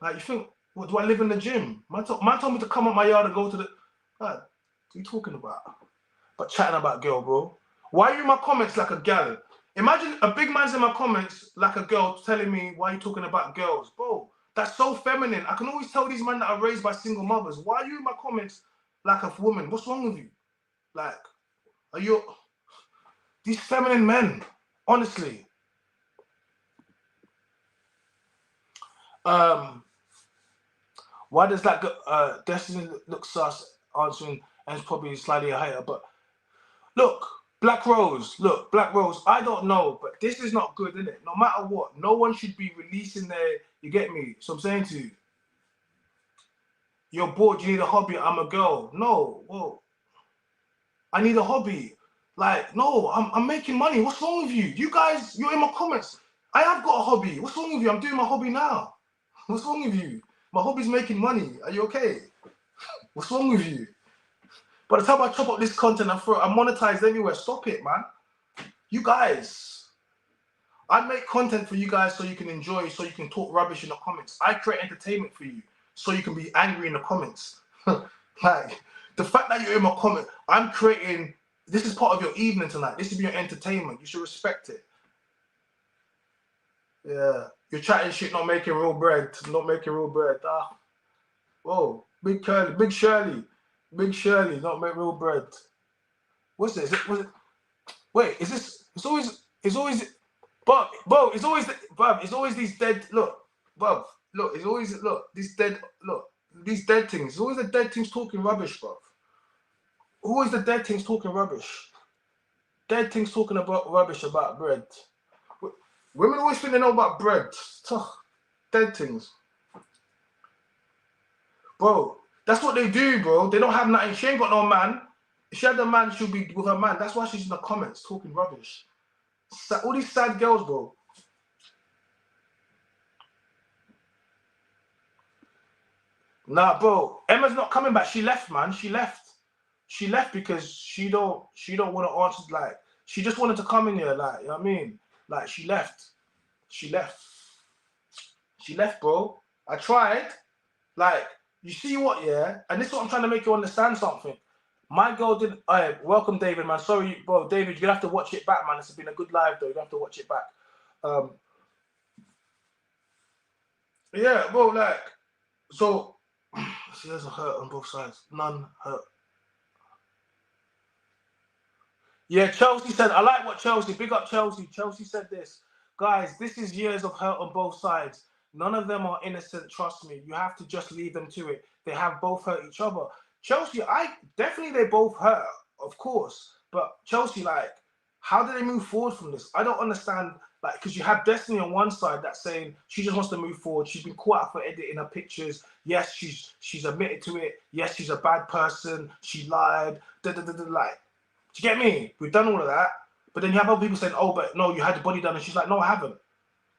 Like, you think, what, do I live in the gym? Man told me to come out my yard and go to the, what are you talking about? But chatting about girl, bro. Why are you in my comments like a gal? Imagine a big man's in my comments like a girl telling me, why are you talking about girls? Bro, that's so feminine. I can always tell these men that are raised by single mothers. Why are you in my comments like a woman? What's wrong with you? Like, are you... These feminine men, honestly. Why does that Destiny look sus answering, and it's probably slightly a hater, but look, Black Rose, I don't know, but this is not good, isn't it? No matter what, no one should be releasing their, you get me? So I'm saying to you, you're bored, you need a hobby, I'm a girl. No, whoa. I need a hobby. Like, no, I'm making money. What's wrong with you? You guys, you're in my comments. I have got a hobby. What's wrong with you? I'm doing my hobby now. What's wrong with you? My hobby's making money. Are you okay? What's wrong with you? By the time I chop up this content, I'm monetized everywhere. Stop it, man. You guys, I make content for you guys so you can enjoy, so you can talk rubbish in the comments. I create entertainment for you so you can be angry in the comments. Like, the fact that you're in my comment, I'm creating, this is part of your evening tonight. This is your entertainment. You should respect it. Yeah. You're chatting shit, not making real bread. Not making real bread. Ah. Whoa. Big Shirley, not make real bread. What's this? Wait, is this? It's always, but it's always these dead. Look, it's always these dead things. It's always the dead things talking rubbish, bruv. Always the dead things talking rubbish. Dead things talking about rubbish about bread. Women always think they know about bread. Dead things. Bro, that's what they do, bro. They don't have nothing. She ain't got no man. If she had a man, she'll be with her man. That's why she's in the comments talking rubbish. All these sad girls, bro. Nah, bro. Emma's not coming back. She left, man. She left because she don't want to answer. Like, she just wanted to come in here. Like, you know what I mean? Like, she left. She left, bro. I tried. Like, you see what, yeah? And this is what I'm trying to make you understand something. My girl didn't... welcome, David, man. Sorry, bro. David, you're going to have to watch it back, man. This has been a good live, though. You're going to have to watch it back. Yeah, bro, like... So, she doesn't hurt on both sides. None hurt. Yeah, Chelsea said... I like what Chelsea... Big up Chelsea. Chelsea said this. Guys, this is years of hurt on both sides. None of them are innocent, trust me. You have to just leave them to it. They have both hurt each other. Chelsea, they both hurt, of course. But Chelsea, like, How do they move forward from this? I don't understand. Like, because you have Destiny on one side that's saying she just wants to move forward. She's been caught out for editing her pictures. Yes, she's admitted to it. Yes, she's a bad person. She lied. Like, do you get me? We've done all of that. But then you have other people saying, oh, but no, you had your body done. And she's like, no, I haven't.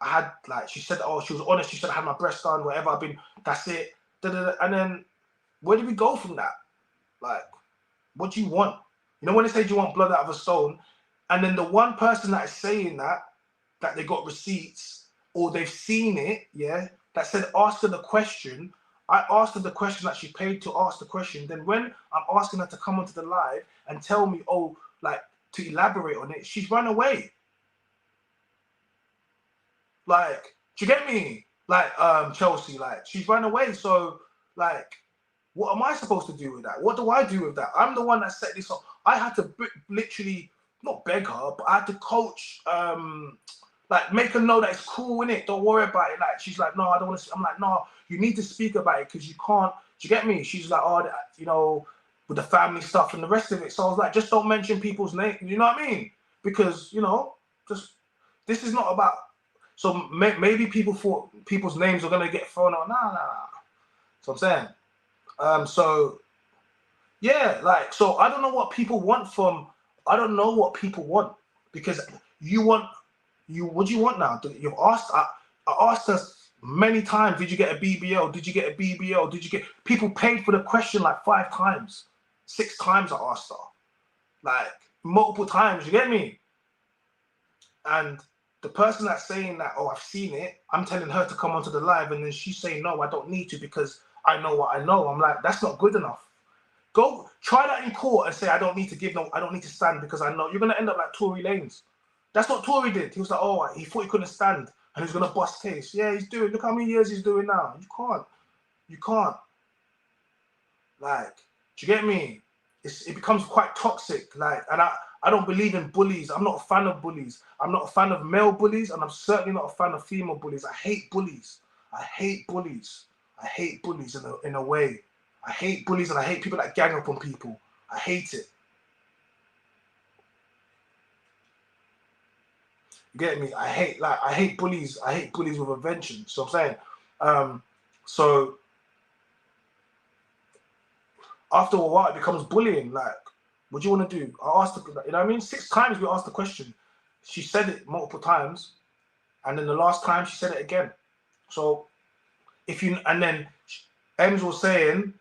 I had, like, she said, oh, she was honest. She said, I had my breast done, whatever. I've been, that's it. And then where do we go from that? Like, what do you want? You know, when they say, do you want blood out of a stone? And then the one person that is saying that they got receipts or they've seen it, yeah, that said, ask her the question. I asked her the question that she paid to ask the question. Then when I'm asking her to come onto the live and tell me, oh, like, to elaborate on it, she's run away. Like, do you get me? Like, Chelsea, like, she's run away. So, like, what am I supposed to do with that? What do I do with that? I'm the one that set this up. I had to literally, not beg her, but I had to coach, like, make her know that it's cool, innit? Don't worry about it. Like, she's like, no, I don't want to. I'm like, no, you need to speak about it because you can't. Do you get me? She's like, oh, you know, with the family stuff and the rest of it. So I was like, just don't mention people's names. You know what I mean? Because, you know, just, this is not about. So maybe people thought people's names are gonna get thrown out. Nah. So I'm saying. So yeah, like, so I don't know what people want from. I don't know what people want because what do you want now? You've asked. I asked us many times. Did you get a BBL? Did you get a BBL? Did you get? People paid for the question like 5 times, 6 times. I asked her, like, multiple times. You get me? And the person that's saying that, oh, I've seen it, I'm telling her to come onto the live, and then she's saying, no, I don't need to because I know what I know. I'm like, that's not good enough. Go try that in court and say, I don't need to stand because I know. You're gonna end up like Tory Lanez. That's what Tory did. He was like, oh, he thought he couldn't stand and he was gonna bust case. Yeah, he's doing. Look how many years he's doing now. You can't. Like, do you get me? It becomes quite toxic. Like, and I don't believe in bullies. I'm not a fan of bullies. I'm not a fan of male bullies, and I'm certainly not a fan of female bullies. I hate bullies. I hate bullies in a way. I hate bullies, and I hate people that gang up on people. I hate it. You get me? I hate bullies. I hate bullies with a vengeance. So I'm saying, so after a while, it becomes bullying. Like, what do you want to do? I asked her, you know what I mean? 6 times we asked the question. She said it multiple times, and then the last time she said it again. So and then Ems was saying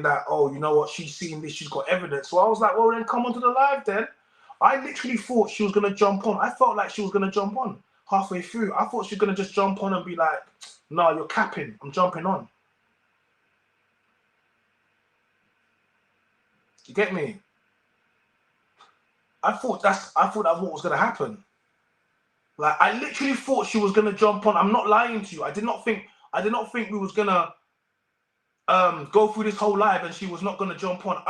that, oh, you know what? She's seen this. She's got evidence. So I was like, well, then come onto the live then. I literally thought she was gonna jump on. I felt like she was gonna jump on halfway through. I thought she was gonna just jump on and be like, "No, you're capping. I'm jumping on." You get me? I thought that's what was gonna happen. Like, I literally thought she was gonna jump on. I'm not lying to you. I did not think we was gonna go through this whole live and she was not gonna jump on.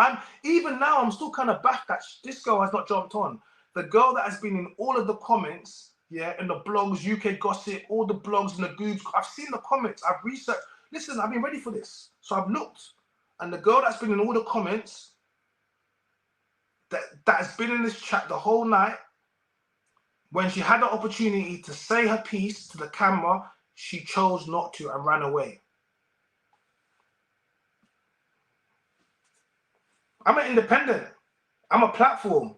Even now I'm still kind of back that this girl has not jumped on. The girl that has been in all of the comments, yeah, in the blogs, UK Gossip, all the blogs and the goobs. I've seen the comments. I've researched. Listen, I've been ready for this, so I've looked. And the girl that's been in all the comments, that has been in this chat the whole night, when she had the opportunity to say her piece to the camera, she chose not to and ran away. I'm an independent. I'm a platform.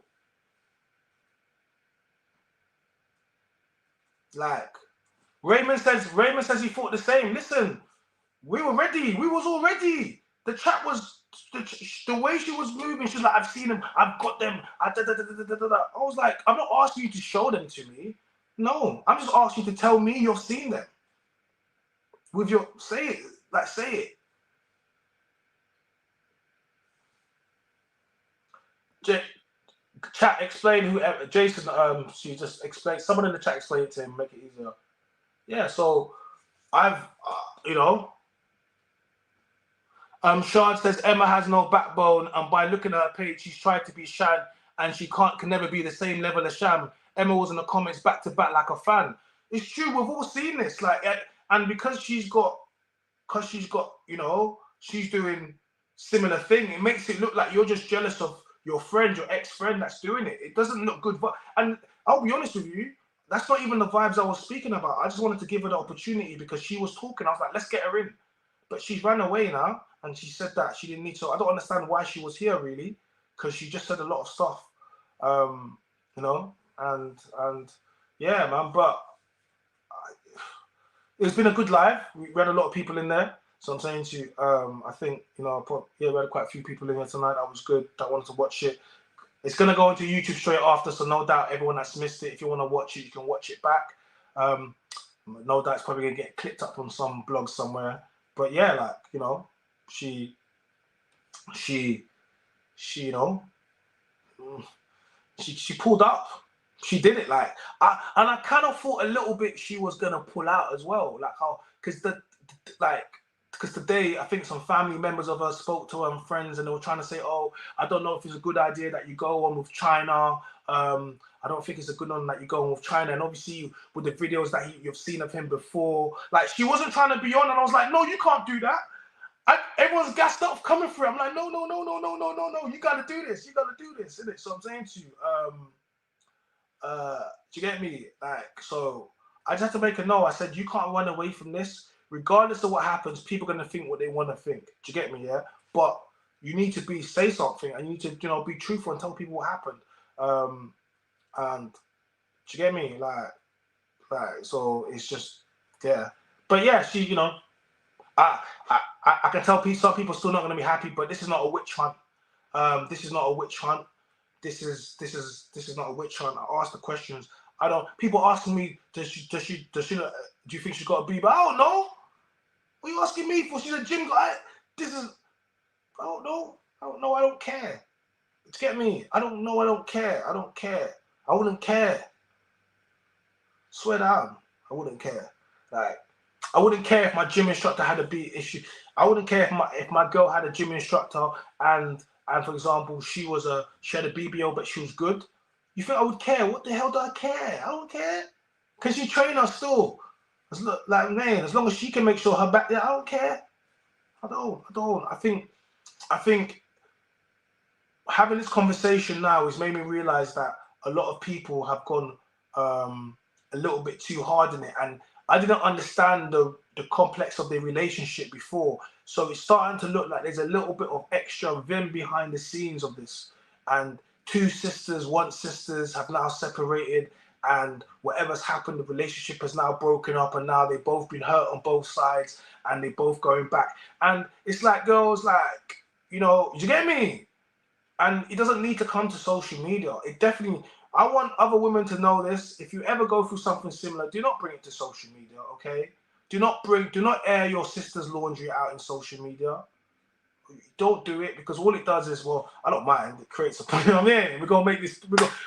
Like, Raymond says he thought the same. Listen, we were ready. We was all ready. The chat was the way she was moving. She's like, I've seen them. I've got them. I was like, I'm not asking you to show them to me. No, I'm just asking you to tell me you've seen them. With your say it. Chat explain whoever Jason. She just explained. Someone in the chat explained it to him, make it easier. Yeah. So I've you know. Shard says Emma has no backbone, and by looking at her page, she's tried to be Shad, and she can never be the same level as Sham. Emma was in the comments back to back like a fan. It's true. We've all seen this. Like, and because she's got, you know, she's doing similar thing. It makes it look like you're just jealous of your friend, your ex-friend that's doing it. It doesn't look good. But and I'll be honest with you, that's not even the vibes I was speaking about. I just wanted to give her the opportunity because she was talking. I was like, let's get her in. But she's ran away now, and she said that she didn't need to. I don't understand why she was here really, because she just said a lot of stuff, you know, and yeah, man. But it's been a good live. We had a lot of people in there. So I'm saying to you, I think, you know, we had quite a few people in here tonight. That was good. That wanted to watch it. It's going to go into YouTube straight after, so no doubt everyone that's missed it, if you want to watch it, you can watch it back. No doubt it's probably going to get clicked up on some blog somewhere. But yeah, like, you know, she you know, she pulled up. She did it. Like, I kind of thought a little bit she was going to pull out as well. Like, how, because today I think some family members of her spoke to her and friends, and they were trying to say, oh, I don't know if it's a good idea that you go on with China. I don't think it's a good one that you go on with China. And obviously with the videos that you've seen of him before, like, she wasn't trying to be on, and I was like, no, you can't do that. Everyone's gassed up coming through. I'm like, no, you gotta do this, innit? So I'm saying to you, do you get me? Like, so I just had to make a note. I said, you can't run away from this. Regardless of what happens, people are going to think what they want to think. Do you get me? Yeah. But you need to say something, and you need to, you know, be truthful and tell people what happened. And do you get me? Like, so it's just, yeah. But yeah, she, you know, I can tell some people still not going to be happy, but this is not a witch hunt. This is not a witch hunt. This is not a witch hunt. I asked the questions. People asking me, do you think she's got a BB? I don't know. What are you asking me for? She's a gym guy. I don't know. I don't care. Do you get me? I don't know. I don't care. I wouldn't care. Swear down. I wouldn't care. Like, I wouldn't care if my gym instructor had a beat issue. I wouldn't care if my girl had a gym instructor and for example she had a BBO but she was good. You think I would care? What the hell do I care? I don't care. Cause she train us still. Like, man, as long as she can make sure her back there, I don't care. I don't. I think having this conversation now has made me realize that a lot of people have gone a little bit too hard in it, and I didn't understand the complex of their relationship before. So it's starting to look like there's a little bit of extra vim behind the scenes of this. And one sisters have now separated, and whatever's happened, the relationship has now broken up, and now they've both been hurt on both sides, and they're both going back. And it's like, girls, like, you know, you get me? And it doesn't need to come to social media. It definitely, I want other women to know this. If you ever go through something similar, do not bring it to social media, okay? Do not air your sister's laundry out in social media. Don't do it, because all it does is, well, I don't mind. It creates a point. You know what I mean? We're gonna make this.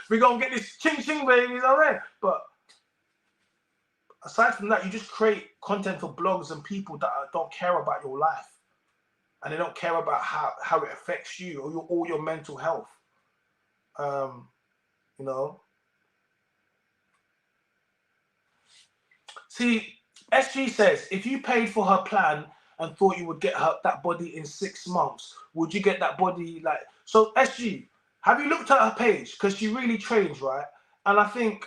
We're gonna get this ching ching, baby. You know what I mean? But aside from that, you just create content for blogs and people that don't care about your life, and they don't care about how it affects you or your mental health. You know. See, SG says, if you paid for her plan and thought you would get that body in 6 months, would you get that body like... So, SG, have you looked at her page? Because she really trains, right? And I think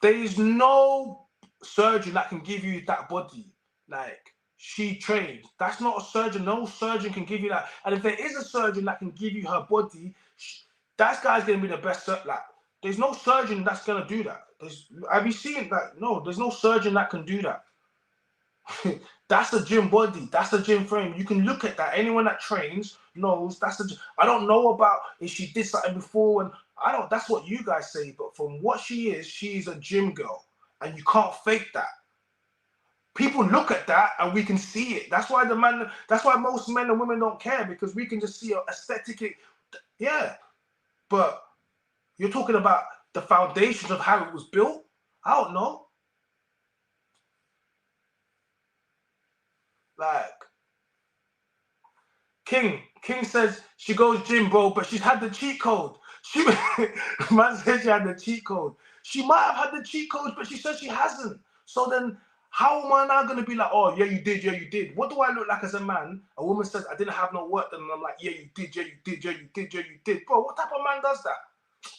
there is no surgeon that can give you that body. Like, she trains. That's not a surgeon. No surgeon can give you that. And if there is a surgeon that can give you her body, that guy's going to be the best. Like, there's no surgeon that's going to do that. Have you seen that? No, there's no surgeon that can do that. That's a gym body. That's a gym frame. You can look at that. Anyone that trains knows that's the... I don't know about if she did something before, and that's what you guys say, but from what she is, she's a gym girl, and you can't fake that. People look at that and we can see it. That's why most men and women don't care, because we can just see aesthetic. Yeah. But you're talking about the foundations of how it was built. I don't know. Like, King says she goes gym, bro, but she's had the cheat code. Man said she had the cheat code. She might have had the cheat code, but she says she hasn't. So then How am I now going to be like, oh, yeah, you did, yeah, you did? What do I look like as a man? A woman says, I didn't have no work done, and I'm like, yeah, you did, yeah, you did, yeah, you did, yeah, you did. Bro, what type of man does that?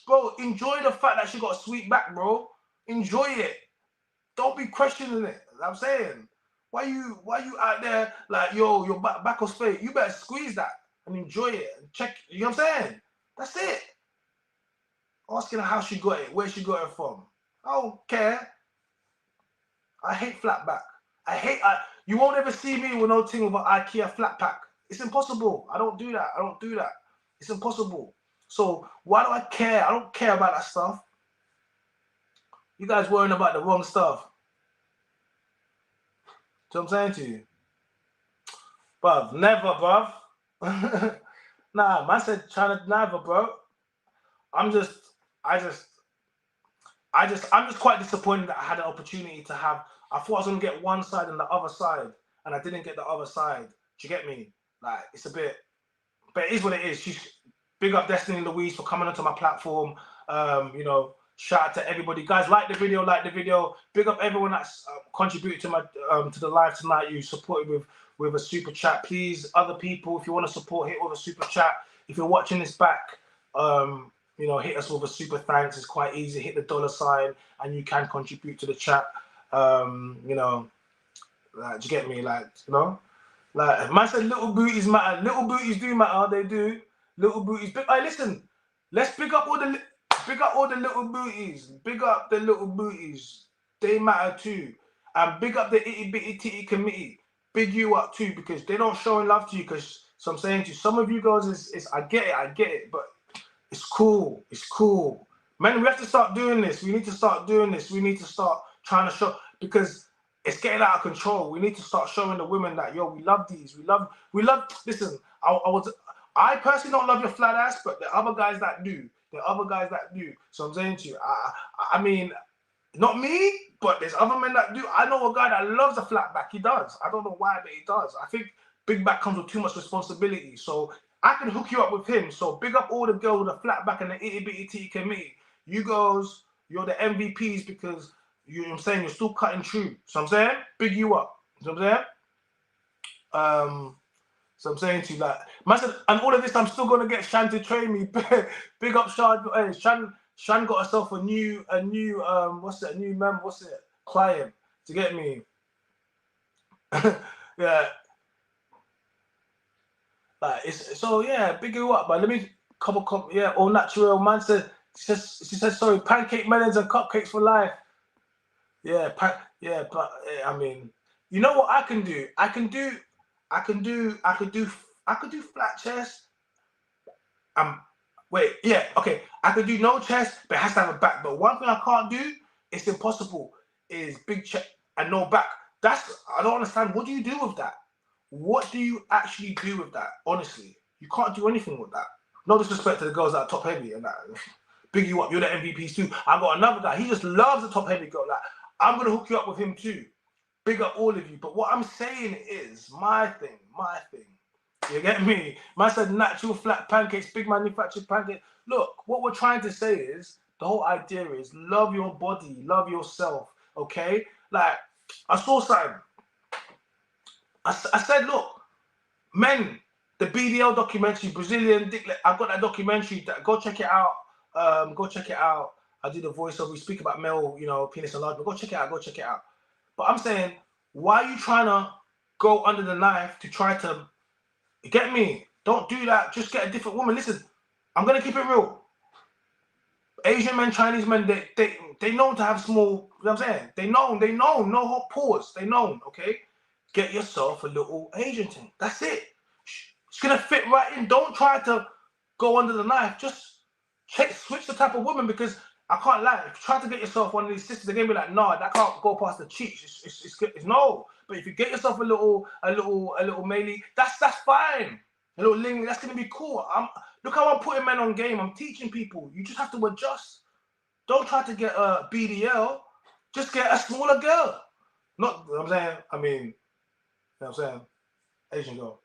Bro, enjoy the fact that she got a sweet back, bro. Enjoy it. Don't be questioning it. I'm saying, why you out there like, yo, your back was fake? You better squeeze that and enjoy it and check. You know what I'm saying? That's it. Asking her how she got it, where she got it from. I don't care. I hate flat back. You won't ever see me with no thing with an IKEA flat pack. It's impossible. I don't do that. I don't do that. It's impossible. So why do I care? I don't care about that stuff. You guys worrying about the wrong stuff. See what I'm saying to you? Bruv, never, bruv. Nah, man said China never, bro. I'm just quite disappointed that I had an opportunity to have. I thought I was gonna get one side and the other side, and I didn't get the other side. Do you get me? Like, it's a bit, but it is what it is. She's big up Destinii Louise for coming onto my platform. You know, shout out to everybody. Guys, like the video. Big up everyone that's contributed to my to the live tonight. You supported with a super chat. Please, other people, if you want to support, hit with a super chat. If you're watching this back, you know, hit us with a super thanks. It's quite easy. Hit the $ and you can contribute to the chat. You know, like, do you get me? Like, you know, like, man said little booties matter. Little booties do matter. They do. Little booties. Hey, listen, let's big up all the little booties. Big up the little booties. They matter too. And big up the itty bitty titty committee. Big you up too, because they don't show love to you. Because, so I'm saying to you, some of you girls is I get it, but it's cool. It's cool. Man, we have to start doing this. We need to start doing this. We need to start trying to show, because it's getting out of control. We need to start showing the women that, yo, we love these. We love. Listen, I personally don't love your flat ass, but the other guys that do. So I'm saying to you, I mean, not me, but there's other men that do. I know a guy that loves a flat back. He does. I don't know why, but he does. I think big back comes with too much responsibility. So I can hook you up with him. So big up all the girls with a flat back and the itty bitty titty committee. You girls, you're the MVPs because you know what I'm saying, you're still cutting true. So I'm saying, big you up. You know what I'm saying? So I'm saying to you, like, man said, and all of this, I'm still gonna get Shan to train me. Big up Shan. Hey, Shan got herself a new client, to get me. Yeah. Like, it's so, yeah, big you up, but let me all natural. Man said, she said sorry, pancake melons and cupcakes for life. Yeah, but I mean, you know what I can do? I could do flat chest. I could do no chest, but it has to have a back. But one thing I can't do, it's impossible, is big chest and no back. I don't understand. What do you do with that? What do you actually do with that? Honestly, you can't do anything with that. No disrespect to the girls that are top heavy and that. Big you up, you're the MVPs too. I got another guy, he just loves the top heavy girl. Like, I'm gonna hook you up with him too. Big up all of you. But what I'm saying is my thing. You get me? Man said natural flat pancakes, big manufactured pancakes. Look, what we're trying to say is, the whole idea is love your body, love yourself, okay? Like, I saw something. I said, look, men, the BDL documentary, Brazilian Dick, I got that documentary. Go check it out. I do the voiceover. We speak about male, you know, penis enlargement. Go check it out. But I'm saying, why are you trying to go under the knife to try to get me? Don't do that. Just get a different woman. Listen, I'm gonna keep it real. Asian men, Chinese men, they know to have small. You know what I'm saying? They know, no hot pores. They know, okay? Get yourself a little Asian thing. That's it. It's gonna fit right in. Don't try to go under the knife. Just switch the type of woman, because I can't lie. If you try to get yourself one of these sisters, they're gonna be like, nah, that can't go past the cheeks. It's no. But if you get yourself a little Meili, that's fine. A little Ling, that's gonna be cool. Look how I'm putting men on game. I'm teaching people. You just have to adjust. Don't try to get a BDL. Just get a smaller girl. Not, you know what I'm saying. I mean, you know what I'm saying. Asian girl.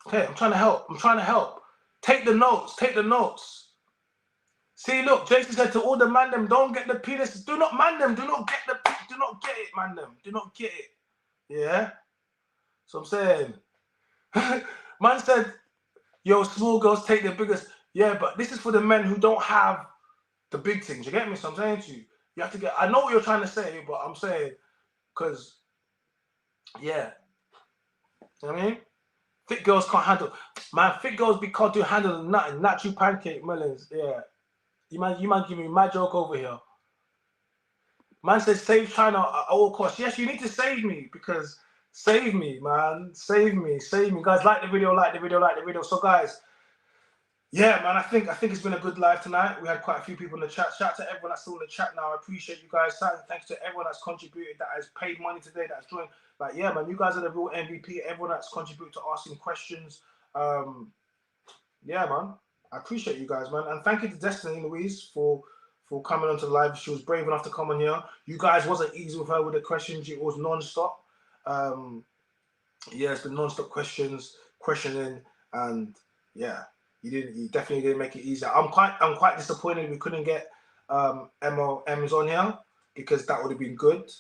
Okay, I'm trying to help. Take the notes. See, look, Jason said to all the man them, don't get the penis. Do not man them. Do not get it, man them. Do not get it. Yeah. So I'm saying, man said, yo, small girls take the biggest. Yeah, but this is for the men who don't have the big things. You get me? So I'm saying to you, you have to get. I know what you're trying to say, but I'm saying, because, yeah, you know what I mean? Fit girls can't handle. Man, fit girls can't do handle nothing. Natural pancake melons. Yeah. You might give me my joke over here. Man says save China at all costs. Yes, you need to save me, because save me, man. Save me. Guys, like the video. So guys, yeah, man, I think it's been a good live tonight. We had quite a few people in the chat. Shout out to everyone that's still in the chat now. I appreciate you guys. Thanks to everyone that's contributed, that has paid money today, that's joined. Like, yeah, man, you guys are the real MVP. Everyone that's contributed to asking questions. Yeah, man, I appreciate you guys, man. And thank you to Destinii Louise for coming onto the live. She was brave enough to come on here. You guys wasn't easy with her with the questions. It was non-stop. Yeah, it's been non-stop questioning, and yeah, you definitely didn't make it easier. I'm quite disappointed we couldn't get M's on here, because that would have been good.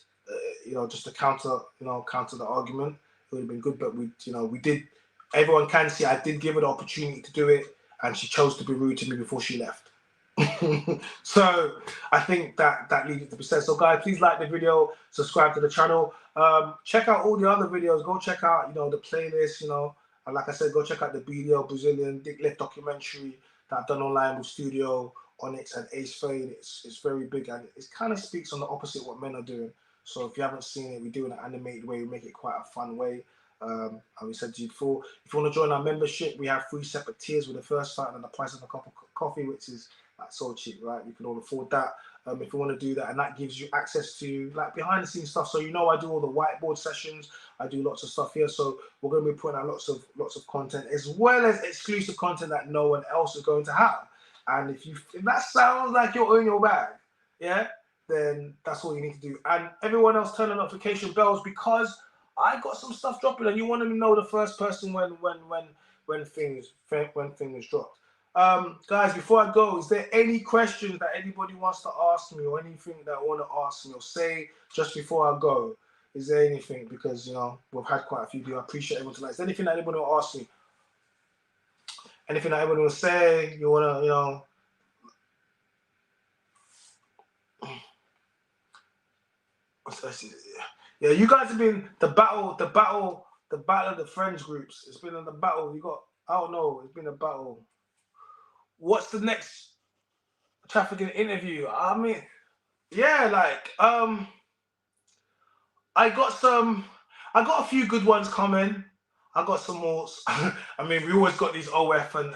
Just to counter the argument. It would have been good, but we did. Everyone can see I did give her the opportunity to do it, and she chose to be rude to me before she left. So I think that leaves it to be said. So guys, please like the video, subscribe to the channel, check out all the other videos. Go check out the playlist. And like I said, go check out the BDL Brazilian Dick Lift documentary that I've done online with Studio Onyx and Ace Fane. It's very big, and it kind of speaks on the opposite what men are doing. So if you haven't seen it, we do it in an animated way. We make it quite a fun way. And we said to you before, if you want to join our membership, we have 3 separate tiers, with the first starting at the price of a cup of coffee, which is so cheap, right? You can all afford that. If you want to do that, and that gives you access to like behind the scenes stuff. So I do all the whiteboard sessions. I do lots of stuff here. So we're going to be putting out lots of content, as well as exclusive content that no one else is going to have. And if that sounds like you're in your bag, yeah, then that's all you need to do. And everyone else, turn the notification bells, because I got some stuff dropping, and you want to know the first person when things dropped. Guys, before I go, is there any questions that anybody wants to ask me, or anything that I want to ask me or say just before I go? Is there anything? Because we've had quite a few people. I appreciate everyone tonight. Is there anything that anybody will ask me? Anything that anybody will say? You want to, yeah, you guys have been the battle of the friends groups. It's been the battle. I don't know. It's been a battle. What's the next trafficking interview? I mean, yeah, like I got a few good ones coming. I got some more. I mean, we always got these OF and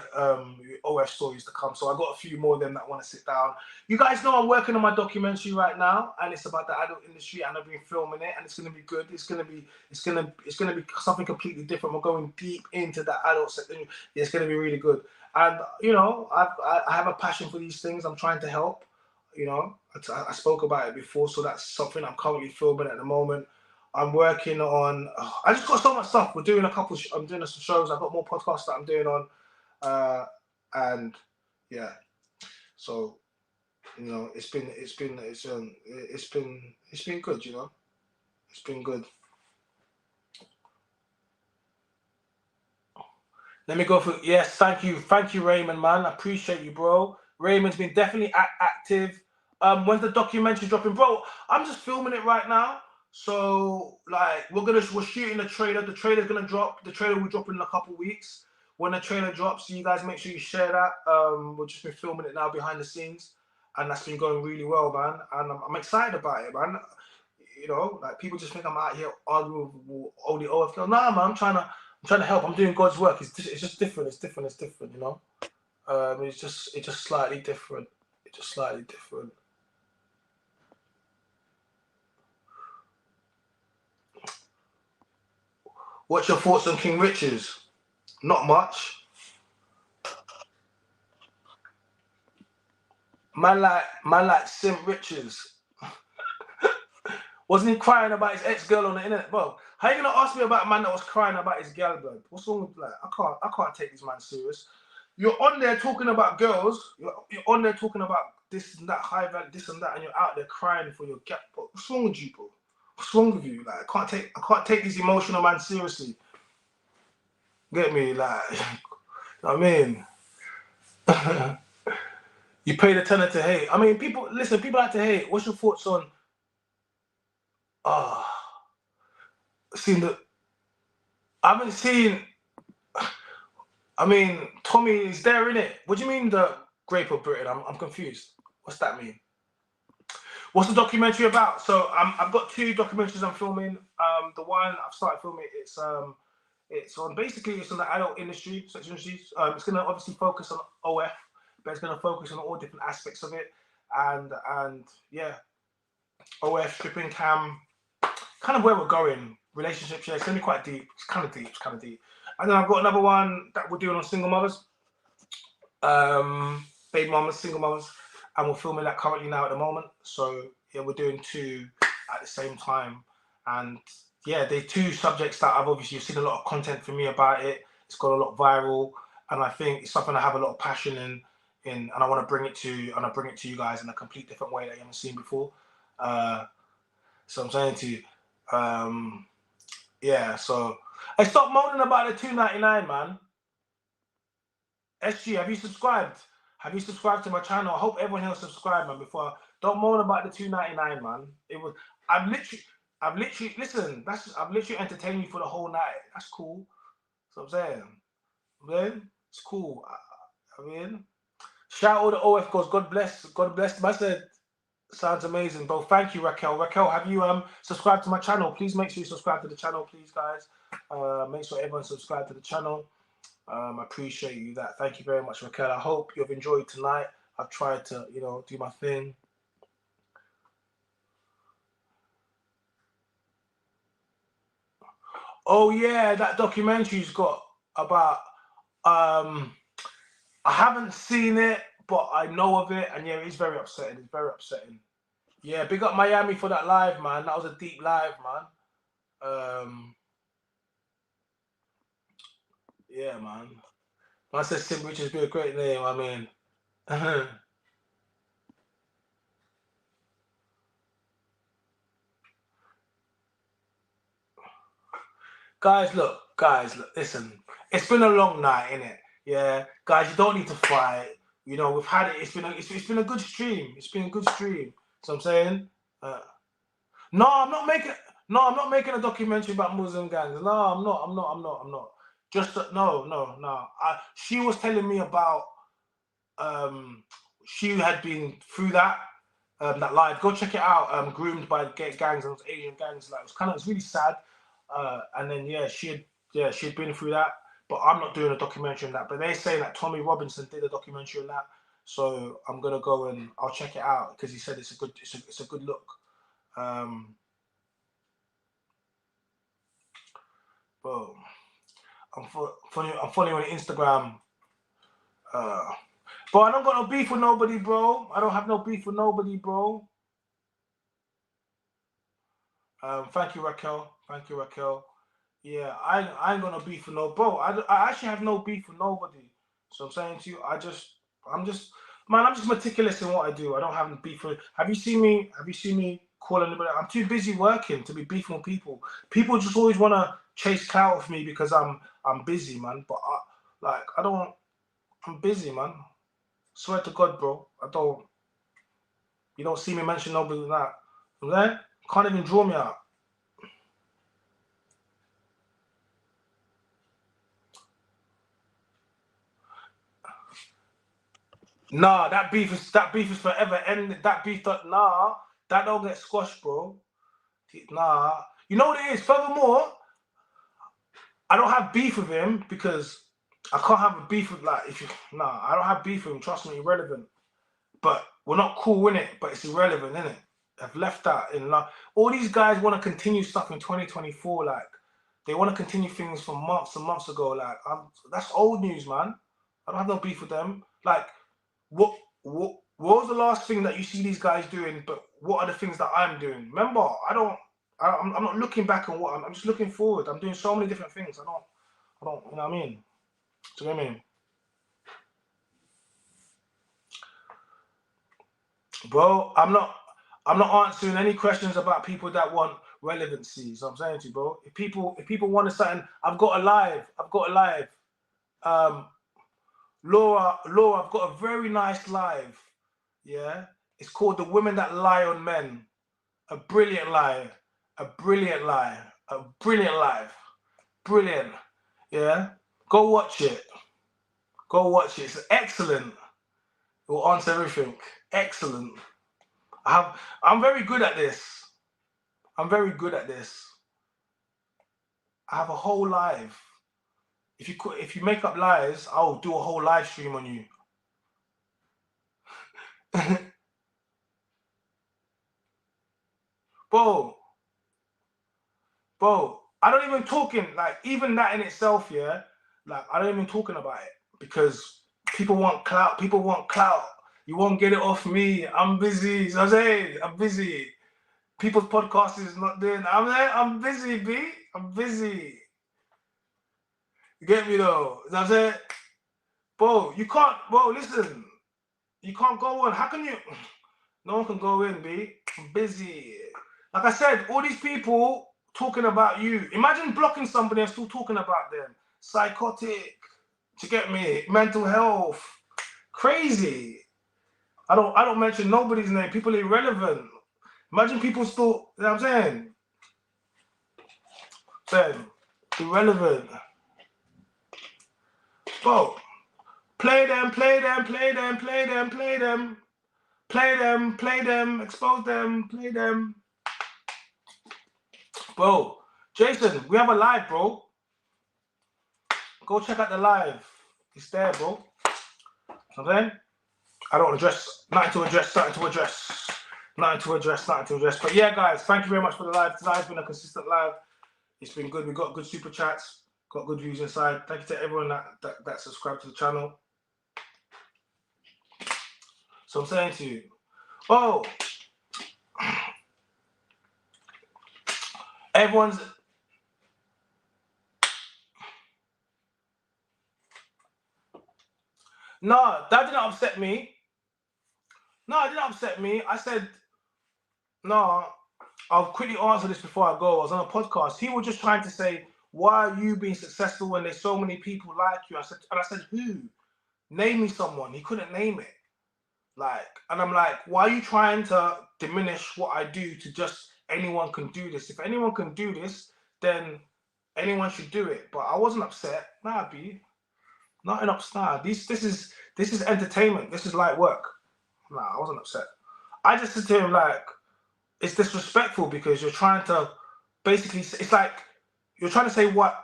OF stories to come. So I got a few more of them that want to sit down. You guys know I'm working on my documentary right now, and it's about the adult industry, and I've been filming it, and it's gonna be good. It's gonna be something completely different. We're going deep into the adult sector. It's gonna be really good. And I have a passion for these things. I'm trying to help. I spoke about it before, so that's something I'm currently filming at the moment. I'm working on. I just got so much stuff. We're doing I'm doing some shows. I've got more podcasts that I'm doing on, and yeah. So it's been good. It's been good. Let me go for yes. Thank you, Raymond, man. I appreciate you, bro. Raymond's been definitely active. When's the documentary dropping, bro? I'm just filming it right now. So like we're shooting the trailer. The trailer's gonna drop. The trailer will drop in a couple weeks. When the trailer drops, you guys make sure you share that. We've just been filming it now behind the scenes, and that's been going really well, man. And I'm excited about it, man. Like people just think I'm out here arguing with all the OF girls. Nah, man, I'm trying to help. I'm doing God's work. It's just different. It's different. It's just slightly different. What's your thoughts on King Richards? Not much. Man like Simp Richards. Wasn't he crying about his ex-girl on the internet? Bro, how are you gonna ask me about a man that was crying about his girl, bro? What's wrong with that? I can't take this man serious. You're on there talking about girls. You're on there talking about this and that, high value, this and that, and you're out there crying for your gap. What's wrong with you, bro? What's wrong with you? Like, I can't take these emotional man seriously. Get me? Like, you know what I mean? You pay the tenner to hate. I mean, people like to hate. What's your thoughts on I haven't seen, I mean, Tommy is there, innit? What do you mean the Grape of Britain? I'm confused. What's that mean? What's the documentary about? So I've got 2 documentaries I'm filming. The one I've started filming, it's on basically it's on the adult industry, sex industry. It's gonna obviously focus on OF, but it's gonna focus on all different aspects of it. And yeah, OF, stripping cam, kind of where we're going. Relationships, yeah, it's gonna be quite deep. It's kind of deep. And then I've got another one that we're doing on single mothers, baby mamas, single mothers, and we're filming that currently now at the moment. So yeah, we're doing 2 at the same time, and yeah, they're 2 subjects that I've obviously seen a lot of content from me about it. It's got a lot viral, and I think it's something I have a lot of passion in, and I want to bring it to you guys in a complete different way that you haven't seen before. So I'm saying to you, yeah. So I stopped moaning about the $2.99, man. SG, have you subscribed? Have you subscribed to my channel? I hope everyone here subscribed, man. Before, don't moan about the $2.99, man. It was. I've literally listen. I've literally entertained you for the whole night. That's cool. So I'm saying, it's cool. I mean, shout out all the OF goes. God bless. God bless. I said, sounds amazing, bro. Thank you, Raquel. Raquel, have you subscribed to my channel? Please make sure you subscribe to the channel, please, guys. Make sure everyone subscribe to the channel. I appreciate you that. Thank you very much, Raquel. I hope you've enjoyed tonight. I've tried to, do my thing. Oh yeah, that documentary's got about I haven't seen it, but I know of it, and yeah, it's very upsetting. It's very upsetting. Yeah, big up Miami for that live, man. That was a deep live, man. Yeah, man. I said Sim Richards be a great name, I mean. Guys, look, listen. It's been a long night, innit? Yeah. Guys, you don't need to fight. We've had it. It's been a good stream. It's been a good stream. So I'm saying, no, I'm not making a documentary about Muslim gangs. No, I'm not. Just no. She was telling me about she had been through that live. Go check it out. Groomed by gangs and Asian gangs. Like it's really sad. And then yeah, she had been through that. But I'm not doing a documentary on that. But they're saying that Tommy Robinson did a documentary on that. So I'm gonna go and I'll check it out because he said it's a good look. Bro, I'm following on Instagram. But I don't got no beef with nobody, bro. I don't have no beef with nobody, bro. Thank you, Raquel. Yeah, I ain't got no beef with no bro. I actually have no beef with nobody. So I'm saying to you, I'm just meticulous in what I do. I don't have beef with. Have you seen me call anybody? I'm too busy working to be beefing with people. People just always want to chase clout with me because I'm busy, man. But I'm busy, man. Swear to God, bro. You don't see me mention nobody like that. I'm there. Can't even draw me out. Nah, that beef is forever. And that beef that don't get squashed, bro. Nah. You know what it is? Furthermore, I don't have beef with him because I can't have a beef with I don't have beef with him, trust me, irrelevant. But we're not cool, innit? But it's irrelevant, innit? I've left that in love. All these guys want to continue stuff in 2024, like they want to continue things from months and months ago. Like that's old news, man. I don't have no beef with them. Like, what was the last thing that you see these guys doing? But what are the things that I'm doing? Remember, I'm not looking back on what I'm just looking forward. I'm doing so many different things. I don't, you know what I mean? Do you know what I mean? Bro, I'm not answering any questions about people that want relevancy. So I'm saying to you, bro, if people want something, I've got a live. Laura, I've got a very nice live. Yeah, it's called The Women That Lie on Men. A brilliant lie, a brilliant lie, a brilliant live, brilliant. Yeah, go watch it. Go watch it. It's excellent. It will answer everything. Excellent. I'm very good at this. I'm very good at this. I have a whole live. If you make up lies, I'll do a whole live stream on you. Bro, I don't even talking, like, even that in itself, yeah, like, I don't even talking about it because people want clout. You won't get it off me. I'm busy. So I'm saying, I'm busy. People's podcast is not doing. I'm busy, B. I'm busy. You get me though? You know what I'm saying? Bro, you can't, listen. You can't go on. How can you? No one can go in, B. I'm busy. Like I said, all these people talking about you. Imagine blocking somebody and still talking about them. Psychotic. Do you get me? Mental health. Crazy. I don't mention nobody's name. People irrelevant. Imagine people still, you know what I'm saying? Irrelevant. Bro, play them, expose them, play them. Bro, Jason, we have a live, bro. Go check out the live. It's there, bro. Okay? I don't address, nothing to address. But yeah, guys, thank you very much for the live tonight. It's been a consistent live. It's been good. We got good super chats, got good views inside. Thank you to everyone that subscribed to the channel. So I'm saying to you, everyone's. No, that didn't upset me. No, it didn't upset me. I said, no, I'll quickly answer this before I go. I was on a podcast. He was just trying to say, why are you being successful when there's so many people like you? I said, who? Name me someone. He couldn't name it. Like, and I'm like, why are you trying to diminish what I do to just anyone can do this? If anyone can do this, then anyone should do it. But I wasn't upset. Nah, B. Not an upstart. This is entertainment. This is light work. Nah, I wasn't upset. I just said to him, like, it's disrespectful because you're trying to basically, it's like you're trying to say what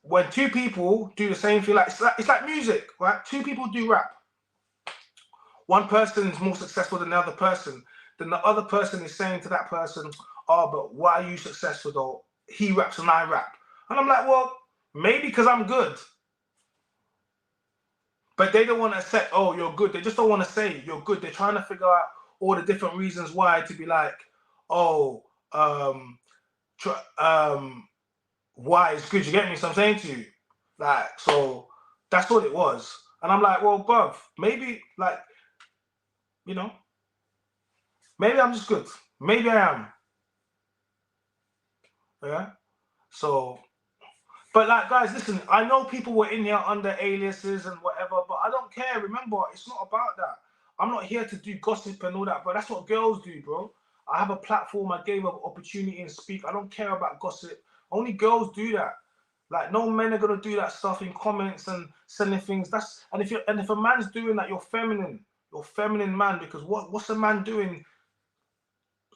when two people do the same thing, like it's like music, right? Two people do rap. One person is more successful than the other person. Then the other person is saying to that person, oh, but why are you successful though? He raps and I rap. And I'm like, well, maybe because I'm good. But they don't want to accept, oh, you're good. They just don't want to say you're good. They're trying to figure out all the different reasons why to be like, oh, why it's good. You get me? So I'm saying to you, like, so that's what it was. And I'm like, well, bruv, maybe, like, you know, maybe I'm just good. Maybe I am. Yeah. So, but like, guys, listen, I know people were in here under aliases and whatever, but I don't care. Remember, it's not about that. I'm not here to do gossip and all that, but that's what girls do, bro. I have a platform. I gave up opportunity and speak. I don't care about gossip. Only girls do that. Like, no men are gonna do that stuff in comments and sending things. And if a man's doing that, you're feminine. You're a feminine man, because what's a man doing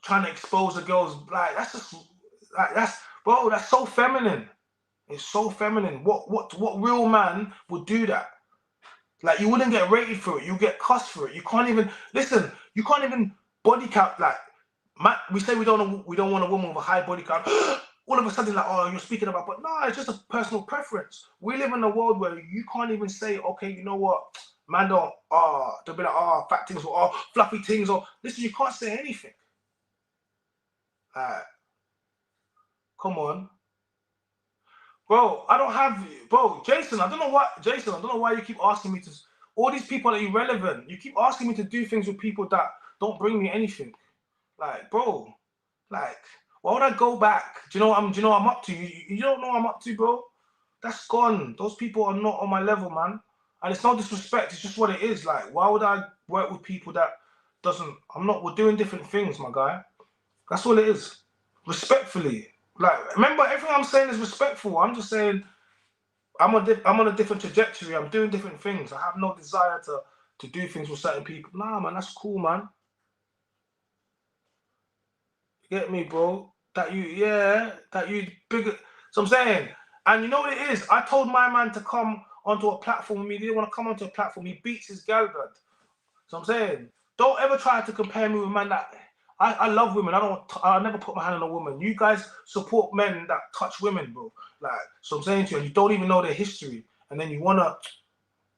trying to expose a girl's, like, that's just like, that's so feminine. It's so feminine. What real man would do that? Like, you wouldn't get rated for it. You get cussed for it. You can't even listen. You can't even body count. Like, we say we don't want a woman with a high body count. All of a sudden, like, oh, you're speaking about, but no, it's just a personal preference. We live in a world where you can't even say, okay, you know what, man, don't, they'll be like, fat things, or fluffy things, or listen, you can't say anything. Come on. Bro, I don't have, bro, Jason, I don't know why you keep asking me to, all these people are irrelevant. You keep asking me to do things with people that don't bring me anything. Like, bro, like, Why would I go back? Do you know what I'm up to? You don't know what I'm up to, bro. That's gone. Those people are not on my level, man. And it's not disrespect. It's just what it is. Like, why would I work with people that doesn't? We're doing different things, my guy. That's all it is. Respectfully. Like, remember, everything I'm saying is respectful. I'm just saying I'm on a different trajectory. I'm doing different things. I have no desire to do things with certain people. Nah, man, that's cool, man. You get me, bro? That you bigger. So I'm saying, and you know what it is? I told my man to come onto a platform with me. He didn't want to come onto a platform. He beats his gal, blood. So I'm saying, don't ever try to compare me with a man that I love women. I'll never put my hand on a woman. You guys support men that touch women, bro. Like, so I'm saying to you, you don't even know their history, and then you wanna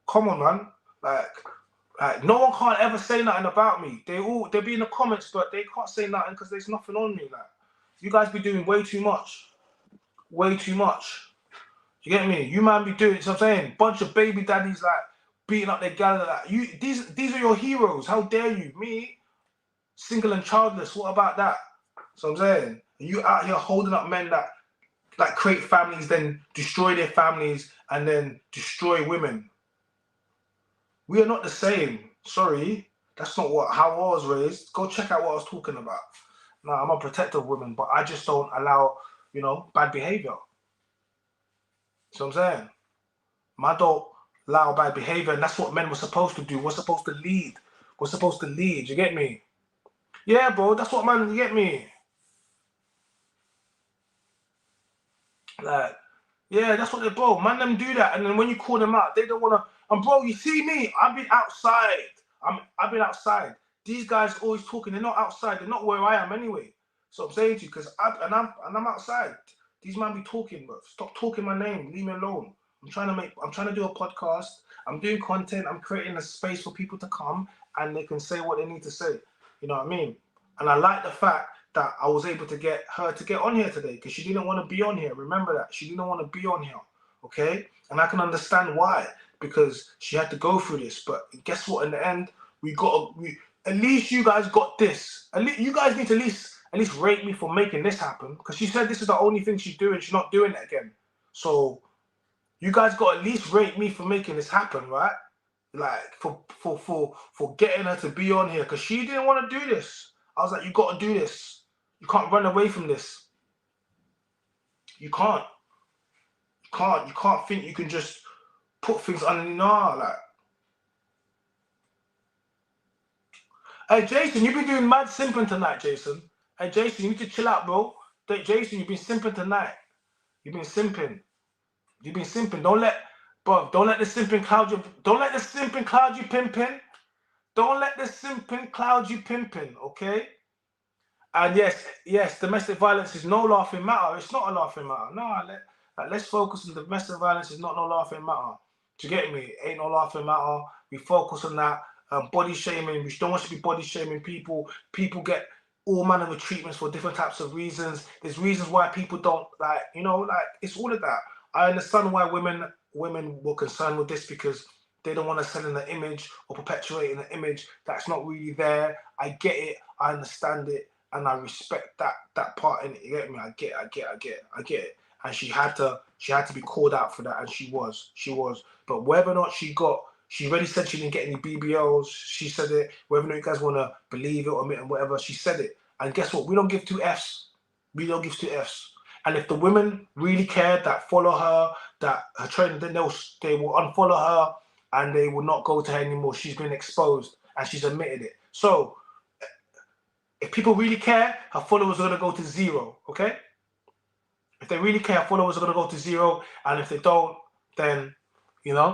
come on, man. Like no one can't ever say nothing about me. They'll be in the comments, but they can't say nothing because there's nothing on me. Like, you guys be doing way too much. Way too much. You get me? You man be doing, so I'm saying, bunch of baby daddies like beating up their gal like you. These are your heroes. How dare you? Me, single and childless. What about that? So I'm saying, you out here holding up men that create families, then destroy their families, and then destroy women. We are not the same. Sorry, that's not how I was raised. Go check out what I was talking about. No, I'm a protector of women, but I just don't allow, bad behavior. So I'm saying, I don't allow bad behavior, and that's what men were supposed to do. We're supposed to lead. We're supposed to lead. You get me? Yeah, bro. That's what man. You get me? Like, yeah, that's what they, bro. Man, them do that, and then when you call them out, they don't wanna. And bro, you see me? I've been outside. I've been outside. These guys always talking. They're not outside. They're not where I am anyway. So I'm saying to you, because I'm outside. These man be talking, bro. Stop talking my name. Leave me alone. I'm trying to do a podcast. I'm doing content. I'm creating a space for people to come and they can say what they need to say. You know what I mean? And I like the fact that I was able to get her to get on here today because she didn't want to be on here. Remember that. She didn't want to be on here. Okay? And I can understand why, because she had to go through this. But guess what? In the end, at least you guys got this. At least you guys need to at least rate me for making this happen, because she said this is the only thing she's doing. She's not doing it again. So you guys got to at least rate me for making this happen, right? Like for getting her to be on here, because she didn't want to do this. I was like, you got to do this. You can't run away from this. You can't. You can't think you can just put things underneath. Nah, like. Hey, Jason, you've been doing mad simping tonight, Jason. Hey, Jason, you need to chill out, bro. Jason, you've been simping tonight. You've been simping. Don't let the simping cloud you. Don't let the simping cloud you pimping. Don't let the simping cloud you pimping. Okay. And yes, domestic violence is no laughing matter. It's not a laughing matter. No, let's focus on domestic violence. Is not no laughing matter. Do you get me? Ain't no laughing matter. We focus on that. Body shaming. We don't want to be body shaming people. People get all manner of treatments for different types of reasons. There's reasons why people don't it's all of that. I understand why women were concerned with this, because they don't want to sell in an image or perpetuate an image that's not really there. I get it. I understand it. And I respect that part in it. You get me? I get it. And she had to be called out for that, and she was. But whether or not she already said she didn't get any BBLs. She said it. Whether or not you guys want to believe it or admit it, whatever, she said it. And guess what? We don't give two Fs. And if the women really cared, that follow her, that her training, then they will unfollow her and they will not go to her anymore. She's been exposed and she's admitted it. So if people really care, her followers are going to go to zero, okay? If they really care, her followers are going to go to zero. And if they don't, then, going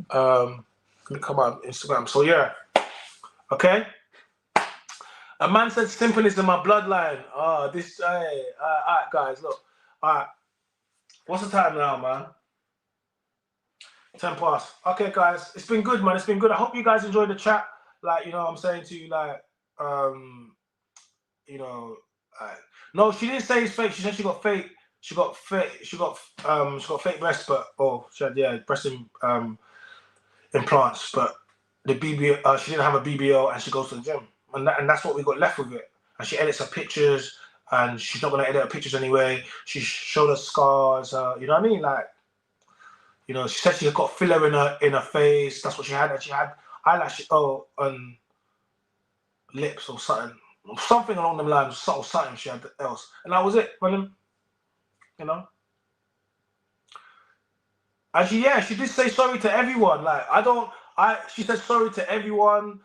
to come on Instagram. So, yeah. Okay? A man said simping is in my bloodline. All right, guys, look. All right. What's the time now, man? 10 past. Okay, guys. It's been good, man. It's been good. I hope you guys enjoyed the chat. Like, I'm saying to you, no, she didn't say it's fake. She said she got fake. She got fake breasts, she had breast implants, but the BBL, she didn't have a BBL, and she goes to the gym, and that's what we got left with it. And she edits her pictures, and she's not gonna edit her pictures anyway. She showed her scars. You know what I mean? Like, you know, she said she got filler in her face. That's what she had. And she had eyelash, lips or something along them lines. Something she had else, and that was it. You know. And she did say sorry to everyone. Like, she said sorry to everyone.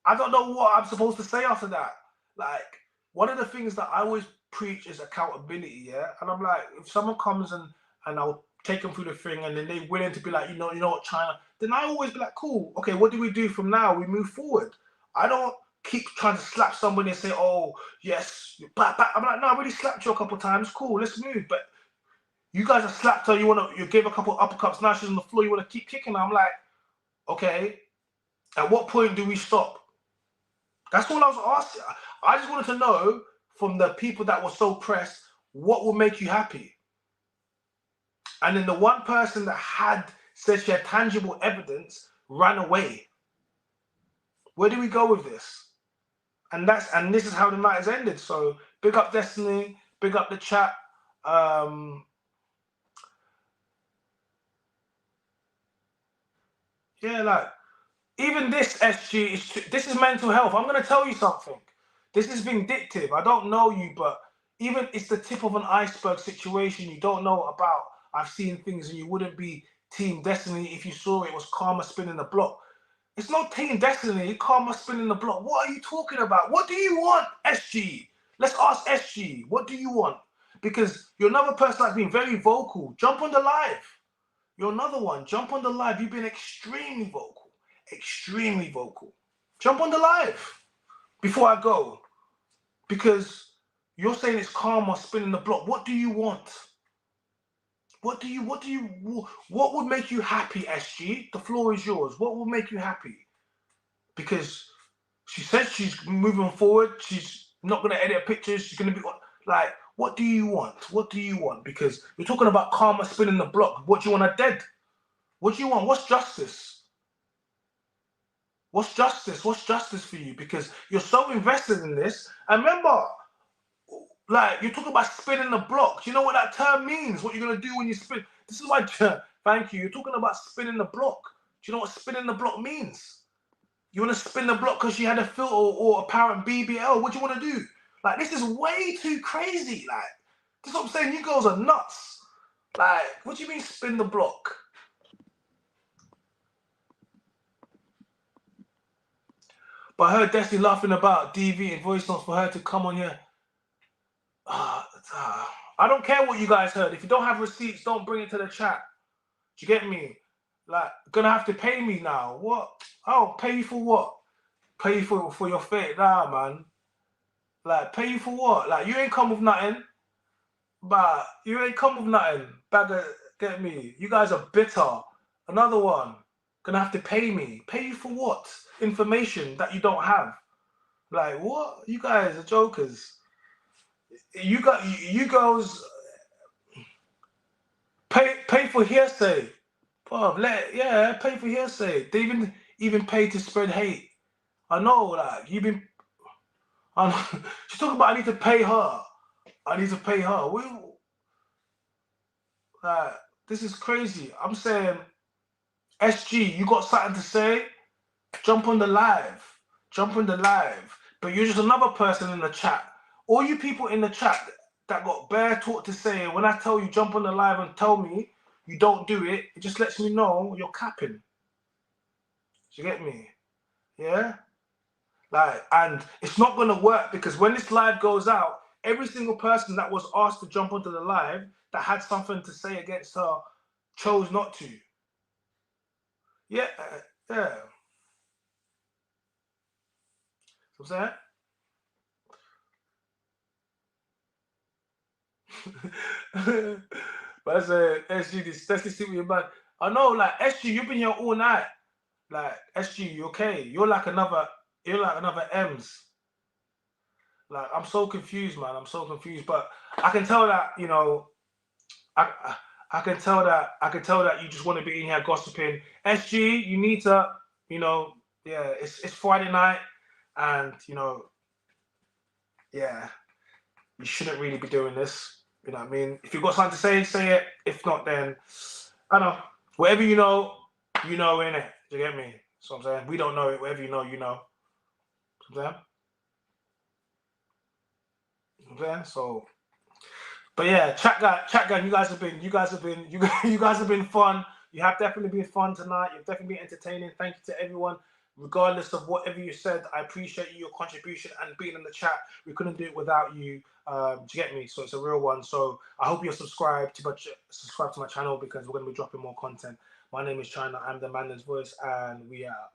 I don't know what I'm supposed to say after that. Like, one of the things that I always preach is accountability, yeah? And I'm like, if someone comes and I'll take them through the thing and then they're willing to be like, you know what, China, then I always be like, cool, okay, what do we do from now? We move forward. I don't keep trying to slap somebody and say, oh, yes, I'm like, no, I already slapped you a couple of times, cool, let's move. But you guys have slapped her, you gave a couple of uppercuts, now she's on the floor, you want to keep kicking her. I'm like, okay, at what point do we stop? That's all I was asking. I just wanted to know from the people that were so pressed, what will make you happy? And then the one person that said she had tangible evidence ran away. Where do we go with this? And this is how the night has ended. So big up Destiny, big up the chat. Yeah, like, even this SG, this is mental health. I'm going to tell you something. This is vindictive. I don't know you, but even it's the tip of an iceberg situation you don't know about. I've seen things and you wouldn't be Team Destiny if you saw it was karma spinning the block. It's not Team Destiny, karma spinning the block. What are you talking about? What do you want, SG? Let's ask SG. What do you want? Because you're another person that's been very vocal. Jump on the live. You're another one. Jump on the live. You've been extremely vocal. Extremely vocal. Jump on the live before I go. Because you're saying it's karma spinning the block. What do you want? What would make you happy, SG? The floor is yours. What would make you happy? Because she says she's moving forward. She's not going to edit pictures. She's going to be like, what do you want? What do you want? Because you're talking about karma spinning the block. What do you want? A dead? What do you want? What's justice? What's justice? What's justice for you? Because you're so invested in this. And remember, like, you're talking about spinning the block. Do you know what that term means? What you're going to do when you spin? This is why, thank you. You're talking about spinning the block. Do you know what spinning the block means? You want to spin the block because you had a filter or apparent BBL. What do you want to do? Like, this is way too crazy. Like, this is what I'm saying. You girls are nuts. Like, what do you mean spin the block? But I heard Destiny laughing about DV and voice notes for her to come on here. I don't care what you guys heard. If you don't have receipts, don't bring it to the chat. Do you get me? Like, gonna have to pay me now. What? Oh, pay you for what? Pay you for your fate? Nah, man. Like, pay you for what? Like, you ain't come with nothing. But you ain't come with nothing. Bagger, get me? You guys are bitter. Another one. Gonna have to pay me. Pay you for what? Information that you don't have. Like, what? You guys are jokers. You girls pay for hearsay. Bruv, pay for hearsay. They even pay to spread hate. I know, like, she's talking about I need to pay her. I need to pay her. This is crazy. I'm saying, SG, you got something to say? Jump on the live. Jump on the live. But you're just another person in the chat. All you people in the chat that got bare talk to say, when I tell you jump on the live and tell me you don't do it, it just lets me know you're capping. Do you get me? Yeah? Like, and it's not going to work because when this live goes out, every single person that was asked to jump onto the live that had something to say against her chose not to. Yeah. What's that? But I said, SG, let's see what you're about. I know, like, SG, you've been here all night. Like, SG, you okay? You're like another M's. Like, I'm so confused, man. I'm so confused. But I can tell that, you know, I can tell that you just want to be in here gossiping. SG, you need to, you know, yeah, it's Friday night, and you know, yeah. you shouldn't really be doing this. You know what I mean? If you've got something to say, say it. If not, then I don't know. Whatever you know, innit? Do you get me? So I'm saying we don't know it. Whatever you know, you know. You know what I'm saying? So, but yeah, chat guy, you guys have been fun. You have definitely been fun tonight. You've definitely been entertaining. Thank you to everyone, regardless of whatever you said. I appreciate your contribution and being in the chat. We couldn't do it without you. Do you get me? So it's a real one. So I hope you're subscribed to my channel because we're going to be dropping more content. My name is China. I'm the Mandarin's voice, and we are.